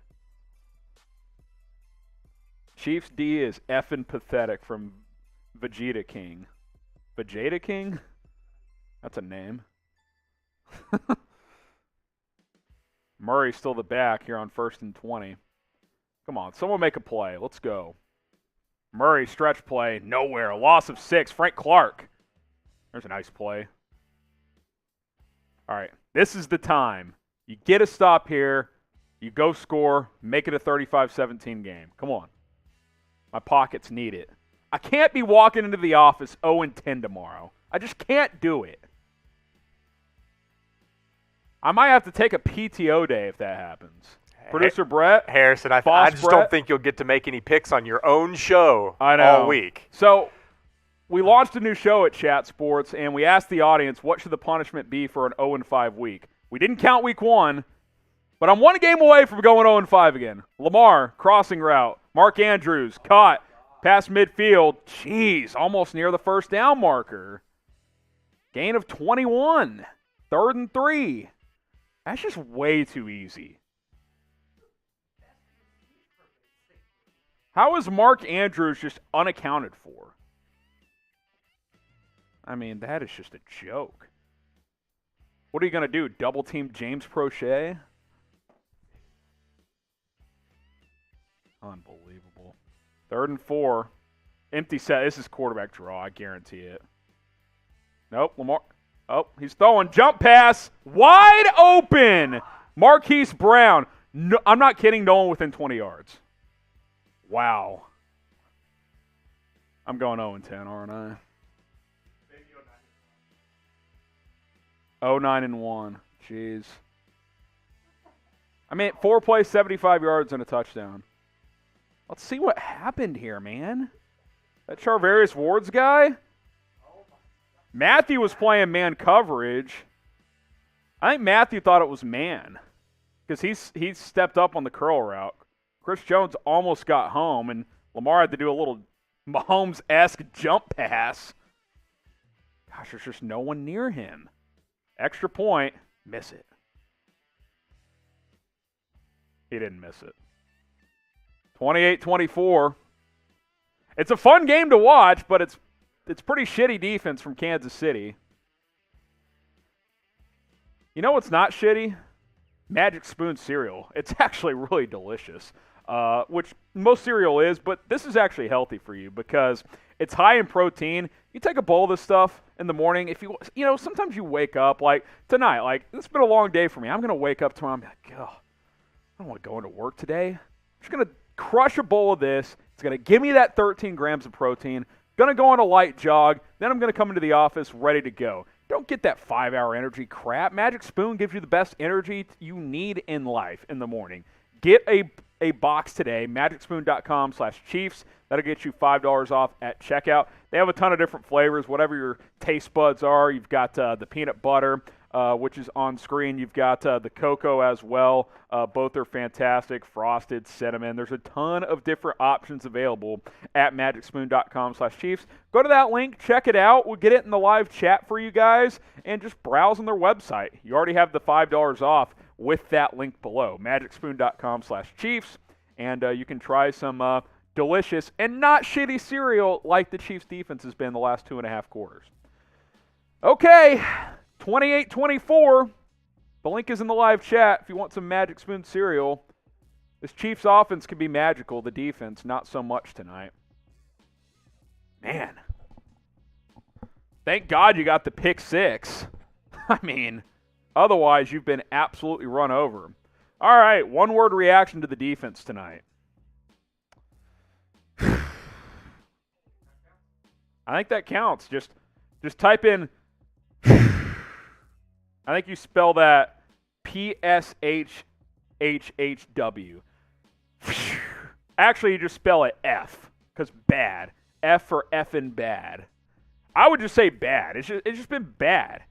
Chiefs D is effing pathetic from Vegeta King. Vegeta King? That's a name. Murray's still the back here on 1st and 20. Come on, someone make a play. Let's go. Murray stretch play. Nowhere. A loss of 6. Frank Clark. There's a nice play. All right, this is the time. You get a stop here. You go score. Make it a 35-17 game. Come on. My pockets need it. I can't be walking into the office 0-10 tomorrow. I just can't do it. I might have to take a PTO day if that happens. Producer Brett. Harrison, I just don't think you'll get to make any picks on your own show all week. So we launched a new show at Chat Sports, and we asked the audience, what should the punishment be for an 0-5 week? We didn't count week 1, but I'm 1 game away from going 0-5 again. Lamar, crossing route. Mark Andrews, caught, past midfield. Jeez, almost near the 1st down marker. Gain of 21. 3rd and 3. That's just way too easy. How is Mark Andrews just unaccounted for? I mean, that is just a joke. What are you going to do, double team James Prochet? Unbelievable. 3rd and 4. Empty set. This is quarterback draw. I guarantee it. Nope. Lamar. Oh, he's throwing. Jump pass. Wide open. Marquise Brown. No, I'm not kidding. No one within 20 yards. Wow. I'm going 0-10, aren't I? 0-9-1. Jeez. I mean, 4 plays, 75 yards, and a touchdown. Let's see what happened here, man. That Charvarius Ward's guy? Mathieu was playing man coverage. I think Mathieu thought it was man because he stepped up on the curl route. Chris Jones almost got home, and Lamar had to do a little Mahomes-esque jump pass. Gosh, there's just no one near him. Extra point, miss it. He didn't miss it. 28-24. It's a fun game to watch, but it's pretty shitty defense from Kansas City. You know what's not shitty? Magic Spoon cereal. It's actually really delicious, which most cereal is, but this is actually healthy for you because it's high in protein. You take a bowl of this stuff in the morning. If you know, sometimes you wake up, like tonight, like it's been a long day for me. I'm going to wake up tomorrow and be like, oh, I don't want to go into work today. I'm just going to crush a bowl of this. It's going to give me that 13 grams of protein. Going to go on a light jog. Then I'm going to come into the office ready to go. Don't get that 5-hour energy crap. Magic Spoon gives you the best energy you need in life in the morning. Get a box today, magicspoon.com/Chiefs. That'll get you $5 off at checkout. They have a ton of different flavors, whatever your taste buds are. You've got the peanut butter. which is on screen. You've got the cocoa as well. Both are fantastic. Frosted, cinnamon. There's a ton of different options available at magicspoon.com/Chiefs. Go to that link. Check it out. We'll get it in the live chat for you guys. And just browse on their website. You already have the $5 off with that link below. magicspoon.com/Chiefs. And you can try some delicious and not shitty cereal like the Chiefs defense has been the last 2.5 quarters. Okay, 28-24. The link is in the live chat if you want some Magic Spoon cereal. This Chiefs offense can be magical. The defense, not so much tonight. Man. Thank God you got the pick 6. I mean, otherwise you've been absolutely run over. All right, one-word reaction to the defense tonight. I think that counts. Just type in. I think you spell that PSHHHW. Actually, you just spell it F because bad. F for effing bad. I would just say bad. It's just been bad.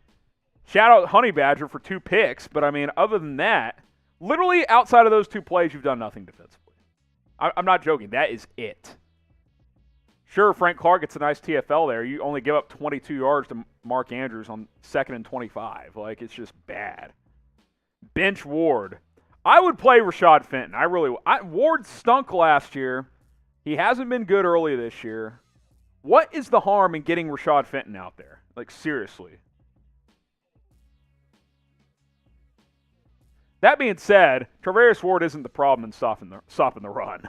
Shout out Honey Badger for 2 picks, but I mean, other than that, literally outside of those 2 plays, you've done nothing defensively. I'm not joking. That is it. Sure, Frank Clark gets a nice TFL there. You only give up 22 yards to Mark Andrews on 2nd and 25. Like, it's just bad. Bench Ward. I would play Rashad Fenton. Ward stunk last year. He hasn't been good early this year. What is the harm in getting Rashad Fenton out there? Like, seriously. That being said, Travarius Ward isn't the problem in stopping the run.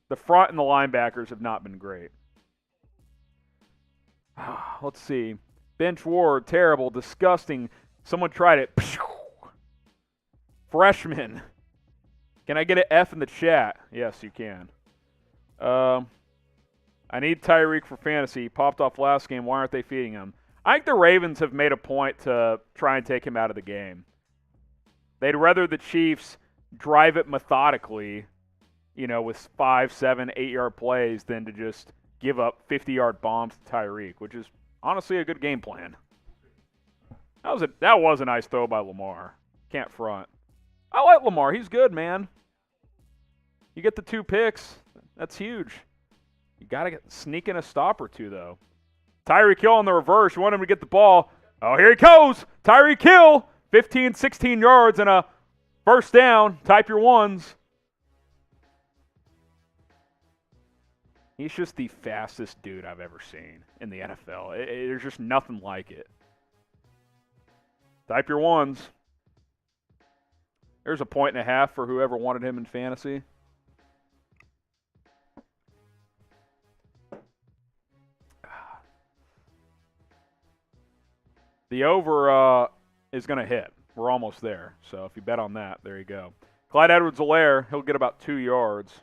The front and the linebackers have not been great. Let's see. Bench Ward, terrible, disgusting. Someone tried it. Freshman. Can I get an F in the chat? Yes, you can. I need Tyreek for fantasy. He popped off last game. Why aren't they feeding him? I think the Ravens have made a point to try and take him out of the game. They'd rather the Chiefs drive it methodically, with 5, 7, 8-yard plays than to just give up 50-yard bombs to Tyreek, which is honestly a good game plan. That was a nice throw by Lamar. Can't front. I like Lamar. He's good, man. You get the 2 picks. That's huge. You got to sneak in a stop or 2, though. Tyreek Hill on the reverse. You want him to get the ball. Oh, here he goes. Tyreek Hill. 15, 16 yards and a first down. Type your ones. He's just the fastest dude I've ever seen in the NFL. There's just nothing like it. Type your ones. There's a 1.5 for whoever wanted him in fantasy. The over is going to hit. We're almost there. So if you bet on that, there you go. Clyde Edwards-Helaire, he'll get about 2 yards.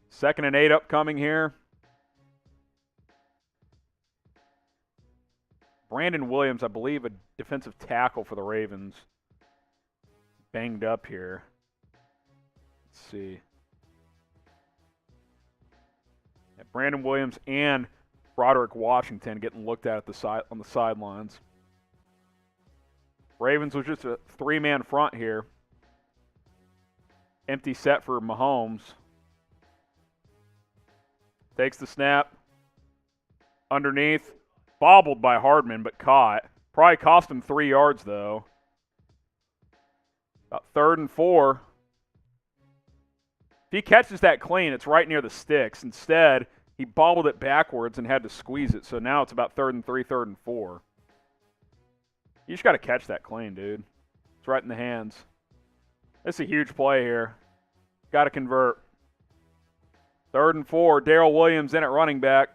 Second and 8 upcoming here. Brandon Williams, I believe, a defensive tackle for the Ravens. Banged up here. Let's see. Yeah, Brandon Williams and Broderick Washington getting looked at on the sidelines. Ravens was just a 3-man front here. Empty set for Mahomes. Takes the snap. Underneath. Bobbled by Hardman, but caught. Probably cost him 3 yards, though. About 3rd and 4. If he catches that clean, it's right near the sticks. Instead, he bobbled it backwards and had to squeeze it. So now it's about 3rd and 3, 3rd and 4. You just got to catch that clean, dude. It's right in the hands. It's a huge play here. Got to convert. 3rd and 4. Darrell Williams in at running back.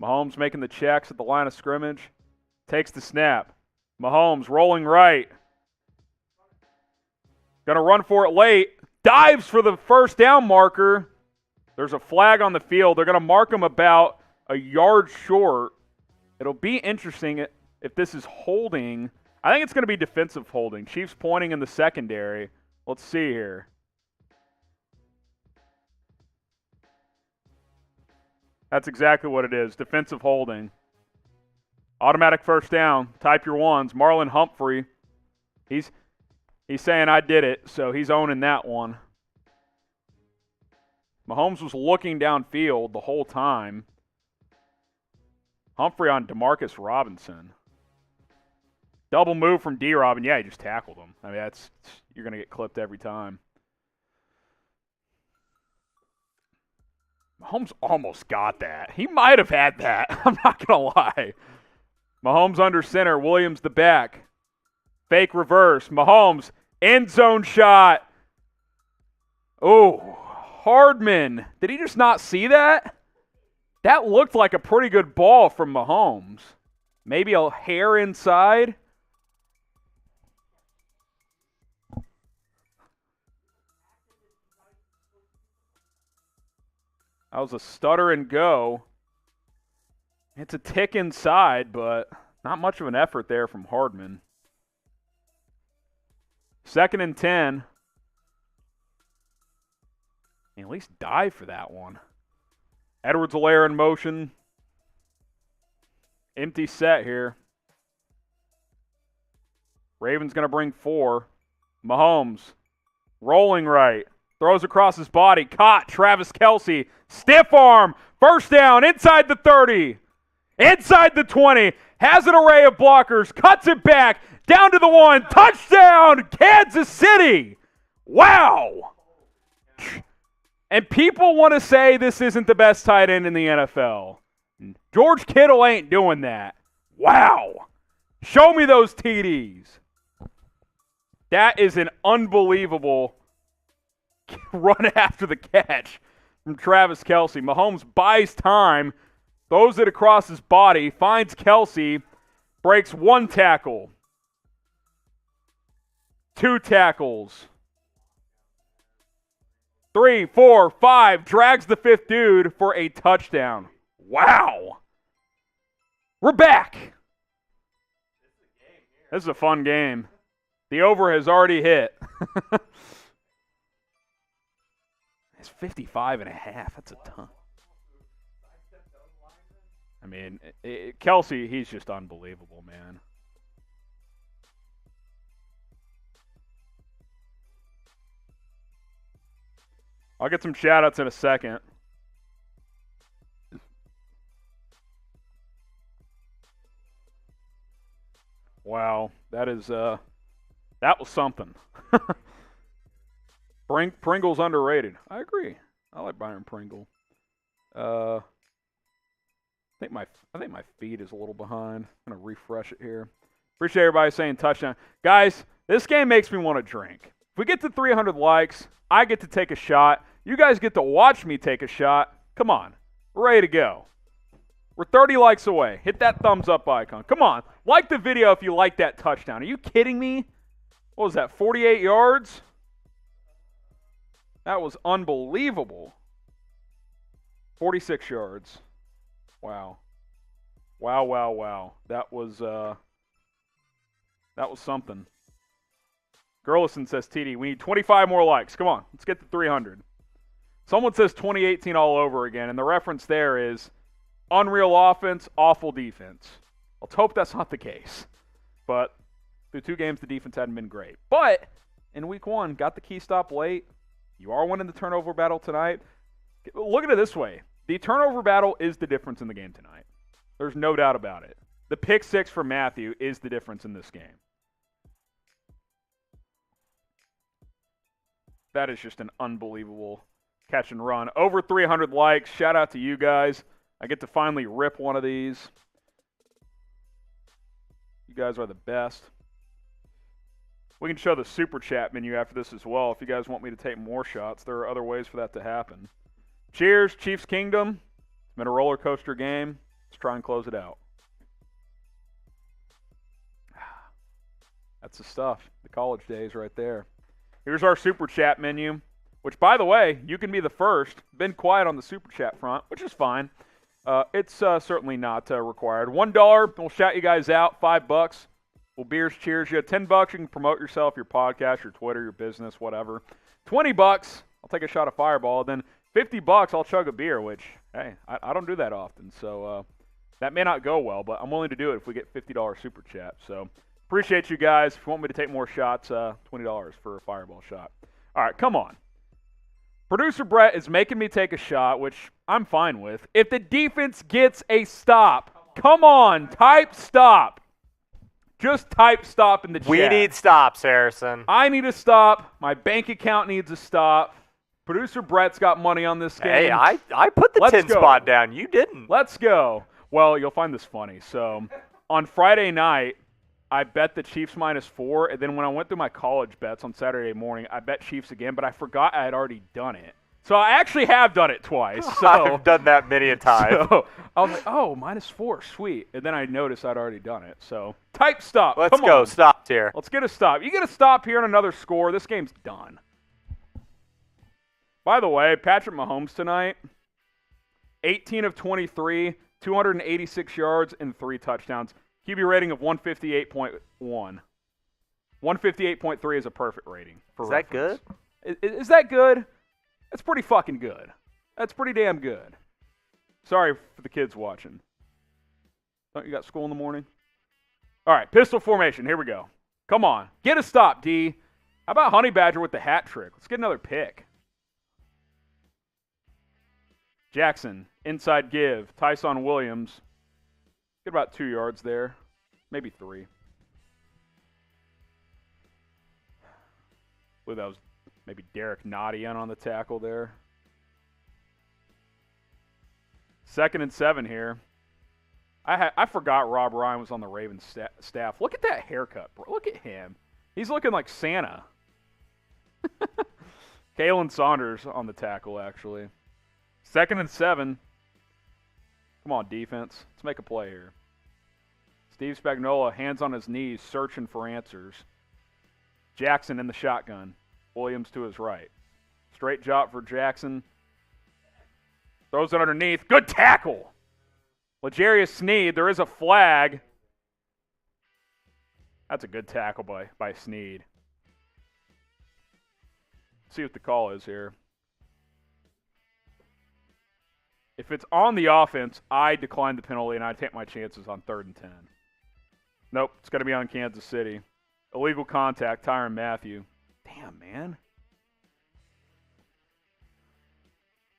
Mahomes making the checks at the line of scrimmage. Takes the snap. Mahomes rolling right. Going to run for it late. Dives for the first down marker. There's a flag on the field. They're going to mark him about a yard short. It'll be interesting if this is holding. I think it's going to be defensive holding. Chiefs pointing in the secondary. Let's see here. That's exactly what it is. Defensive holding. Automatic first down. Type your ones. Marlon Humphrey. He's saying I did it, so he's owning that one. Mahomes was looking downfield the whole time. Humphrey on Demarcus Robinson. Double move from D-Rob, and yeah, he just tackled him. I mean, you're going to get clipped every time. Mahomes almost got that. He might have had that. I'm not going to lie. Mahomes under center. Williams the back. Fake reverse. Mahomes, end zone shot. Oh, Hardman. Did he just not see that? That looked like a pretty good ball from Mahomes. Maybe a hair inside. That was a stutter and go. It's a tick inside, but not much of an effort there from Hardman. 2nd and 10. At least dive for that one. Edwards-Helaire in motion. Empty set here. Ravens going to bring 4. Mahomes. Rolling right. Throws across his body. Caught. Travis Kelce. Stiff arm. First down. Inside the 30. Inside the 20. Has an array of blockers. Cuts it back. Down to the 1. Touchdown. Kansas City. Wow. And people want to say this isn't the best tight end in the NFL. George Kittle ain't doing that. Wow. Show me those TDs. That is an unbelievable run after the catch from Travis Kelce. Mahomes buys time, throws it across his body, finds Kelce, breaks 1 tackle, 2 tackles, 3, 4, 5, drags the 5th dude for a touchdown. Wow. We're back. This is a fun game. The over has already hit. It's 55.5. That's a ton. I mean, Kelce, he's just unbelievable, man. I'll get some shout-outs in a second. Wow, that was something. Pringle's underrated. I agree. I like Byron Pringle. I think my feed is a little behind. I'm gonna refresh it here. Appreciate everybody saying touchdown, guys. This game makes me want to drink. If we get to 300 likes, I get to take a shot. You guys get to watch me take a shot. Come on, we're ready to go. We're 30 likes away. Hit that thumbs up icon. Come on, like the video if you like that touchdown. Are you kidding me? What was that? 48 yards. That was unbelievable. 46 yards. Wow. Wow, wow, wow. That was something. Gerlison says, TD, we need 25 more likes. Come on, let's get to 300. Someone says 2018 all over again, and the reference there is unreal offense, awful defense. Let's hope that's not the case. But through 2 games, the defense hadn't been great. But in week 1, got the key stop late. You are winning the turnover battle tonight. Look at it this way. The turnover battle is the difference in the game tonight. There's no doubt about it. The pick 6 from Mathieu is the difference in this game. That is just an unbelievable catch and run. Over 300 likes. Shout out to you guys. I get to finally rip one of these. You guys are the best. We can show the super chat menu after this as well if you guys want me to take more shots. There are other ways for that to happen. Cheers, Chiefs Kingdom. It's been a roller coaster game. Let's try and close it out. That's the stuff. The college days right there. Here's our super chat menu, which, by the way, you can be the first. Been quiet on the super chat front, which is fine. It's certainly not required. $1, we'll shout you guys out. $5. Well, beers cheers you. $10, you can promote yourself, your podcast, your Twitter, your business, whatever. $20, I'll take a shot of Fireball. Then $50, I'll chug a beer, which, hey, I don't do that often. So that may not go well, but I'm willing to do it if we get $50 super chat. So appreciate you guys. If you want me to take more shots, $20 for a Fireball shot. All right, come on. Producer Brett is making me take a shot, which I'm fine with. If the defense gets a stop, come on, type stop. Just type stop in the chat. We need stops, Harrison. I need a stop. My bank account needs a stop. Producer Brett's got money on this game. Hey, I put the 10 spot down. You didn't. Let's go. Well, you'll find this funny. So on Friday night, I bet the Chiefs -4, and then when I went through my college bets on Saturday morning, I bet Chiefs again, but I forgot I had already done it. So I actually have done it twice. So, I've done that many a time. So I was like, oh, -4, sweet. And then I noticed I'd already done it. So type stop. Let's Come go. on. Stops here. Let's get a stop. You get a stop here and another score. This game's done. By the way, Patrick Mahomes tonight, 18 of 23, 286 yards and 3 touchdowns. QB rating of 158.1. 158.3 is a perfect rating. Is that good? Is that good? That's pretty fucking good. That's pretty damn good. Sorry for the kids watching. Don't you got school in the morning? All right, pistol formation. Here we go. Come on. Get a stop, D. How about Honey Badger with the hat trick? Let's get another pick. Jackson, inside give. Tyson Williams. Get about 2 yards there. Maybe 3. I believe that was maybe Derek Nottie in on the tackle there. 2nd and 7 here. I forgot Rob Ryan was on the Ravens staff. Look at that haircut, bro. Look at him. He's looking like Santa. Kalen Saunders on the tackle, actually. 2nd and 7. Come on, defense. Let's make a play here. Steve Spagnuolo, hands on his knees, searching for answers. Jackson in the shotgun. Williams to his right. Straight drop for Jackson. Throws it underneath. Good tackle. L'Jarius Sneed. There is a flag. That's a good tackle by Sneed. Let's see what the call is here. If it's on the offense, I decline the penalty and I take my chances on 3rd and 10. Nope, it's going to be on Kansas City. Illegal contact, Tyrann Mathieu. Damn, man.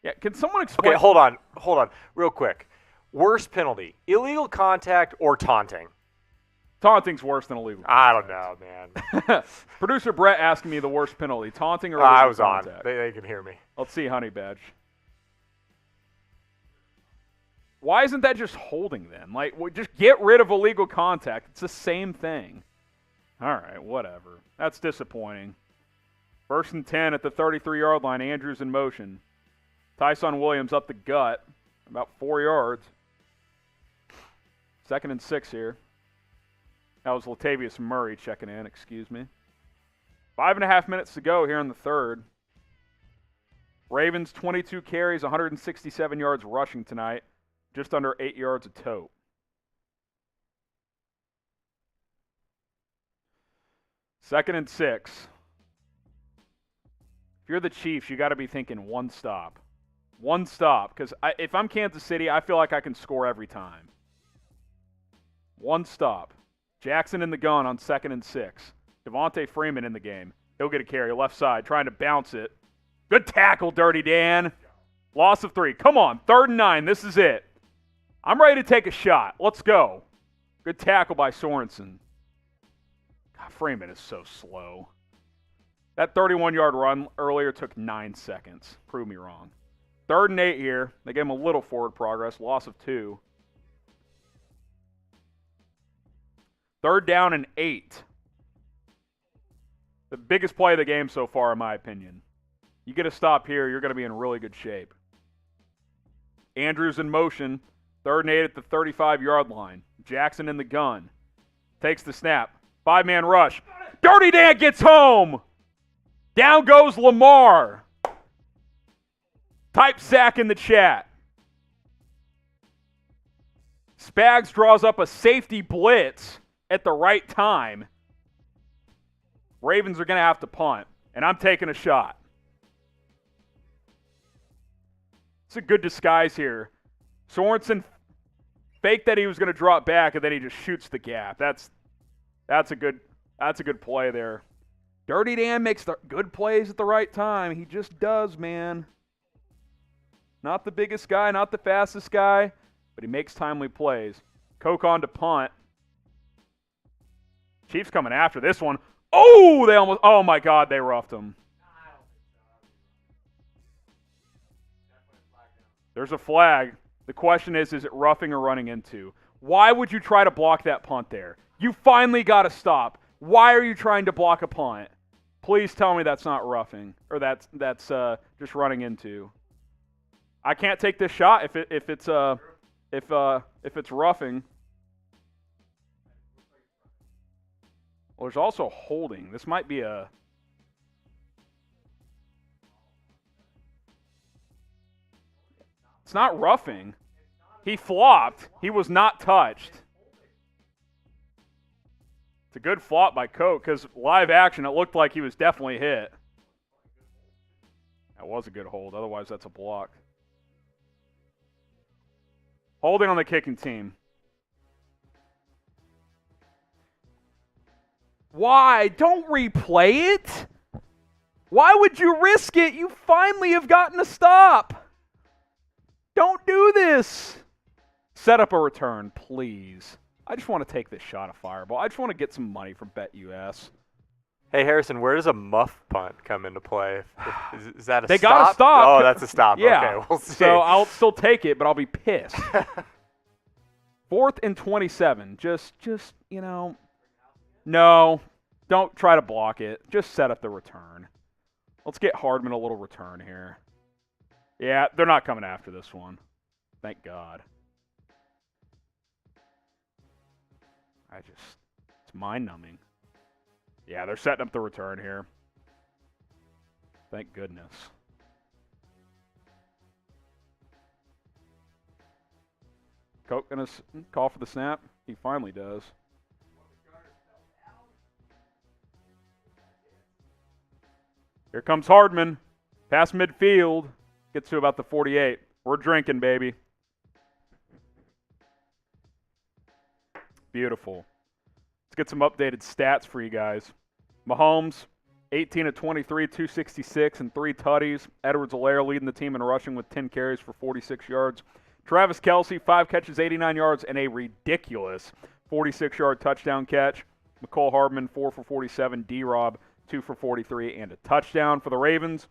Yeah, can someone explain? Okay, hold on, real quick. Worst penalty, illegal contact or taunting? Taunting's worse than illegal. I don't know, man. Producer Brett asking me the worst penalty, taunting or illegal I was contact. on. They can hear me. Let's see, Honey Badge. Why isn't that just holding then? Like, just get rid of illegal contact. It's the same thing. All right, whatever. That's disappointing. 1st and 10 at the 33-yard line. Andrews in motion. Tyson Williams up the gut. About 4 yards. 2nd and 6 here. That was Latavius Murray checking in, excuse me. 5.5 minutes to go here in the 3rd. Ravens 22 carries, 167 yards rushing tonight. Just under 8 yards a tote. Second and 6. If you're the Chiefs, you got to be thinking one stop. One stop. Because if I'm Kansas City, I feel like I can score every time. One stop. Jackson in the gun on 2nd and 6. Devontae Freeman in the game. He'll get a carry. Left side, trying to bounce it. Good tackle, Dirty Dan. Loss of 3. Come on, 3rd and 9. This is it. I'm ready to take a shot. Let's go. Good tackle by Sorensen. God, Freeman is so slow. That 31-yard run earlier took 9 seconds. Prove me wrong. 3rd and 8 here. They gave him a little forward progress. Loss of 2. 3rd down and 8. The biggest play of the game so far, in my opinion. You get a stop here, you're going to be in really good shape. Andrews in motion. 3rd and 8 at the 35-yard line. Jackson in the gun. Takes the snap. 5-man rush. Dirty Dan gets home. Down goes Lamar. Type sack in the chat. Spags draws up a safety blitz at the right time, Ravens are going to have to punt, and I'm taking a shot. It's a good disguise here. Sorensen faked that he was going to drop back, and then he just shoots the gap. That's a good play there. Dirty Dan makes the good plays at the right time. He just does, man. Not the biggest guy, not the fastest guy, but he makes timely plays. Coke on to punt. Chiefs coming after this one. Oh, my God, they roughed him. There's a flag. The question is it roughing or running into? Why would you try to block that punt there? You finally got to stop. Why are you trying to block a punt? Please tell me that's not roughing, or that's just running into. I can't take this shot if it's roughing. Well, there's also holding. This might be a. It's not roughing. He flopped. He was not touched. It's a good flop by Coke because live action, it looked like he was definitely hit. That was a good hold. Otherwise, that's a block. Holding on the kicking team. Why? Don't replay it. Why would you risk it? You finally have gotten a stop. Don't do this. Set up a return, please. I just want to take this shot of fireball. I just want to get some money from BetUS. Hey, Harrison, where does a muff punt come into play? Is that a stop? They got to stop. Oh, that's a stop. Yeah. Okay, we'll see. So I'll still take it, but I'll be pissed. 4th and 27. Just, no. Don't try to block it. Just set up the return. Let's get Hardman a little return here. Yeah, they're not coming after this one. Thank God. It's mind-numbing. Yeah, they're setting up the return here. Thank goodness. Coke gonna call for the snap? He finally does. Here comes Hardman. Past midfield. Gets to about the 48. We're drinking, baby. Beautiful. Let's get some updated stats for you guys. Mahomes, 18 of 23, 266, and 3 tutties. Edwards-Helaire leading the team in rushing with 10 carries for 46 yards. Travis Kelce, 5 catches, 89 yards, and a ridiculous 46-yard touchdown catch. McCole Hardman, 4 for 47. D-Rob, 2 for 43, and a touchdown for the Ravens.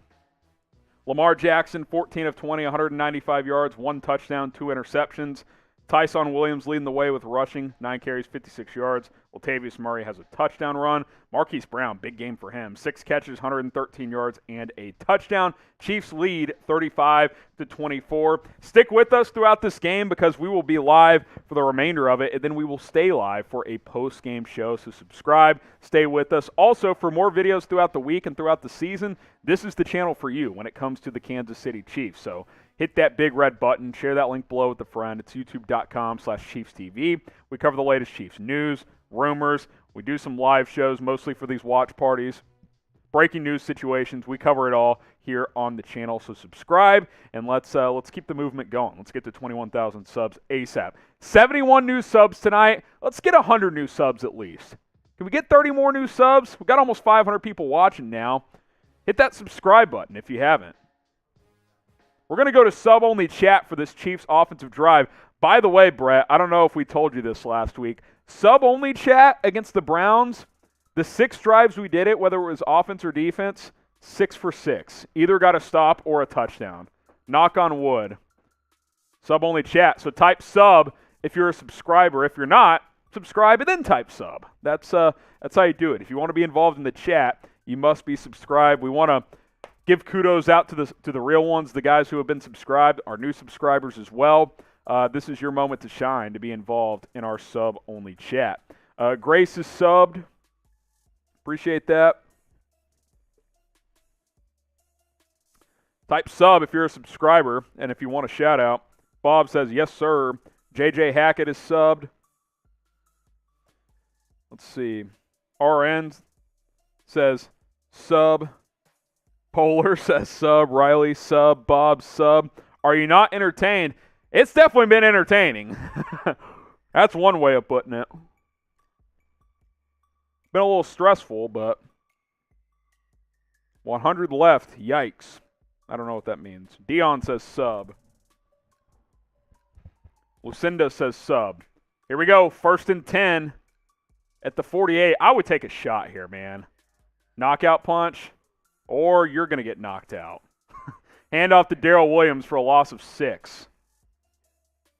Lamar Jackson, 14 of 20, 195 yards, 1 touchdown, 2 interceptions. Tyson Williams leading the way with rushing, 9 carries, 56 yards. Latavius Murray has a touchdown run. Marquise Brown, big game for him. 6 catches, 113 yards, and a touchdown. Chiefs lead 35-24. Stick with us throughout this game because we will be live for the remainder of it, and then we will stay live for a post-game show. So subscribe, stay with us. Also, for more videos throughout the week and throughout the season, this is the channel for you when it comes to the Kansas City Chiefs. So hit that big red button. Share that link below with a friend. It's youtube.com/ChiefsTV. We cover the latest Chiefs news, rumors. We do some live shows, mostly for these watch parties. Breaking news situations. We cover it all here on the channel. So subscribe, and let's keep the movement going. Let's get to 21,000 subs ASAP. 71 new subs tonight. Let's get 100 new subs at least. Can we get 30 more new subs? We've got almost 500 people watching now. Hit that subscribe button if you haven't. We're going to go to sub-only chat for this Chiefs offensive drive. By the way, Brett, I don't know if we told you this last week. Sub-only chat against the Browns, the 6 drives we did it, whether it was offense or defense, 6 for 6. Either got a stop or a touchdown. Knock on wood. Sub-only chat. So type sub if you're a subscriber. If you're not, subscribe and then type sub. That's how you do it. If you want to be involved in the chat, you must be subscribed. We want to give kudos out to the real ones, the guys who have been subscribed, our new subscribers as well. This is your moment to shine, to be involved in our sub-only chat. Grace is subbed. Appreciate that. Type sub if you're a subscriber and if you want a shout-out. Bob says, yes, sir. JJ Hackett is subbed. Let's see. RN says sub. Polar says sub. Riley sub. Bob sub. Are you not entertained? It's definitely been entertaining. That's one way of putting it. Been a little stressful, but 100 left. Yikes. I don't know what that means. Dion says sub. Lucinda says sub. Here we go. 1st and 10 at the 48. I would take a shot here, man. Knockout punch, or you're going to get knocked out. Hand off to Darrell Williams for a loss of 6.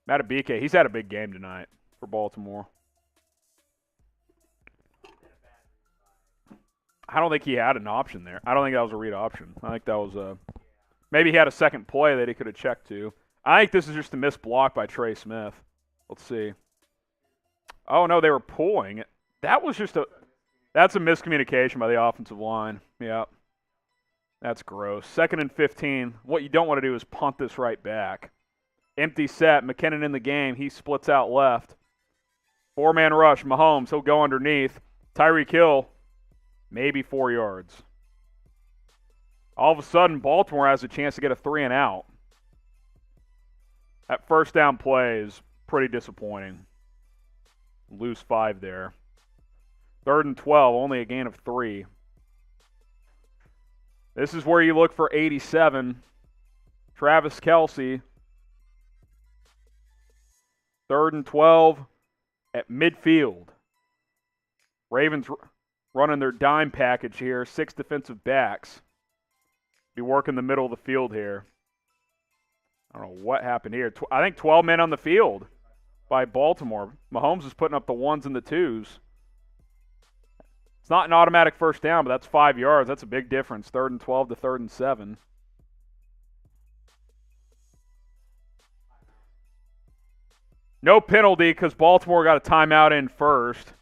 Matabike, he's had a big game tonight for Baltimore. I don't think he had an option there. I don't think that was a read option. I think that was a maybe he had a second play that he could have checked to. I think this is just a missed block by Trey Smith. Let's see. Oh, no, they were pulling. That's a miscommunication by the offensive line. Yeah. That's gross. 2nd and 15. What you don't want to do is punt this right back. Empty set. McKinnon in the game. He splits out left. 4-man rush. Mahomes. He'll go underneath. Tyreek Hill. Maybe 4 yards. All of a sudden, Baltimore has a chance to get a 3 and out. That first down play is pretty disappointing. Lose 5 there. 3rd and 12. Only a gain of 3. This is where you look for 87. Travis Kelce. 3rd and 12 at midfield. Ravens running their dime package here. 6 defensive backs. Be working the middle of the field here. I don't know what happened here. I think 12 men on the field by Baltimore. Mahomes is putting up the 1s and the 2s. It's not an automatic first down, but that's 5 yards. That's a big difference. 3rd and 12 to 3rd and 7. No penalty because Baltimore got a timeout in first.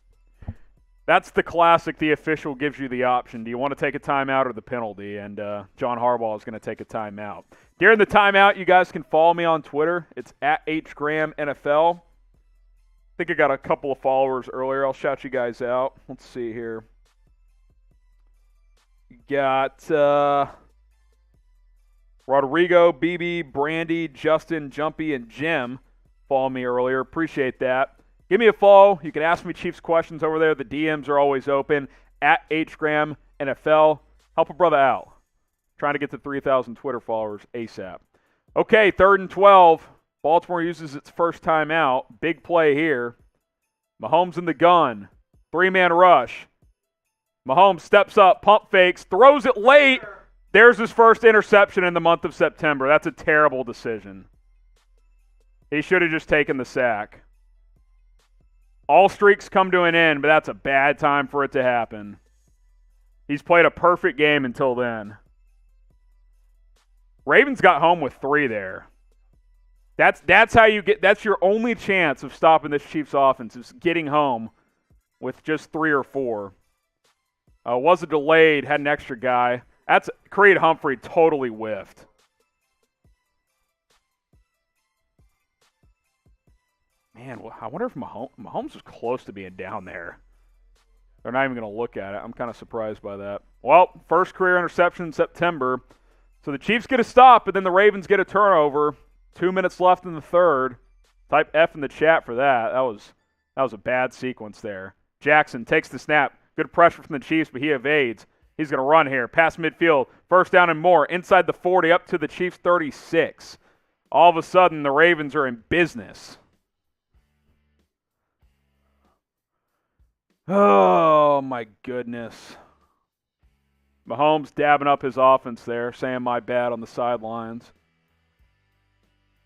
That's the classic. The official gives you the option. Do you want to take a timeout or the penalty? And John Harbaugh is going to take a timeout. During the timeout, you guys can follow me on Twitter. It's at HGramNFL. I think I got a couple of followers earlier. I'll shout you guys out. Let's see here. You got Rodrigo, BB, Brandy, Justin, Jumpy, and Jim. Follow me earlier. Appreciate that. Give me a follow. You can ask me Chiefs questions over there. The DMs are always open. At HGramNFL. Help a brother out. Trying to get to 3,000 Twitter followers ASAP. Okay, 3rd and 12. Baltimore uses its first timeout. Big play here. Mahomes in the gun. 3-man rush. Mahomes steps up, pump fakes, throws it late. There's his first interception in the month of September. That's a terrible decision. He should have just taken the sack. All streaks come to an end, but that's a bad time for it to happen. He's played a perfect game until then. Ravens got home with 3 there. That's how you get. That's your only chance of stopping this Chiefs offense is getting home with just 3 or 4. Was a delayed, had an extra guy. That's Creed Humphrey totally whiffed. Man, I wonder if Mahomes was close to being down there. They're not even going to look at it. I'm kind of surprised by that. Well, first career interception in September. So the Chiefs get a stop, but then the Ravens get a turnover. 2 minutes left in the 3rd. Type F in the chat for that. That was a bad sequence there. Jackson takes the snap. Good pressure from the Chiefs, but he evades. He's going to run here. Past midfield. First down and more. Inside the 40 up to the Chiefs 36. All of a sudden, the Ravens are in business. Oh, my goodness. Mahomes dabbing up his offense there, saying my bad on the sidelines.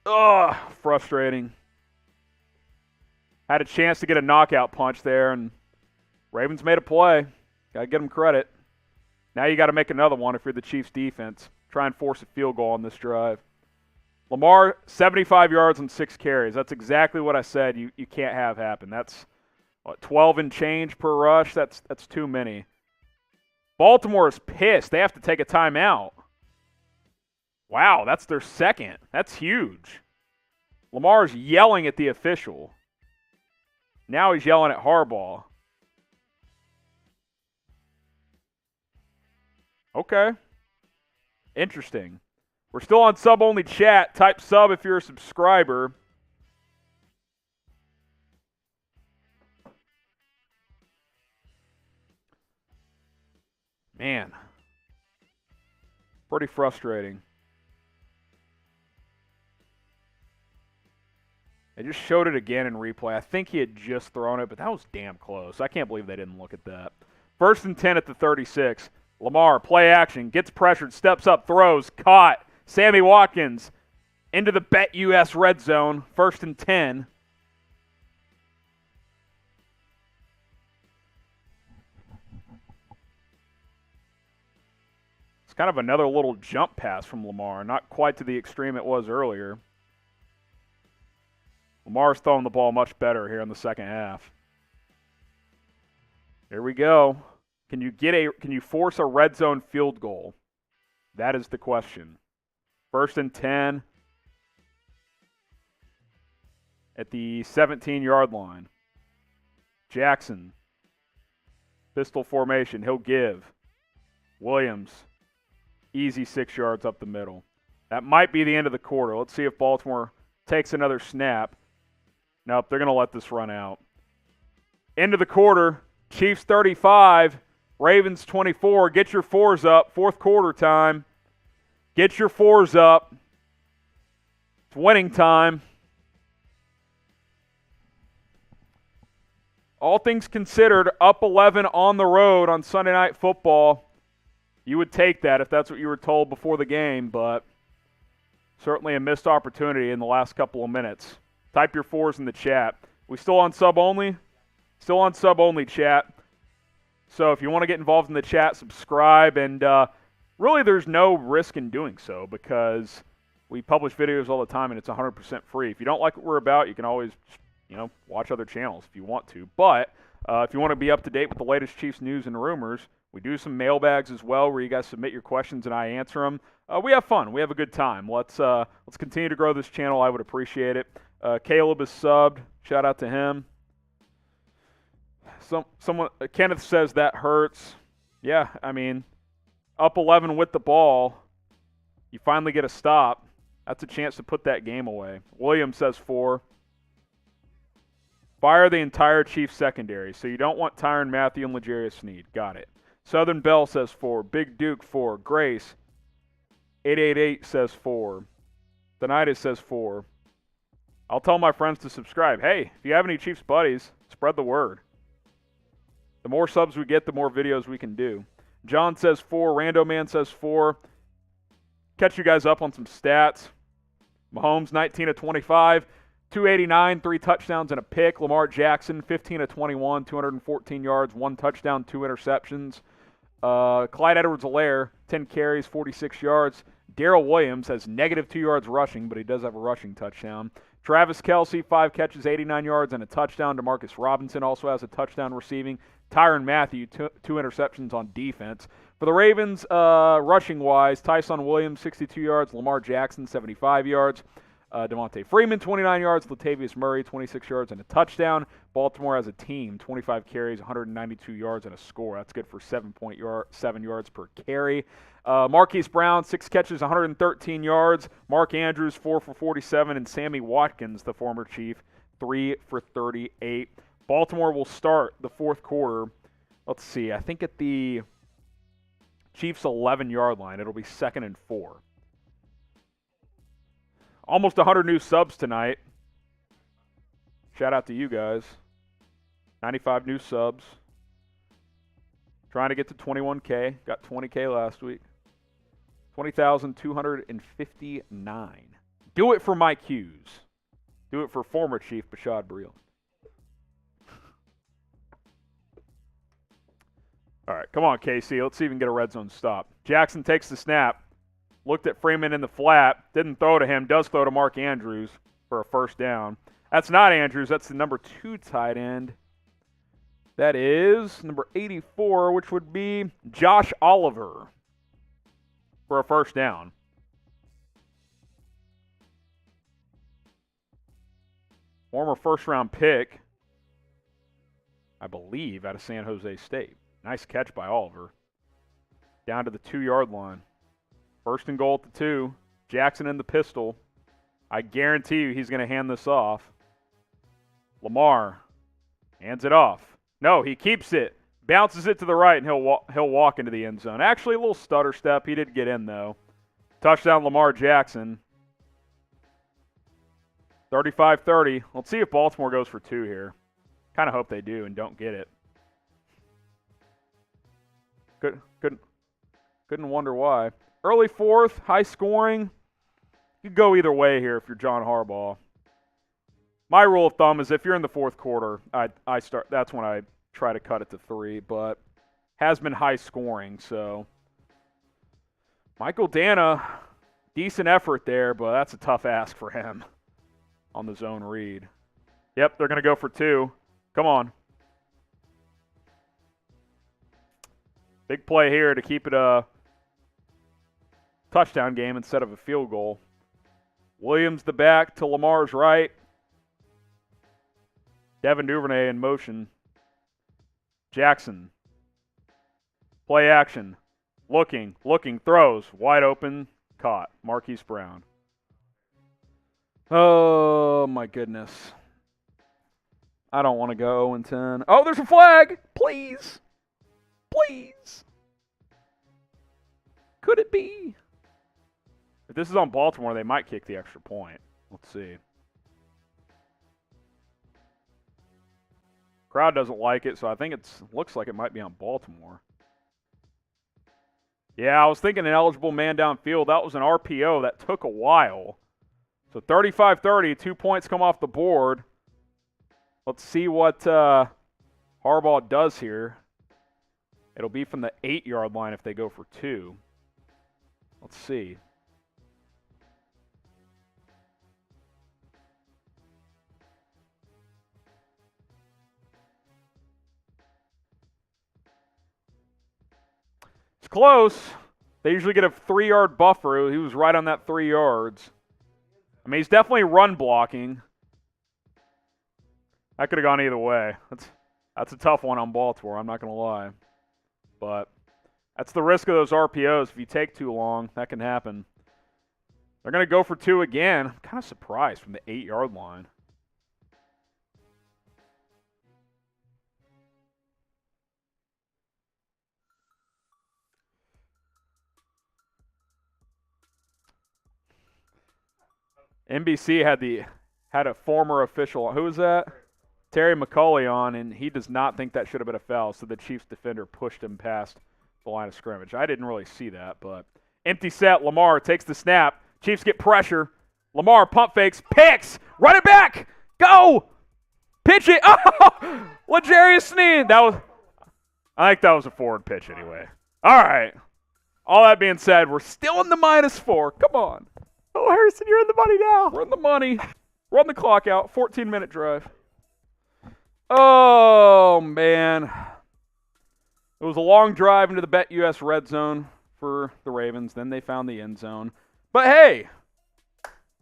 Oh, frustrating. Had a chance to get a knockout punch there, and Ravens made a play. Got to give them credit. Now you got to make another one if you're the Chiefs defense. Try and force a field goal on this drive. Lamar, 75 yards and 6 carries. That's exactly what I said you can't have happen. That's 12 and change per rush. That's too many. Baltimore is pissed. They have to take a timeout. Wow, that's their second. That's huge. Lamar's yelling at the official. Now he's yelling at Harbaugh. Okay. Interesting. We're still on sub-only chat. Type sub if you're a subscriber. Man. Pretty frustrating. They just showed it again in replay. I think he had just thrown it, but that was damn close. I can't believe they didn't look at that. 1st and 10 at the 36. Lamar, play action, gets pressured, steps up, throws, caught. Sammy Watkins into the BetUS red zone. 1st and 10. It's kind of another little jump pass from Lamar. Not quite to the extreme it was earlier. Lamar's throwing the ball much better here in the second half. Here we go. Can you force a red zone field goal? That is the question. 1st and 10 at the 17-yard line. Jackson. Pistol formation. He'll give. Williams. Easy 6 yards up the middle. That might be the end of the quarter. Let's see if Baltimore takes another snap. Nope, they're going to let this run out. End of the quarter. Chiefs 35. Ravens 24. Get your 4s up. 4th quarter time. Get your 4s up. It's winning time. All things considered, up 11 on the road on Sunday Night Football. You would take that if that's what you were told before the game, but certainly a missed opportunity in the last couple of minutes. Type your 4s in the chat. We still on sub only? Still on sub only, chat. So if you want to get involved in the chat, subscribe. And really there's no risk in doing so because we publish videos all the time and it's 100% free. If you don't like what we're about, you can always watch other channels if you want to. But if you want to be up to date with the latest Chiefs news and rumors, we do some mailbags as well where you guys submit your questions and I answer them. We have fun. We have a good time. Let's continue to grow this channel. I would appreciate it. Caleb is subbed. Shout out to him. Someone Kenneth says that hurts. Yeah, I mean, up 11 with the ball, you finally get a stop. That's a chance to put that game away. William says 4. Fire the entire Chiefs secondary. So you don't want Tyrann Mathieu and L'Jarius Sneed. Got it. Southern Bell says 4. Big Duke 4. Grace 888 says 4. Thenitis says 4. I'll tell my friends to subscribe. Hey, if you have any Chiefs buddies, spread the word. The more subs we get, the more videos we can do. John says 4. Rando Man says 4. Catch you guys up on some stats. Mahomes, 19 of 25. 289, 3 touchdowns and a pick. Lamar Jackson, 15 of 21, 214 yards, 1 touchdown, 2 interceptions. Clyde Edwards-Helaire, 10 carries, 46 yards. Darrell Williams has -2 yards rushing, but he does have a rushing touchdown. Travis Kelce, 5 catches, 89 yards, and a touchdown. DeMarcus Robinson also has a touchdown receiving. Tyrann Mathieu, 2 interceptions on defense. For the Ravens, rushing-wise, Tyson Williams, 62 yards. Lamar Jackson, 75 yards. Devontae Freeman, 29 yards. Latavius Murray, 26 yards and a touchdown. Baltimore as a team, 25 carries, 192 yards and a score. That's good for 7 yards per carry. Marquise Brown, 6 catches, 113 yards. Mark Andrews, 4 for 47. And Sammy Watkins, the former Chief, 3 for 38. Baltimore will start the 4th quarter. Let's see. I think at the Chiefs' 11-yard line, it'll be 2nd and 4. Almost 100 new subs tonight. Shout out to you guys. 95 new subs. Trying to get to 21K. Got 20K last week. 20,259. Do it for Mike Hughes. Do it for former Chief Bashad Breeland. All right, come on, KC. Let's see if we can get a red zone stop. Jackson takes the snap. Looked at Freeman in the flat. Didn't throw to him. Does throw to Mark Andrews for a first down. That's not Andrews. That's the number 2 tight end. That is number 84, which would be Josh Oliver for a first down. Former first-round pick, I believe, out of San Jose State. Nice catch by Oliver. down to the 2-yard line. First and goal at the 2. Jackson in the pistol. I guarantee you he's going to hand this off. Lamar hands it off. No, he keeps it. Bounces it to the right, and he'll walk into the end zone. Actually, a little stutter step. He did get in, though. Touchdown, Lamar Jackson. 35-30. Let's see if Baltimore goes for 2 here. Kind of hope they do and don't get it. Couldn't wonder why. Early fourth, high scoring. You could go either way here if you're John Harbaugh. My rule of thumb is if you're in the fourth quarter, I start. That's when I try to cut it to 3, but has been high scoring. So Michael Dana, decent effort there, but that's a tough ask for him on the zone read. Yep, they're going to go for 2. Come on. Big play here to keep it a touchdown game instead of a field goal. Williams the back to Lamar's right. Devin Duvernay in motion. Jackson. Play action. Looking, throws. Wide open, caught. Marquise Brown. Oh, my goodness. I don't want to go 0-10. Oh, there's a flag! Please! Please! Could it be? If this is on Baltimore, they might kick the extra point. Let's see. Crowd doesn't like it, so I think it looks like it might be on Baltimore. Yeah, I was thinking an eligible man downfield. That was an RPO. That took a while. So 35-30, 2 points come off the board. Let's see what Harbaugh does here. It'll be from the 8-yard line if they go for 2. Let's see. It's close. They usually get a 3-yard buffer. He was right on that 3 yards. I mean, he's definitely run blocking. That could have gone either way. That's a tough one on Baltimore, I'm not going to lie. But that's the risk of those RPOs. If you take too long, that can happen. They're going to go for 2 again. I'm kind of surprised from the 8-yard line. NBC had a former official. Who was that? Terry McCauley on, and he does not think that should have been a foul, so the Chiefs defender pushed him past the line of scrimmage. I didn't really see that, but empty set. Lamar takes the snap. Chiefs get pressure. Lamar pump fakes, picks, run it back, go, pitch it. Oh, L'Jarius Sneed. I think that was a forward pitch anyway. All right. All that being said, we're still in the -4. Come on. Oh, Harrison, you're in the money now. We're in the money. Run the clock out. 14-minute drive. Oh, man. It was a long drive into the BetUS red zone for the Ravens. Then they found the end zone. But, hey,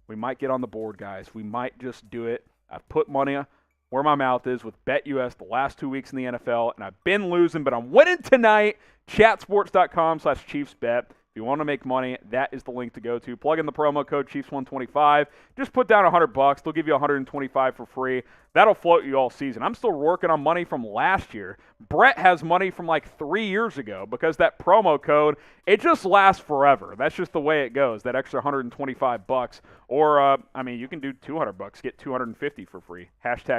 we might get on the board, guys. We might just do it. I've put money where my mouth is with BetUS the last 2 weeks in the NFL, and I've been losing, but I'm winning tonight. Chatsports.com/ChiefsBet. If you want to make money, that is the link to go to. Plug in the promo code Chiefs125. Just put down $100. They'll give you $125 for free. That'll float you all season. I'm still working on money from last year. Brett has money from like 3 years ago because that promo code, it just lasts forever. That's just the way it goes, that extra $125. Or, you can do $200. Get $250 for free.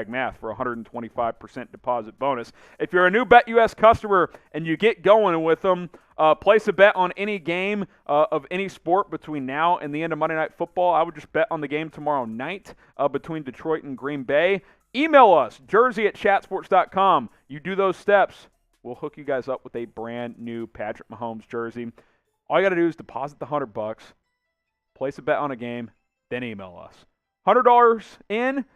#math for 125% deposit bonus. If you're a new BetUS customer and you get going with them, place a bet on any game of any sport between now and the end of Monday Night Football. I would just bet on the game tomorrow night between Detroit and Green Bay. Email us, jersey@chatsports.com. You do those steps, we'll hook you guys up with a brand new Patrick Mahomes jersey. All you got to do is deposit the $100, place a bet on a game, then email us. $100 in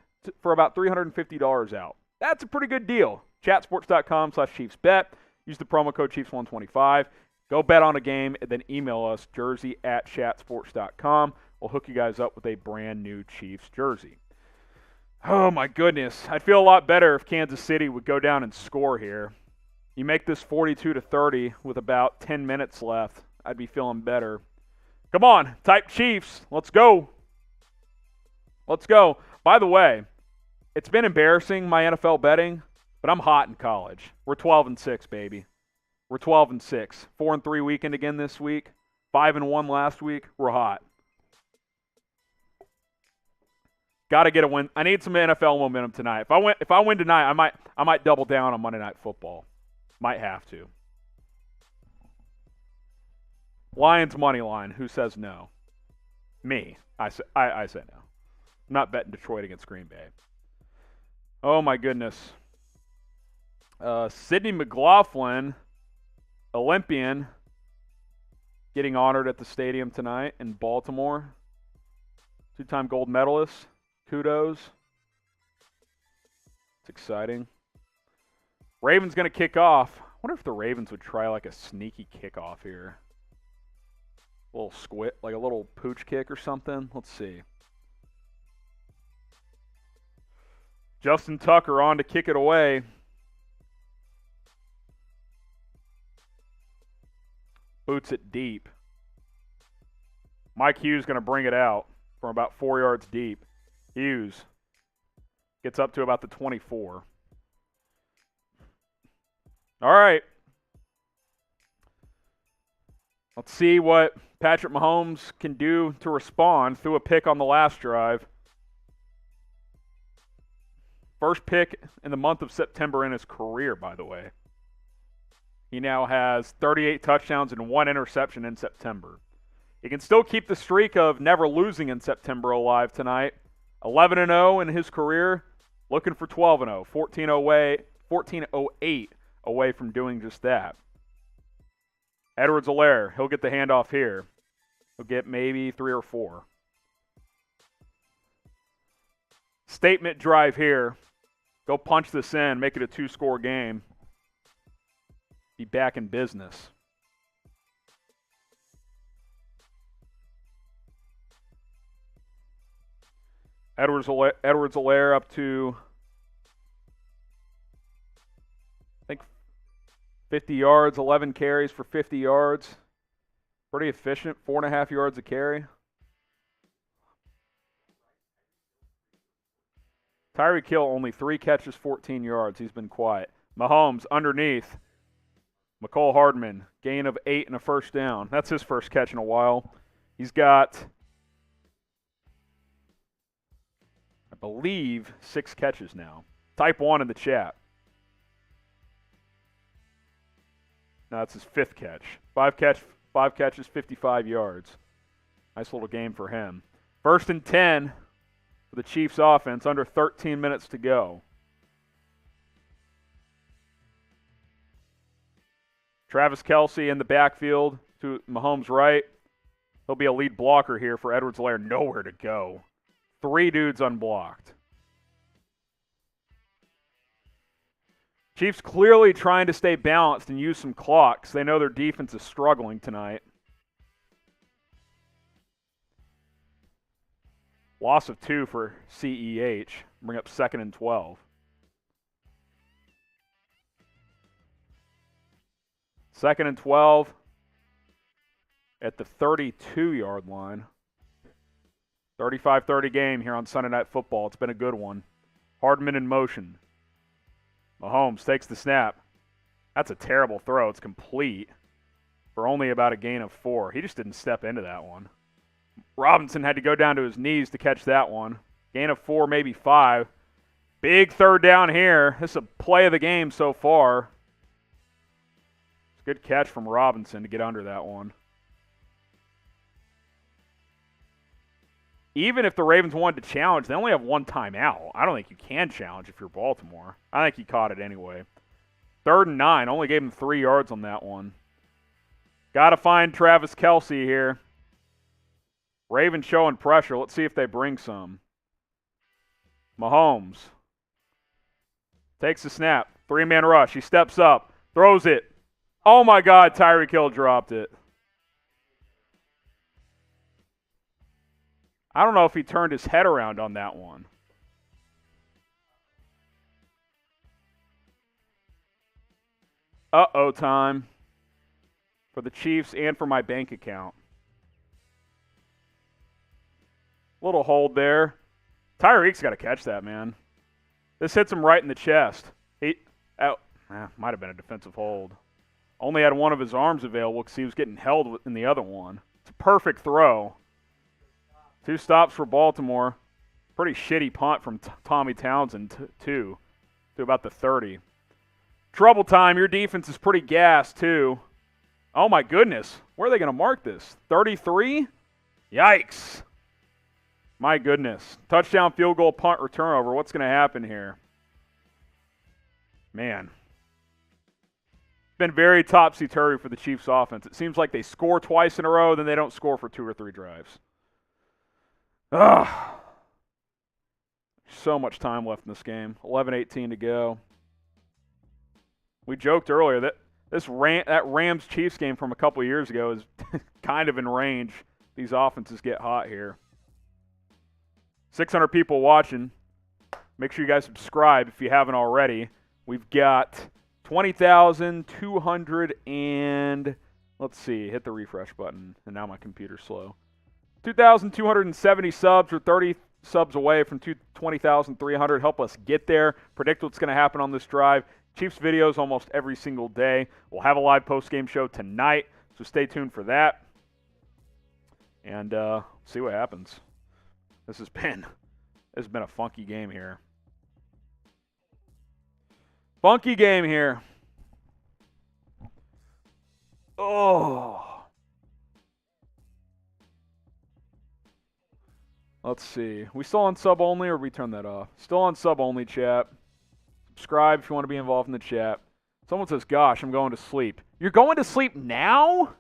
for about $350 out. That's a pretty good deal. Chatsports.com/ChiefsBet. Use the promo code Chiefs125. Go bet on a game, and then email us, jersey@chatsports.com. We'll hook you guys up with a brand new Chiefs jersey. Oh, my goodness. I'd feel a lot better if Kansas City would go down and score here. You make this 42-30 with about 10 minutes left. I'd be feeling better. Come on, type Chiefs. Let's go. Let's go. By the way, it's been embarrassing, my NFL betting, but I'm hot in college. We're 12-6, baby. We're 12-6. 4-3 weekend again this week. 5-1 last week. We're hot. Got to get a win. I need some NFL momentum tonight. If I win tonight, I might double down on Monday Night Football. Might have to. Lions money line. Who says no? Me. I say no. I'm not betting Detroit against Green Bay. Oh my goodness. Sidney McLaughlin, Olympian, getting honored at the stadium tonight in Baltimore. 2-time gold medalist. Kudos. It's exciting. Ravens going to kick off. I wonder if the Ravens would try like a sneaky kickoff here. A little squid, like a little pooch kick or something. Let's see. Justin Tucker on to kick it away. Boots it deep. Mike Hughes going to bring it out from about 4 yards deep. Hughes gets up to about the 24. All right. Let's see what Patrick Mahomes can do to respond. Threw a pick on the last drive. First pick in the month of September in his career, by the way. He now has 38 touchdowns and 1 interception in September. He can still keep the streak of never losing in September alive tonight. 11-0 in his career, looking for 12-0. 14-08 away from doing just that. Edwards-Helaire, he'll get the handoff here. He'll get maybe 3 or 4. Statement drive here. Go punch this in, make it a 2-score game. Be back in business. Edwards-Helaire up to, I think, 50 yards, 11 carries for 50 yards. Pretty efficient, 4.5 yards a carry. Tyreek Hill, only 3 catches, 14 yards. He's been quiet. Mahomes underneath. McCole Hardman, gain of 8 and a first down. That's his first catch in a while. He's got, I believe, 6 catches now. Type 1 in the chat. No, that's his 5th catch. 5 catches, 55 yards. Nice little game for him. 1st and 10 for the Chiefs offense, under 13 minutes to go. Travis Kelce in the backfield to Mahomes' right. He'll be a lead blocker here for Edwards-Helaire. Nowhere to go. 3 dudes unblocked. Chiefs clearly trying to stay balanced and use some clocks. They know their defense is struggling tonight. Loss of 2 for CEH. Bring up 2nd and 12. 2nd and 12 at the 32-yard line. 35-30 game here on Sunday Night Football. It's been a good one. Hardman in motion. Mahomes takes the snap. That's a terrible throw. It's complete for only about a gain of 4. He just didn't step into that one. Robinson had to go down to his knees to catch that one. Gain of 4, maybe 5. Big 3rd down here. This is a play of the game so far. Good catch from Robinson to get under that one. Even if the Ravens wanted to challenge, they only have 1 timeout. I don't think you can challenge if you're Baltimore. I think he caught it anyway. 3rd and 9. Only gave him 3 yards on that one. Got to find Travis Kelce here. Ravens showing pressure. Let's see if they bring some. Mahomes takes the snap. 3-man rush. He steps up. Throws it. Oh, my God. Tyreek Hill dropped it. I don't know if he turned his head around on that one. Uh-oh time for the Chiefs and for my bank account. Little hold there. Tyreek's got to catch that, man. This hits him right in the chest. Might have been a defensive hold. Only had one of his arms available because he was getting held in the other one. It's a perfect throw. 2 stops for Baltimore. Pretty shitty punt from Tommy Townsend, too, to about the 30. Trouble time. Your defense is pretty gassed, too. Oh, my goodness. Where are they going to mark this? 33? Yikes. My goodness. Touchdown, field goal, punt, or turnover. What's going to happen here? Man. Been very topsy-turvy for the Chiefs offense. It seems like they score twice in a row, then they don't score for 2 or 3 drives. Ugh. So much time left in this game. 11:18 to go. We joked earlier that that Rams-Chiefs game from a couple of years ago is kind of in range. These offenses get hot here. 600 people watching. Make sure you guys subscribe if you haven't already. We've got 20,200 and let's see, hit the refresh button, and now my computer's slow. 2,270 subs, or 30 subs away from 20,300. Help us get there. Predict what's going to happen on this drive. Chiefs videos almost every single day. We'll have a live post-game show tonight, so stay tuned for that. And see what happens. This has been a funky game here. Funky game here. Oh. Let's see. We still on sub only, or we turn that off? Still on sub only, chat. Subscribe if you want to be involved in the chat. Someone says, gosh, I'm going to sleep. You're going to sleep now?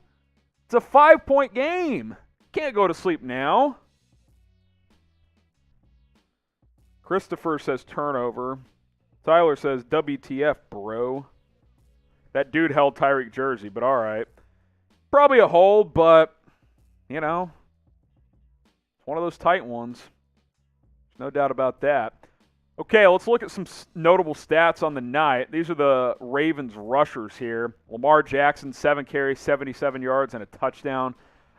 It's a 5-point game. Can't go to sleep now. Christopher says turnover. Tyler says WTF, bro. That dude held Tyreek jersey, but all right. Probably a hold, but, you know, it's one of those tight ones. There's no doubt about that. Okay, let's look at some notable stats on the night. These are the Ravens rushers here. Lamar Jackson, 7 carries, 77 yards, and a touchdown.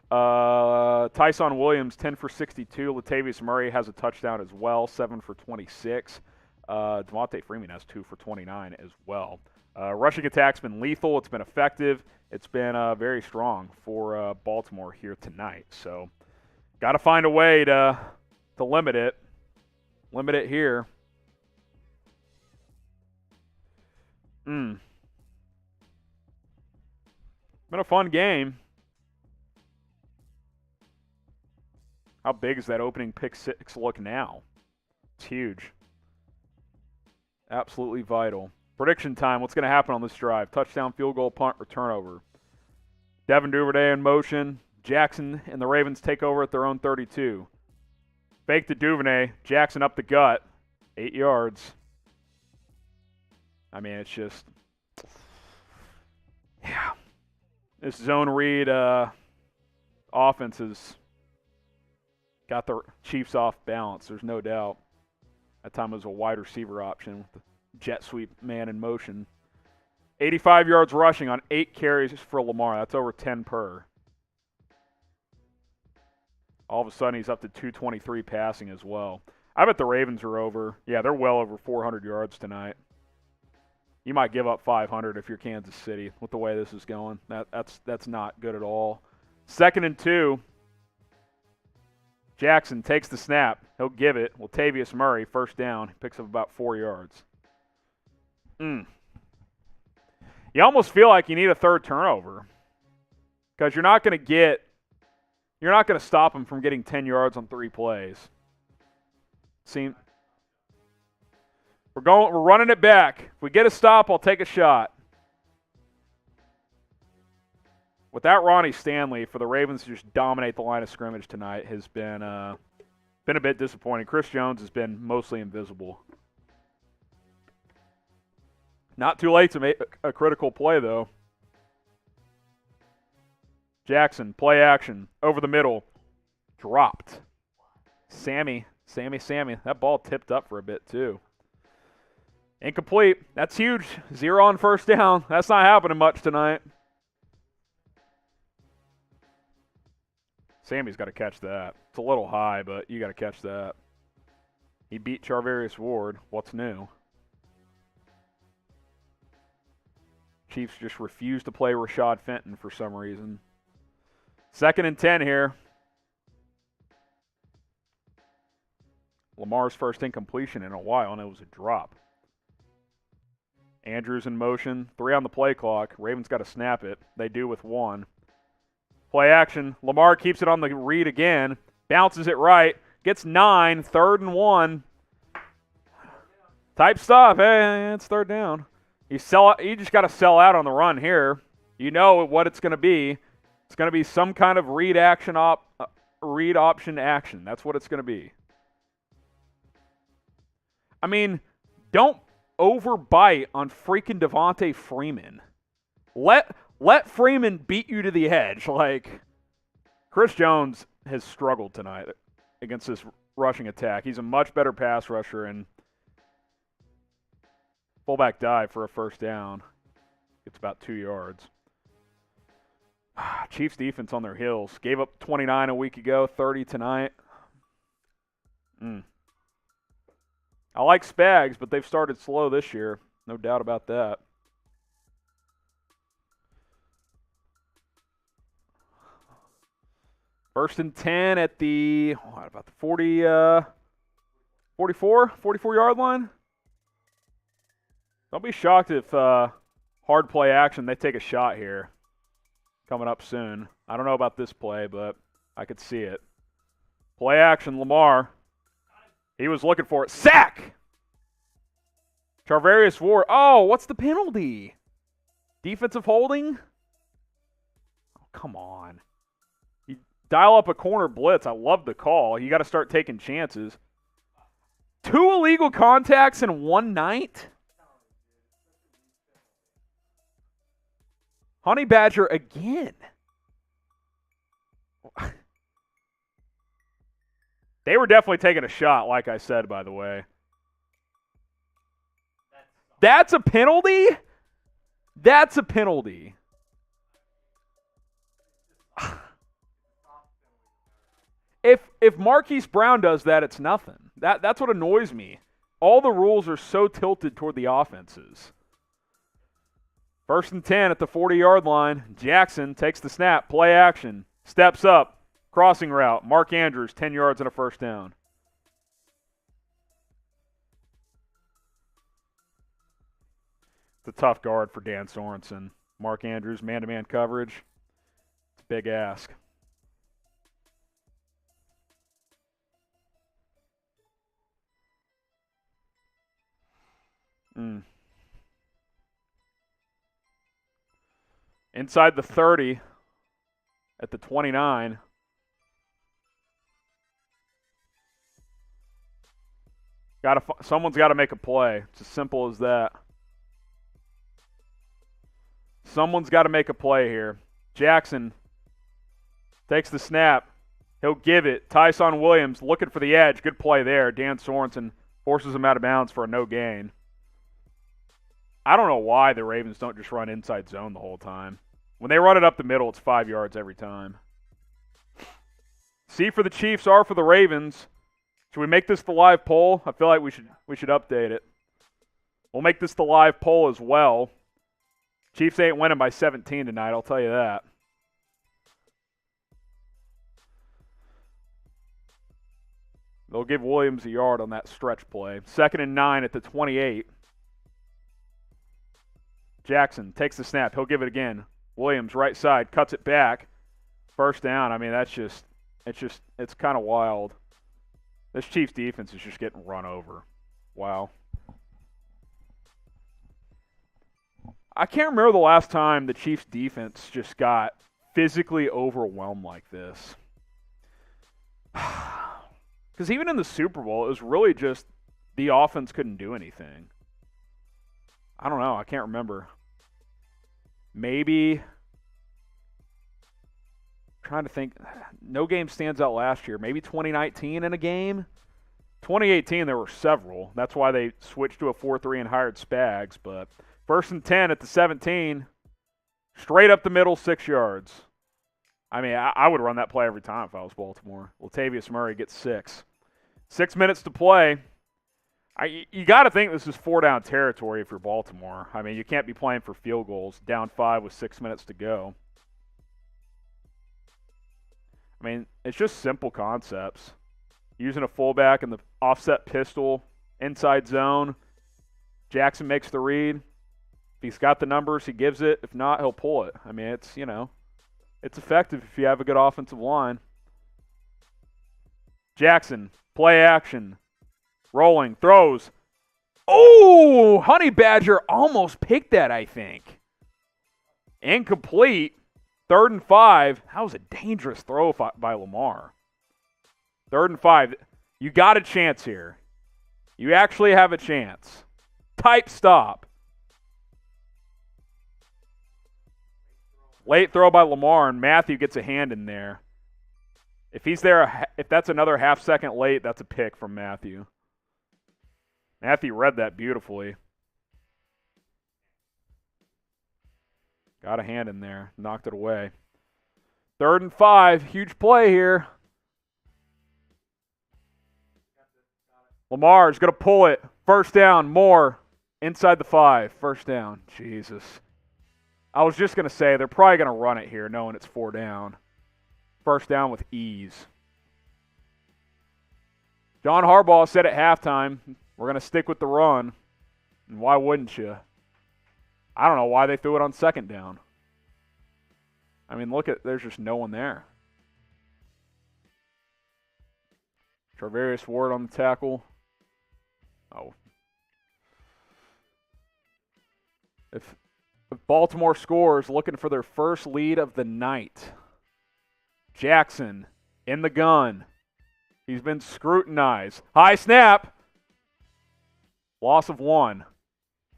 Tyson Williams, 10 for 62. Latavius Murray has a touchdown as well, 7 for 26. Devontae Freeman has 2 for 29 as well. Rushing attack's been lethal. It's been effective. It's been very strong for Baltimore here tonight. So, got to find a way to limit it. Limit it here. Been a fun game. How big is that opening pick six look now? It's huge. Absolutely vital. Prediction time. What's going to happen on this drive? Touchdown, field goal, punt, or turnover. Devin Duvernay in motion. Jackson and the Ravens take over at their own 32. Fake to Duvernay. Jackson up the gut. 8 yards. I mean, it's just... Yeah. This zone read offense has got the Chiefs off balance. There's no doubt. That time it was a wide receiver option with the jet sweep man in motion. 85 yards rushing on 8 carries for Lamar. That's over 10 per. All of a sudden, he's up to 223 passing as well. I bet the Ravens are over. Yeah, they're well over 400 yards tonight. You might give up 500 if you're Kansas City with the way this is going. That's not good at all. 2nd and 2. Jackson takes the snap. He'll give it. Latavius Murray, first down. He picks up about 4 yards. You almost feel like you need a third turnover because you're not going to stop him from getting 10 yards on 3 plays. We're running it back. If we get a stop, I'll take a shot. Without Ronnie Stanley, for the Ravens to just dominate the line of scrimmage tonight has been a bit disappointing. Chris Jones has been mostly invisible. Not too late to make a critical play, though. Jackson, play action, over the middle. Incomplete. That's huge. 0 on first down. That's not happening much tonight. Sammy's got to catch that. It's a little high, but you got to catch that. He beat Charvarius Ward. What's new? Chiefs just refuse to play Rashad Fenton for some reason. 2nd and 10 here. Lamar's first incompletion in a while, and it was a drop. Andrews in motion. 3 on the play clock. Ravens got to snap it. They do with 1. Play action. Lamar keeps it on the read again. Bounces it right. Gets 9. 3rd and 1. Type stuff. Hey, it's 3rd down. You just got to sell out on the run here. You know what it's going to be. It's going to be some kind of read option action. That's what it's going to be. I mean, don't overbite on freaking Devontae Freeman. Let Freeman beat you to the edge. Like, Chris Jones has struggled tonight against this rushing attack. He's a much better pass rusher, and fullback dive for a first down. It's about 2 yards. Chiefs defense on their heels. Gave up 29 a week ago, 30 tonight. I like Spags, but they've started slow this year. No doubt about that. First and 10 at the, about the 44-yard line. Don't be shocked if hard play action, they take a shot here. Coming up soon. I don't know about this play, but I could see it. Play action, Lamar. He was looking for it. Sack! Charvarius Ward. Oh, what's the penalty? Defensive holding? Oh, come on. You dial up a corner blitz. I love the call. You got to start taking chances. 2 illegal contacts in one night? Honey Badger again. They were definitely taking a shot, like I said, by the way. That's a penalty? That's a penalty. If Marquise Brown does that, it's nothing. That's what annoys me. All the rules are so tilted toward the offenses. First and 10 at the 40-yard line. Jackson takes the snap. Play action. Steps up. Crossing route. Mark Andrews, 10 yards and a first down. It's a tough guard for Dan Sorensen. Mark Andrews, man-to-man coverage. It's a big ask. Inside the 30 at the 29. Someone's got to make a play. It's as simple as that. Someone's got to make a play here. Jackson takes the snap. He'll give it. Tyson Williams looking for the edge. Good play there. Dan Sorensen forces him out of bounds for a no gain. I don't know why the Ravens don't just run inside zone the whole time. When they run it up the middle, it's 5 yards every time. C for the Chiefs, R for the Ravens. Should we make this the live poll? I feel like we should update it. We'll make this the live poll as well. Chiefs ain't winning by 17 tonight, I'll tell you that. They'll give Williams a yard on that stretch play. 2nd and 9 at the 28. Jackson takes the snap. He'll give it again. Williams, right side, cuts it back. First down. I mean, it's kind of wild. This Chiefs defense is just getting run over. Wow. I can't remember the last time the Chiefs defense just got physically overwhelmed like this. Because even in the Super Bowl, it was really just the offense couldn't do anything. I don't know. I can't remember. Maybe. I'm trying to think. No game stands out last year. Maybe 2019 in a game. 2018, there were several. That's why they switched to a 4-3 and hired Spags. But 1st and 10 at the 17, straight up the middle, 6 yards. I mean, I would run that play every time if I was Baltimore. Latavius Murray gets 6. 6 minutes to play. You got to think this is 4-down territory if you're Baltimore. I mean, you can't be playing for field goals down 5 with 6 minutes to go. I mean, it's just simple concepts. Using a fullback in the offset pistol, inside zone. Jackson makes the read. If he's got the numbers, he gives it. If not, he'll pull it. I mean, it's, it's effective if you have a good offensive line. Jackson, play action. Rolling, throws. Oh, Honey Badger almost picked that, I think. Incomplete. 3rd and 5. That was a dangerous throw by Lamar. 3rd and 5. You got a chance here. You actually have a chance. Type stop. Late throw by Lamar, and Mathieu gets a hand in there. If he's there, if that's another half-second late, that's a pick from Mathieu. Mathieu read that beautifully. Got a hand in there. Knocked it away. 3rd and 5. Huge play here. Lamar's going to pull it. 1st down. More. Inside the 5. 1st down. Jesus. I was just going to say, they're probably going to run it here knowing it's 4 down. 1st down with ease. John Harbaugh said at halftime, we're going to stick with the run. And why wouldn't you? I don't know why they threw it on 2nd down. I mean, there's just no one there. Charvarius Ward on the tackle. Oh. If Baltimore scores, looking for their first lead of the night. Jackson in the gun. He's been scrutinized. High snap. Loss of 1.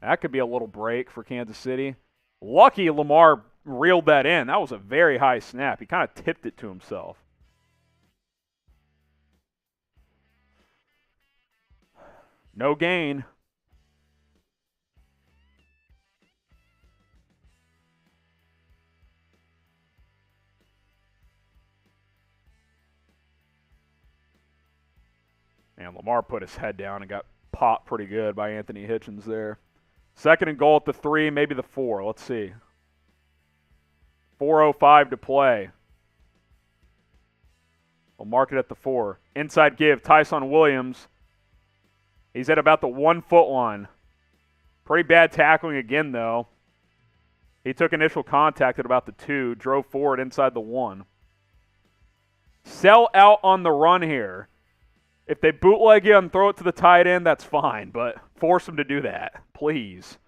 That could be a little break for Kansas City. Lucky Lamar reeled that in. That was a very high snap. He kind of tipped it to himself. No gain. And Lamar put his head down and got popped pretty good by Anthony Hitchens there. 2nd and goal at the 3, maybe the 4. Let's see. 4:05 to play. We'll mark it at the 4. Inside give, Tyson Williams. He's at about the 1-foot line. Pretty bad tackling again, though. He took initial contact at about the 2, drove forward inside the 1. Sell out on the run here. If they bootleg you and throw it to the tight end, that's fine, but force them to do that, please.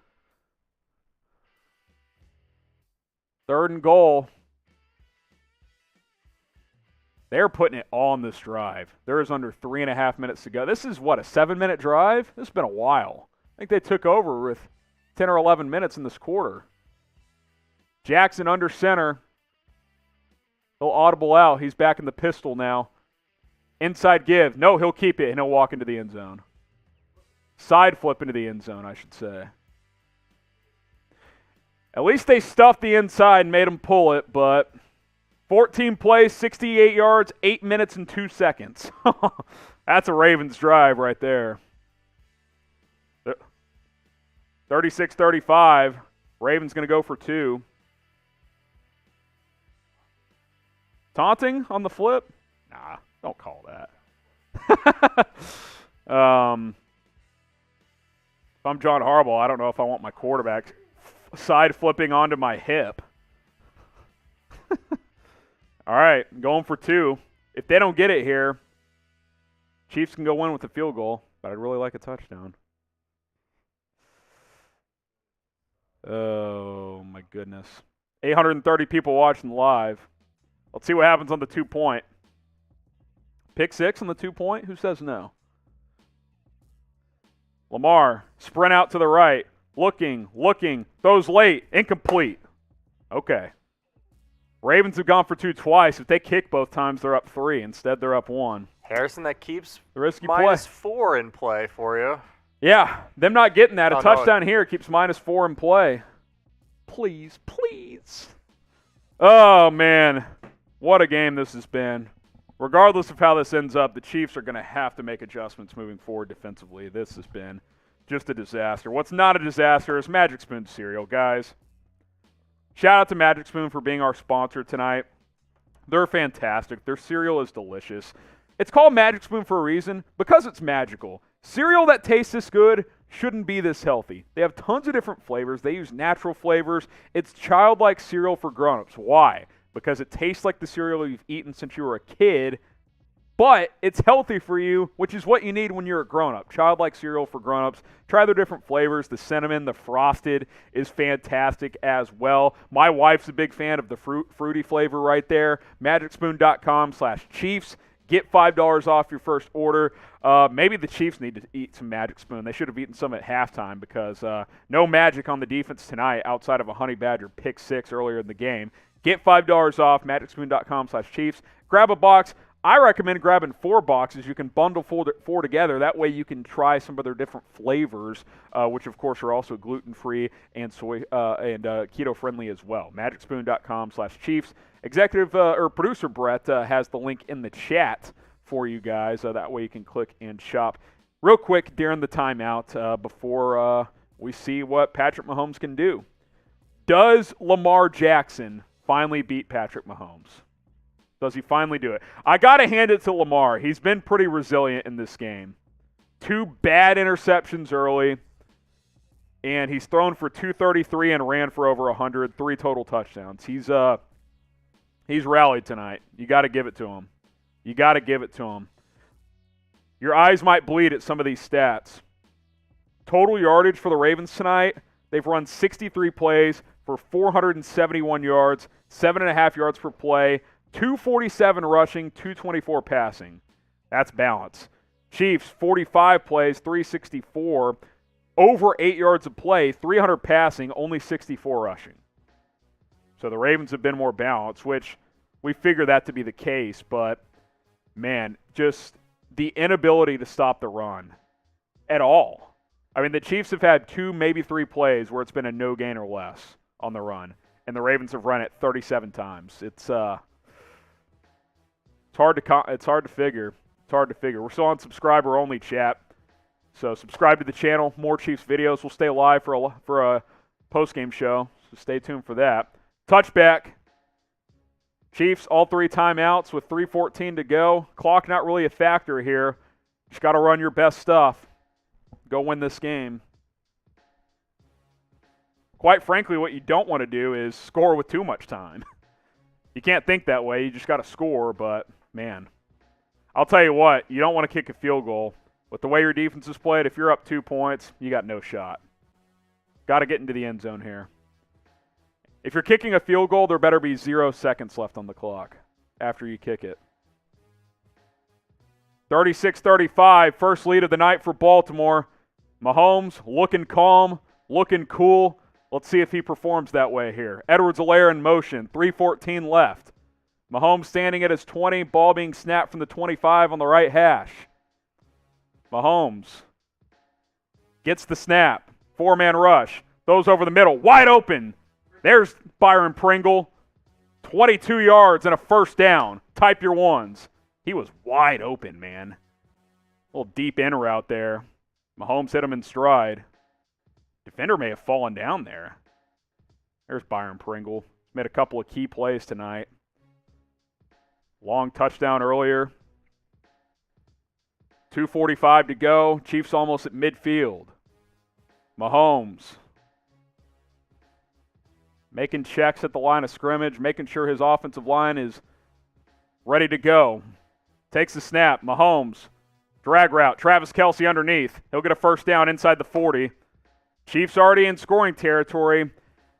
3rd and goal. They're putting it all on this drive. There is under 3.5 minutes to go. This is, what, a 7-minute drive? This has been a while. I think they took over with 10 or 11 minutes in this quarter. Jackson under center. He'll audible out. He's back in the pistol now. Inside give. No, he'll keep it, and he'll walk into the end zone. Side flip into the end zone, I should say. At least they stuffed the inside and made him pull it, but 14 plays, 68 yards, 8 minutes and 2 seconds. That's a Ravens drive right there. 36-35. Ravens going to go for 2. Taunting on the flip? Nah. Don't call that. If I'm John Harbaugh, I don't know if I want my quarterback side flipping onto my hip. All right, going for 2. If they don't get it here, Chiefs can go win with a field goal, but I'd really like a touchdown. Oh, my goodness. 830 people watching live. Let's see what happens on the 2-point. Pick 6 on the 2-point? Who says no? Lamar, sprint out to the right. Looking, throws late, incomplete. Okay. Ravens have gone for 2 twice. If they kick both times, they're up 3. Instead, they're up 1. Harrison, that keeps The risky play. -4 in play for you. Yeah, them not getting that. A Oh, touchdown here keeps -4 in play. Please, please. Oh, man. What a game this has been. Regardless of how this ends up, the Chiefs are going to have to make adjustments moving forward defensively. This has been just a disaster. What's not a disaster is Magic Spoon cereal, guys. Shout out to Magic Spoon for being our sponsor tonight. They're fantastic. Their cereal is delicious. It's called Magic Spoon for a reason, because it's magical. Cereal that tastes this good shouldn't be this healthy. They have tons of different flavors. They use natural flavors. It's childlike cereal for grown-ups. Why? Because it tastes like the cereal you've eaten since you were a kid, but it's healthy for you, which is what you need when you're a grown-up. Childlike cereal for grown-ups. Try their different flavors. The cinnamon, the frosted is fantastic as well. My wife's a big fan of the fruity flavor right there. MagicSpoon.com/Chiefs. Get $5 off your first order. Maybe the Chiefs need to eat some Magic Spoon. They should have eaten some at halftime because no magic on the defense tonight outside of a Honey Badger pick 6 earlier in the game. Get $5 off, MagicSpoon.com/Chiefs. Grab a box. I recommend grabbing 4 boxes. You can bundle 4 together. That way you can try some of their different flavors, which of course are also gluten-free and soy and keto-friendly as well. MagicSpoon.com/Chiefs. Executive or producer Brett has the link in the chat for you guys. That way you can click and shop. Real quick during the timeout before we see what Patrick Mahomes can do. Does Lamar Jackson finally beat Patrick Mahomes? Does he finally do it? I got to hand it to Lamar. He's been pretty resilient in this game. 2 bad interceptions early, and he's thrown for 233 and ran for over 100, 3 total touchdowns. He's rallied tonight. You got to give it to him. You got to give it to him. Your eyes might bleed at some of these stats. Total yardage for the Ravens tonight, they've run 63 plays for 471 yards, 7.5 yards per play, 247 rushing, 224 passing. That's balance. Chiefs, 45 plays, 364, over 8 yards of play, 300 passing, only 64 rushing. So the Ravens have been more balanced, which we figure that to be the case. But, man, just the inability to stop the run at all. I mean, the Chiefs have had 2, maybe 3 plays where it's been a no gain or less on the run, and the Ravens have run it 37 times. It's hard to figure. It's hard to figure. We're still on subscriber-only chat, so subscribe to the channel. More Chiefs videos. We'll stay live for a post-game show, so stay tuned for that. Touchback. Chiefs, all 3 timeouts with 3:14 to go. Clock not really a factor here. Just got to run your best stuff. Go win this game. Quite frankly, what you don't want to do is score with too much time. You can't think that way. You just got to score, but, man, I'll tell you what, you don't want to kick a field goal. With the way your defense is played, if you're up 2 points, you got no shot. Got to get into the end zone here. If you're kicking a field goal, there better be 0 seconds left on the clock after you kick it. 36-35, first lead of the night for Baltimore. Mahomes looking calm, looking cool. Let's see if he performs that way here. Edwards-Helaire in motion, 3:14 left. Mahomes standing at his 20, ball being snapped from the 25 on the right hash. Mahomes gets the snap, 4-man rush, throws over the middle, wide open. There's Byron Pringle, 22 yards and a first down. Type your ones. He was wide open, man. A little deep in route there. Mahomes hit him in stride. Defender may have fallen down there. There's Byron Pringle. Made a couple of key plays tonight. Long touchdown earlier. 2:45 to go. Chiefs almost at midfield. Mahomes making checks at the line of scrimmage, making sure his offensive line is ready to go. Takes the snap. Mahomes, drag route. Travis Kelce underneath. He'll get a first down inside the 40. Chiefs already in scoring territory.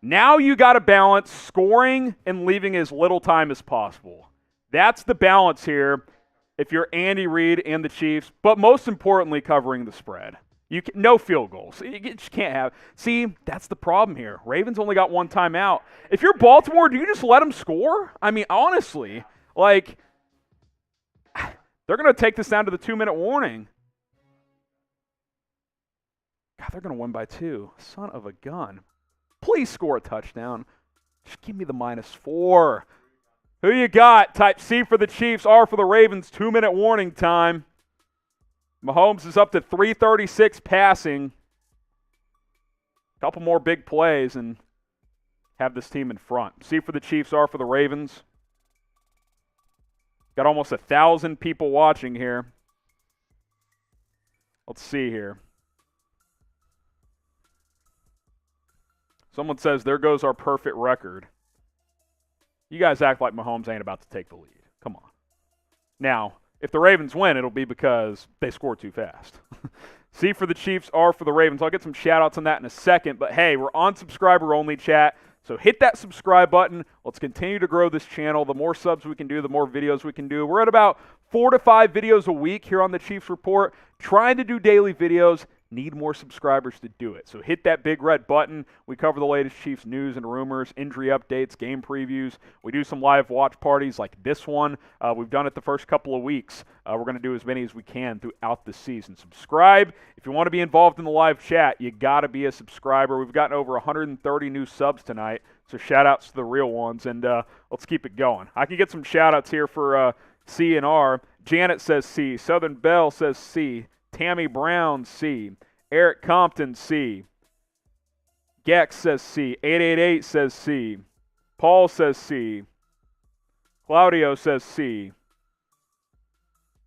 Now you got to balance scoring and leaving as little time as possible. That's the balance here if you're Andy Reid and the Chiefs, but most importantly, covering the spread. No field goals. You just can't have. See, that's the problem here. Ravens only got 1 timeout. If you're Baltimore, do you just let them score? I mean, honestly, like, They're going to take this down to the 2-minute warning. God, they're going to win by 2. Son of a gun. Please score a touchdown. Just give me the -4. Who you got? Type C for the Chiefs, R for the Ravens. 2-minute warning time. Mahomes is up to 336 passing. A couple more big plays and have this team in front. C for the Chiefs, R for the Ravens. Got almost 1,000 people watching here. Let's see here. Someone says, there goes our perfect record. You guys act like Mahomes ain't about to take the lead. Come on. Now, if the Ravens win, it'll be because they scored too fast. C for the Chiefs, R for the Ravens. I'll get some shout-outs on that in a second. But, hey, we're on subscriber-only chat. So hit that subscribe button. Let's continue to grow this channel. The more subs we can do, the more videos we can do. We're at about 4 to 5 videos a week here on the Chiefs Report. Trying to do daily videos. Need more subscribers to do it. So hit that big red button. We cover the latest Chiefs news and rumors, injury updates, game previews. We do some live watch parties like this one. We've done it the first couple of weeks. We're going to do as many as we can throughout the season. Subscribe. If you want to be involved in the live chat, you got to be a subscriber. We've gotten over 130 new subs tonight, so shout-outs to the real ones, and let's keep it going. I can get some shout-outs here for C and R. Janet says C. Southern Belle says C. Tammy Brown, C. Eric Compton, C. Gex says C. 888 says C. Paul says C. Claudio says C.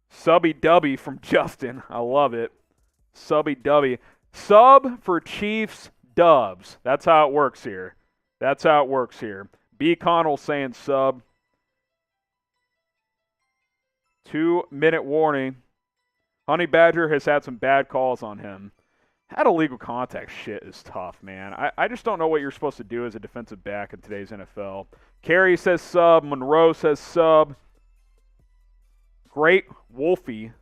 Subby Dubby from Justin. I love it. Subby Dubby. Sub for Chiefs Dubs. That's how it works here. That's how it works here. B. Connell saying sub. 2-minute warning. Honey Badger has had some bad calls on him. That illegal contact shit is tough, man. I just don't know what you're supposed to do as a defensive back in today's NFL. Carey says sub. Monroe says sub. Great Wolfie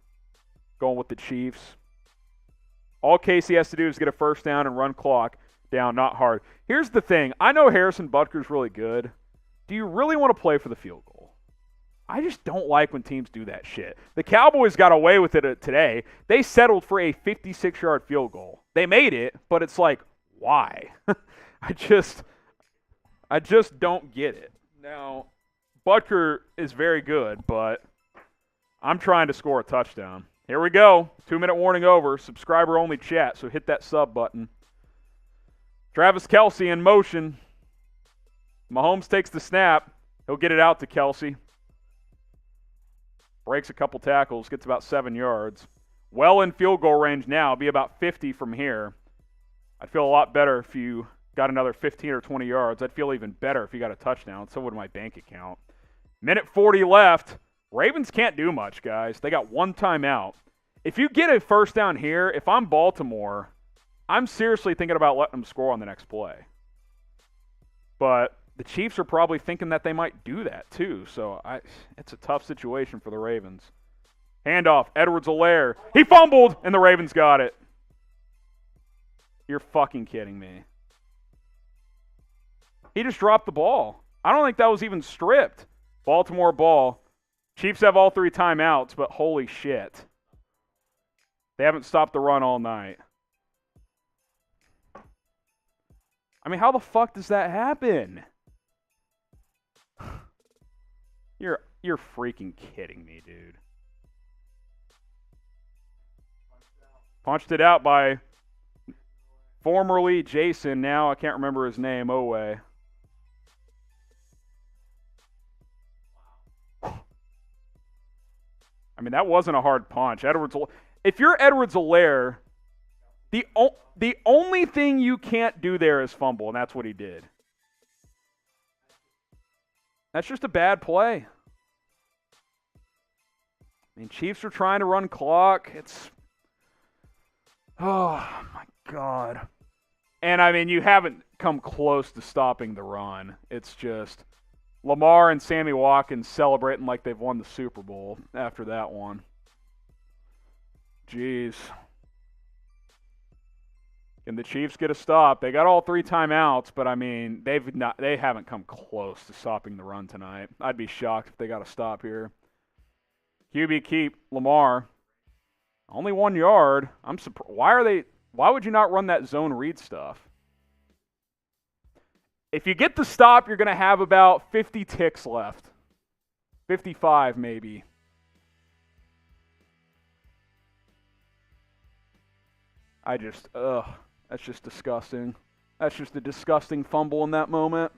going with the Chiefs. All Casey has to do is get a first down and run clock down, not hard. Here's the thing. I know Harrison Butker's really good. Do you really want to play for the field goal? I just don't like when teams do that shit. The Cowboys got away with it today. They settled for a 56-yard field goal. They made it, but it's like, why? I just don't get it. Now, Butker is very good, but I'm trying to score a touchdown. Here we go. 2-minute warning over. Subscriber-only chat, so hit that sub button. Travis Kelce in motion. Mahomes takes the snap. He'll get it out to Kelce. Breaks a couple tackles, gets about 7 yards. Well in field goal range now, be about 50 from here. I'd feel a lot better if you got another 15 or 20 yards. I'd feel even better if you got a touchdown. So would my bank account. Minute 40 left. Ravens can't do much, guys. They got one timeout. If you get a first down here, if I'm Baltimore, I'm seriously thinking about letting them score on the next play. But the Chiefs are probably thinking that they might do that too. So it's a tough situation for the Ravens. Handoff, Edwards-Helaire. He fumbled, and the Ravens got it. You're fucking kidding me. He just dropped the ball. I don't think that was even stripped. Baltimore ball. Chiefs have all 3 timeouts, but holy shit. They haven't stopped the run all night. I mean, how the fuck does that happen? You're freaking kidding me, dude. Punched it out by formerly Jason, now I can't remember his name, Owe. I mean, that wasn't a hard punch. If you're Edwards-Helaire, the only thing you can't do there is fumble, and that's what he did. That's just a bad play. I mean, Chiefs are trying to run clock. Oh, my God. And, I mean, you haven't come close to stopping the run. It's just Lamar and Sammy Watkins celebrating like they've won the Super Bowl after that one. Jeez. Can the Chiefs get a stop? They got all 3 timeouts, but, I mean, they haven't come close to stopping the run tonight. I'd be shocked if they got a stop here. QB keep, Lamar. Only 1 yard. I'm surprised. Why would you not run that zone read stuff? If you get the stop, you're going to have about 50 ticks left. 55 maybe. That's just disgusting. That's just a disgusting fumble in that moment.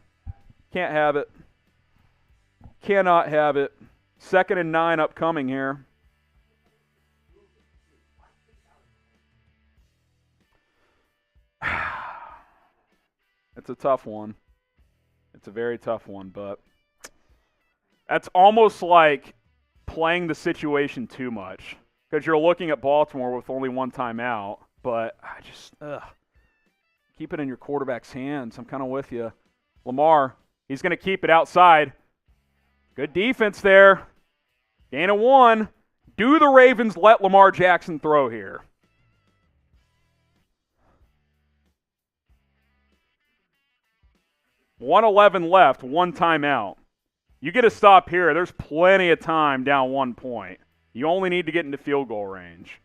Can't have it. Cannot have it. 2nd and 9 upcoming here. It's a tough one. It's a very tough one, but that's almost like playing the situation too much because you're looking at Baltimore with only 1 timeout, but I just, keep it in your quarterback's hands. I'm kind of with you. Lamar, he's going to keep it outside. Good defense there. Gain of 1. Do the Ravens let Lamar Jackson throw here? $1:11 left, 1 timeout. You get a stop here. There's plenty of time down 1 point. You only need to get into field goal range.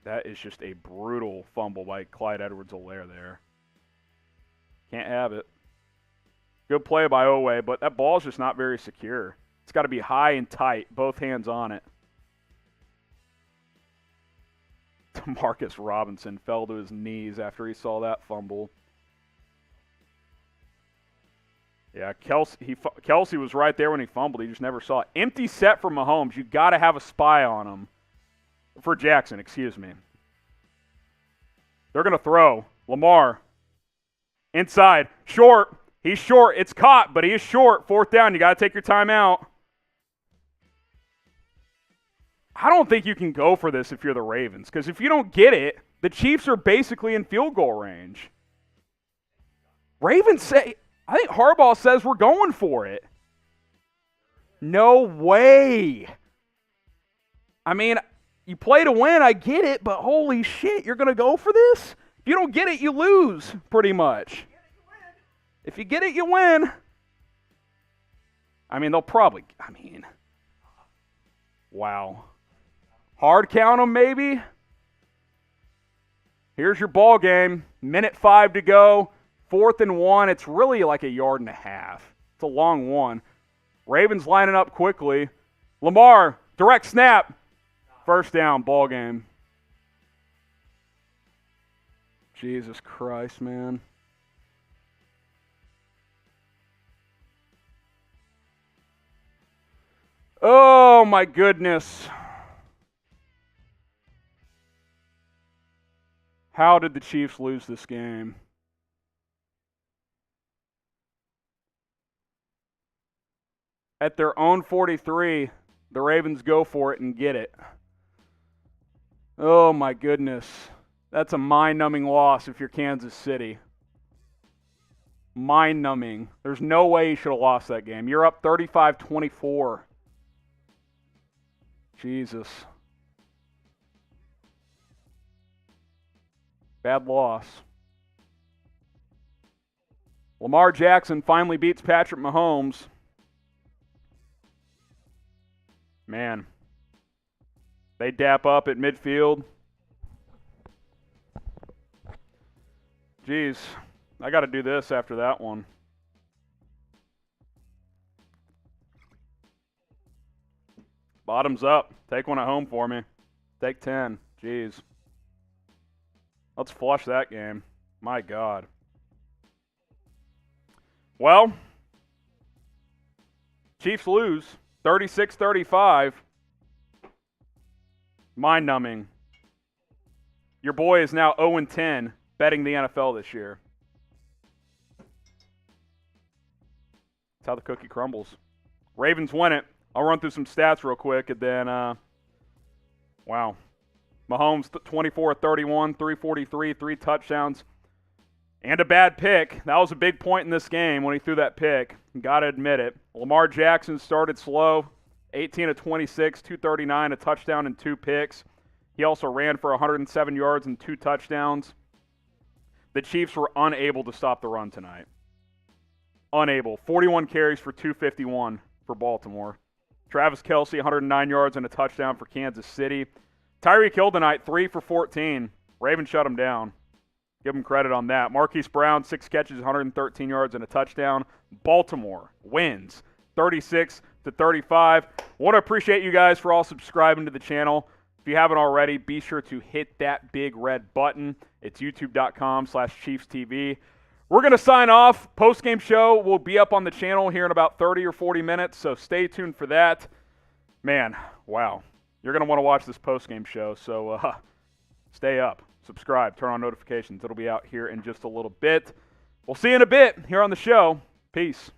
That is just a brutal fumble by Clyde Edwards-Helaire there. Can't have it. Good play by Owe, but that ball's just not very secure. It's got to be high and tight, both hands on it. Demarcus Robinson fell to his knees after he saw that fumble. Yeah, Kelce was right there when he fumbled. He just never saw it. Empty set for Mahomes. You got to have a spy on him. For Jackson, excuse me. They're going to throw. Lamar. Inside. Short. He's short. It's caught, but he is short. 4th down. You got to take your time out. I don't think you can go for this if you're the Ravens, because if you don't get it, the Chiefs are basically in field goal range. Ravens say, I think Harbaugh says we're going for it. No way. I mean, you play to win, I get it, but holy shit, you're going to go for this? If you don't get it, you lose, pretty much. If you get it, you win. I mean, they'll probably, wow. Hard count them, maybe. Here's your ball game. 1:05 to go. 4th and 1. It's really like 1.5 yards. It's a long one. Ravens lining up quickly. Lamar, direct snap. 1st down, ball game. Jesus Christ, man. Oh, my goodness. How did the Chiefs lose this game? At their own 43, the Ravens go for it and get it. Oh, my goodness. That's a mind-numbing loss if you're Kansas City. Mind-numbing. There's no way you should have lost that game. You're up 35-24. Jesus. Bad loss. Lamar Jackson finally beats Patrick Mahomes. Man. They dap up at midfield. Jeez. I got to do this after that one. Bottoms up. Take one at home for me. Take 10. Jeez. Let's flush that game. My God. Well, Chiefs lose 36-35. Mind-numbing. Your boy is now 0-10 betting the NFL this year. That's how the cookie crumbles. Ravens win it. I'll run through some stats real quick, and then, wow. Mahomes, 24-31, 343, 3 touchdowns, and a bad pick. That was a big point in this game when he threw that pick. Got to admit it. Lamar Jackson started slow, 18-26, 239, a touchdown and 2 picks. He also ran for 107 yards and 2 touchdowns. The Chiefs were unable to stop the run tonight. Unable. 41 carries for 251. for Baltimore. Travis Kelce, 109 yards and a touchdown for Kansas City. Tyreek Hill tonight, 3 for 14. Ravens shut him down. Give him credit on that. Marquise Brown, 6 catches, 113 yards and a touchdown. Baltimore wins 36-35. Want to appreciate you guys for all subscribing to the channel. If you haven't already, be sure to hit that big red button. It's youtube.com/ChiefsTV. We're going to sign off. Post-game show will be up on the channel here in about 30 or 40 minutes, so stay tuned for that. Man, wow. You're going to want to watch this post-game show, so stay up, subscribe, turn on notifications. It'll be out here in just a little bit. We'll see you in a bit here on the show. Peace.